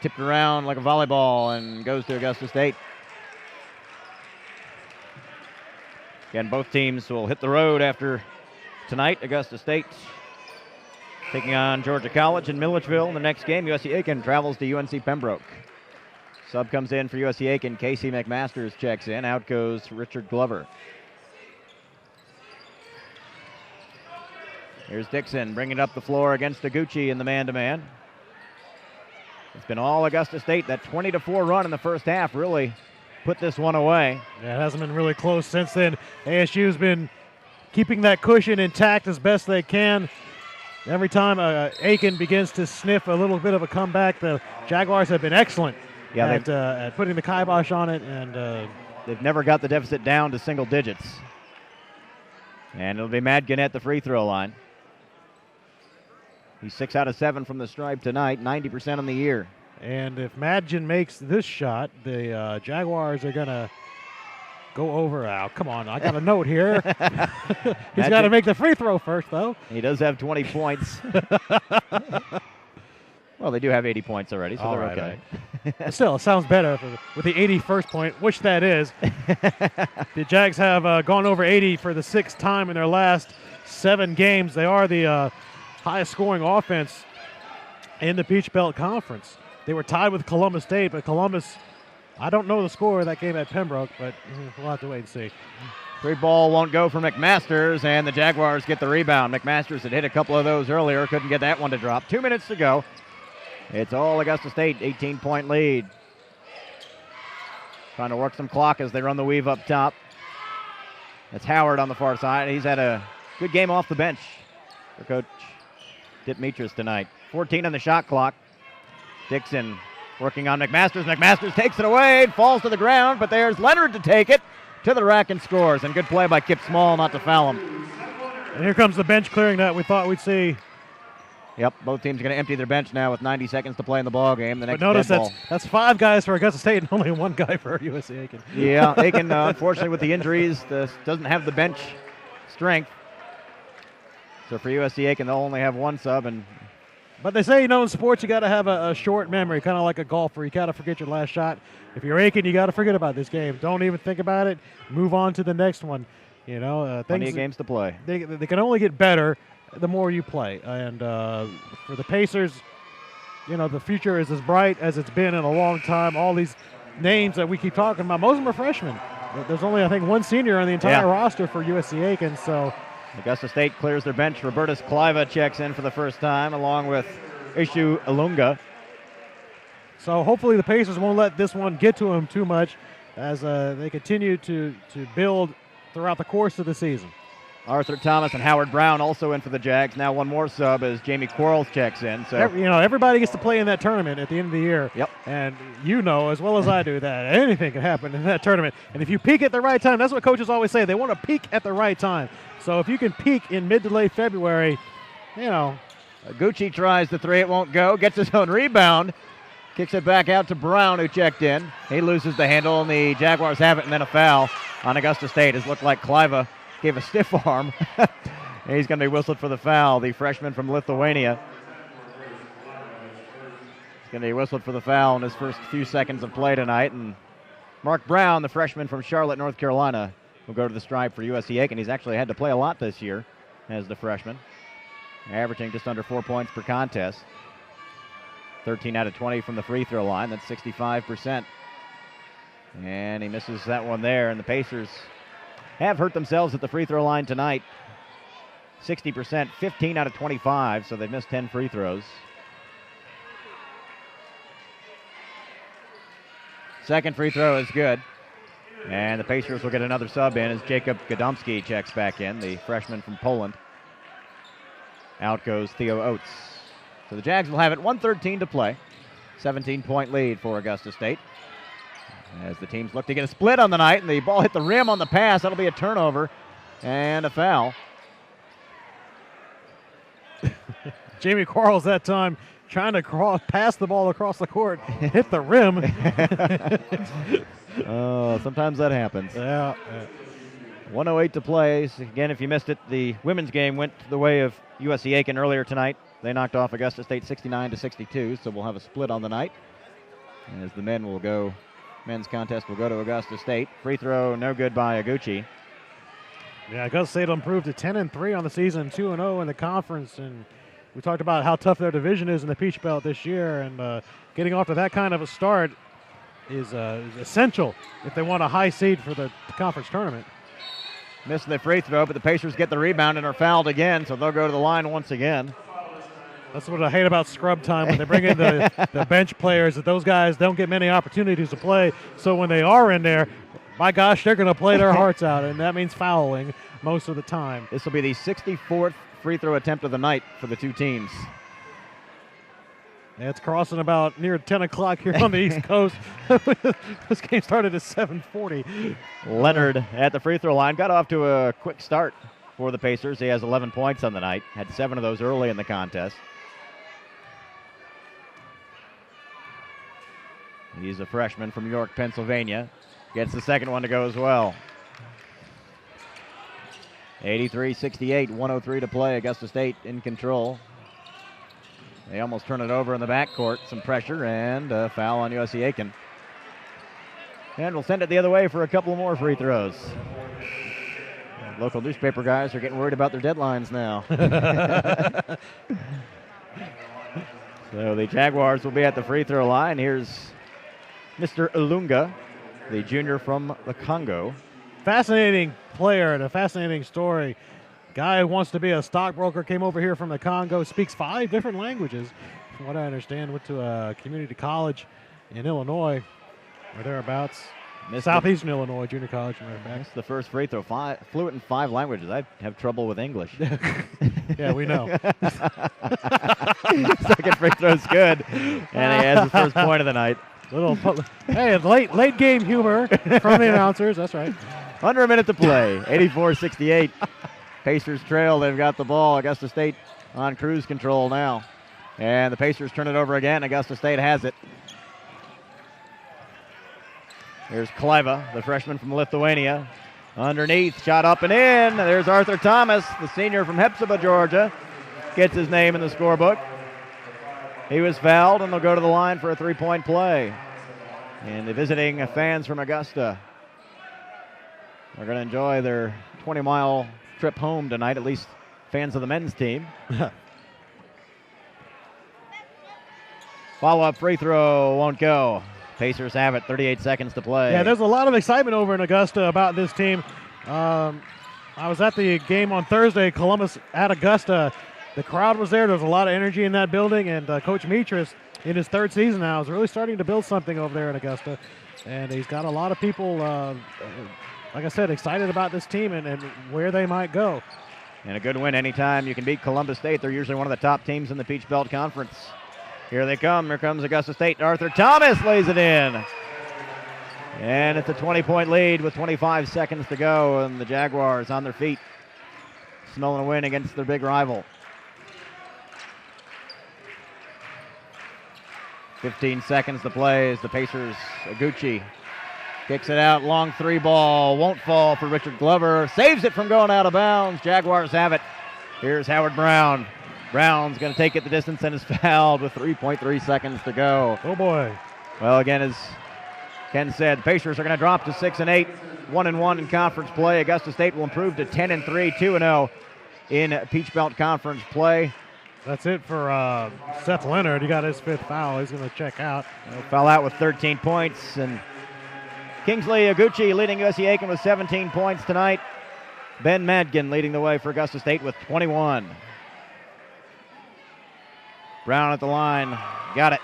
Tipped around like a volleyball and goes to Augusta State. Again, both teams will hit the road after tonight. Augusta State taking on Georgia College in Milledgeville in the next game. USC-Aiken travels to UNC Pembroke. Sub comes in for USC-Aiken. Casey McMasters checks in. Out goes Richard Glover. Here's Dixon bringing it up the floor against Iguchi in the man-to-man. It's been all Augusta State. That 20-4 run in the first half really put this one away. Yeah, it hasn't been really close since then. ASU's been keeping that cushion intact as best they can. Every time Aiken begins to sniff a little bit of a comeback, the Jaguars have been excellent at putting the kibosh on it. And they've never got the deficit down to single digits. And it'll be Madgen at the free throw line. He's 6 out of 7 from the stripe tonight, 90% on the year. And if Madgen makes this shot, the Jaguars are going to go over. Oh, come on, I got a note here. He's got to make the free throw first, though. He does have 20 points. Well, they do have 80 points already, so they're okay. Right. Still, it sounds better with the 81st point, which that is. The Jags have gone over 80 for the 6th time in their last 7 games. They are the highest scoring offense in the Peach Belt Conference. They were tied with Columbus State, but Columbus, I don't know the score of that game at Pembroke, but we'll have to wait and see. Free ball won't go for McMasters, and the Jaguars get the rebound. McMasters had hit a couple of those earlier, couldn't get that one to drop. 2 minutes to go. It's all Augusta State, 18-point lead. Trying to work some clock as they run the weave up top. That's Howard on the far side. He's had a good game off the bench for Coach Dimitris tonight. 14 on the shot clock. Dixon working on McMasters. McMasters takes it away and falls to the ground, but there's Leonard to take it to the rack and scores. And good play by Kip Small not to foul him. And here comes the bench clearing that we thought we'd see. Yep, both teams are going to empty their bench now with 90 seconds to play in the ball game. The next but notice ball. that's 5 guys for Augusta State and only 1 guy for USC-Aiken. Yeah, Aiken, unfortunately, with the injuries, doesn't have the bench strength. So for USC-Aiken, they'll only have 1 sub. But they say, in sports, you got to have a short memory, kind of like a golfer. You got to forget your last shot. If you're Aiken, you got to forget about this game. Don't even think about it. Move on to the next one. Plenty of games to play. They can only get better the more you play. And for the Pacers, the future is as bright as it's been in a long time. All these names that we keep talking about, most of them are freshmen. There's only, I think, 1 senior on the entire roster for USC-Aiken. So Augusta State clears their bench. Robertus Cliva checks in for the first time, along with Ishu Ilunga. So hopefully the Pacers won't let this one get to them too much as they continue to build throughout the course of the season. Arthur Thomas and Howard Brown also in for the Jags. Now 1 more sub as Jamie Quarles checks in. So everybody gets to play in that tournament at the end of the year. Yep. And as well as I do that anything can happen in that tournament. And if you peak at the right time, that's what coaches always say. They want to peak at the right time. So if you can peak in mid to late February, Gucci tries the 3. It won't go. Gets his own rebound. Kicks it back out to Brown, who checked in. He loses the handle, and the Jaguars have it, and then a foul on Augusta State. It looked like Cliva gave a stiff arm. He's going to be whistled for the foul, the freshman from Lithuania. He's going to be whistled for the foul in his first few seconds of play tonight. And Mark Brown, the freshman from Charlotte, North Carolina, will go to the stripe for USC-Aiken. He's actually had to play a lot this year as the freshman, averaging just under 4 points per contest. 13 out of 20 from the free throw line. That's 65%. And he misses that one there, and the Pacers have hurt themselves at the free throw line tonight. 60%, 15 out of 25, so they've missed 10 free throws. Second free throw is good. And the Pacers will get another sub in as Jacob Gadomski checks back in, the freshman from Poland. Out goes Theo Oates. So the Jags will have it 1:13 to play. 17-point lead for Augusta State. As the teams look to get a split on the night, and the ball hit the rim on the pass. That'll be a turnover and a foul. Jamie Quarles that time trying to pass the ball across the court, hit the rim. Oh, sometimes that happens. Yeah. 1:08 to play. So again, if you missed it, the women's game went the way of USC-Aiken earlier tonight. They knocked off Augusta State 69-62, so we'll have a split on the night. As the men's contest will go to Augusta State. Free throw, no good by Aguchi. Yeah, Augusta State improved to 10-3 on the season, 2-0 in the conference, and we talked about how tough their division is in the Peach Belt this year, and getting off to that kind of a start is essential if they want a high seed for the conference tournament. Missed the free throw, but the Pacers get the rebound and are fouled again, so they'll go to the line once again. That's what I hate about scrub time when they bring in the bench players, that those guys don't get many opportunities to play. So when they are in there, my gosh, they're going to play their hearts out, and that means fouling most of the time. This will be the 64th free throw attempt of the night for the two teams. Yeah, it's crossing about near 10 o'clock here on the East Coast. This game started at 7:40. Leonard at the free throw line got off to a quick start for the Pacers. He has 11 points on the night, had 7 of those early in the contest. He's a freshman from York, Pennsylvania. Gets the second one to go as well. 83-68, 1:03 to play. Augusta State in control. They almost turn it over in the backcourt. Some pressure and a foul on USC-Aiken. And we'll send it the other way for a couple more free throws. Local newspaper guys are getting worried about their deadlines now. So the Jaguars will be at the free throw line. Here's Mr. Ilunga, the junior from the Congo. Fascinating player and a fascinating story. Guy who wants to be a stockbroker, came over here from the Congo, speaks 5 different languages. From what I understand, went to a community college in Illinois, or thereabouts. Southeastern Illinois Junior College. That's the first free throw. Fluent in 5 languages. I have trouble with English. Yeah, we know. Second free throw's good, and he has his first point of the night. Hey, late game humor from the announcers. That's right. Under a minute to play. 84-68. Pacers trail. They've got the ball. Augusta State on cruise control now. And the Pacers turn it over again. Augusta State has it. Here's Kleiva, the freshman from Lithuania. Underneath, shot up and in. There's Arthur Thomas, the senior from Hepzibah, Georgia. Gets his name in the scorebook. He was fouled, and they'll go to the line for a 3-point play. And the visiting fans from Augusta are going to enjoy their 20-mile trip home tonight, at least fans of the men's team. Follow-up free throw won't go. Pacers have it, 38 seconds to play. Yeah, there's a lot of excitement over in Augusta about this team. I was at the game on Thursday, Columbus at Augusta. The crowd was there. There was a lot of energy in that building, and Coach Mitras, in his 3rd season now, is really starting to build something over there in Augusta. And he's got a lot of people, like I said, excited about this team and where they might go. And a good win anytime you can beat Columbus State. They're usually one of the top teams in the Peach Belt Conference. Here they come. Here comes Augusta State. Arthur Thomas lays it in. And it's a 20-point lead with 25 seconds to go, and the Jaguars on their feet, smelling a win against their big rival. 15 seconds to play as the Pacers, Aguchi kicks it out. Long 3 ball. Won't fall for Richard Glover. Saves it from going out of bounds. Jaguars have it. Here's Howard Brown. Brown's going to take it the distance and is fouled with 3.3 seconds to go. Oh, boy. Well, again, as Ken said, Pacers are going to drop to 6-8, 1-1 in conference play. Augusta State will improve to 10-3, 2-0 in Peach Belt Conference play. That's it for Seth Leonard. He got his 5th foul. He's going to check out. He'll foul out with 13 points, and Kingsley Aguchi leading USC-Aiken with 17 points tonight. Ben Madgen leading the way for Augusta State with 21. Brown at the line. Got it.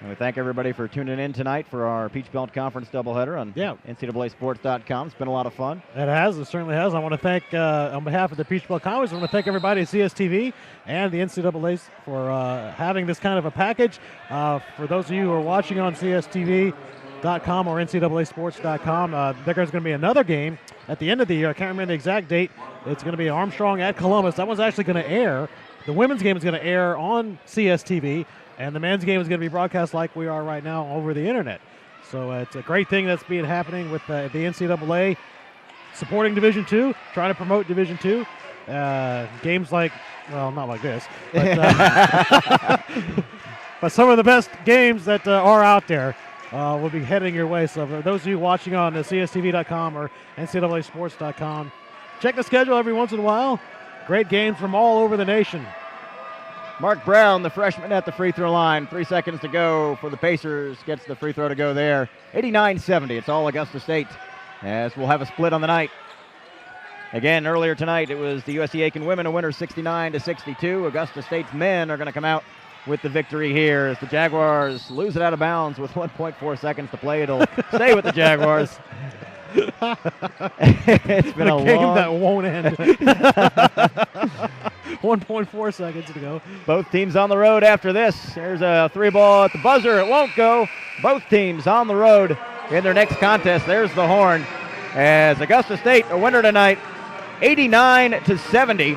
And we thank everybody for tuning in tonight for our Peach Belt Conference doubleheader on NCAAsports.com. It's been a lot of fun. It has. It certainly has. I want to thank, on behalf of the Peach Belt Conference, I want to thank everybody at CSTV and the NCAA for having this kind of a package. For those of you who are watching on CSTV.com or NCAAsports.com, there's going to be another game at the end of the year. I can't remember the exact date. It's going to be Armstrong at Columbus. That one's actually going to air. The women's game is going to air on CSTV. And the men's game is going to be broadcast like we are right now over the internet. So it's a great thing that's happening with the NCAA supporting Division II, trying to promote Division II. Games like, well, not like this, but, but some of the best games that are out there will be heading your way. So for those of you watching on CSTV.com or NCAAsports.com, check the schedule every once in a while. Great games from all over the nation. Mark Brown, the freshman at the free throw line. 3 seconds to go for the Pacers. Gets the free throw to go there. 89-70. It's all Augusta State, as we'll have a split on the night. Again, earlier tonight, it was the USC-Aiken women, a winner 69-62. Augusta State's men are going to come out with the victory here as the Jaguars lose it out of bounds with 1.4 seconds to play. It'll stay with the Jaguars. It's been a game long that won't end. 1.4 seconds to go. Both teams on the road after this. There's a 3-ball at the buzzer. It won't go. Both teams on the road in their next contest. There's the horn as Augusta State, a winner tonight, 89-70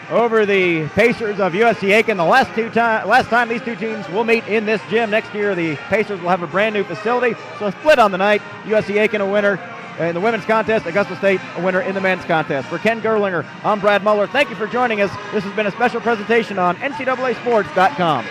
over the Pacers of USC-Aiken. The last time these two teams will meet in this gym. Next year, the Pacers will have a brand new facility. So a split on the night. USC-Aiken a winner in the women's contest. Augusta State a winner in the men's contest. For Ken Gerlinger, I'm Brad Muller. Thank you for joining us. This has been a special presentation on NCAAsports.com.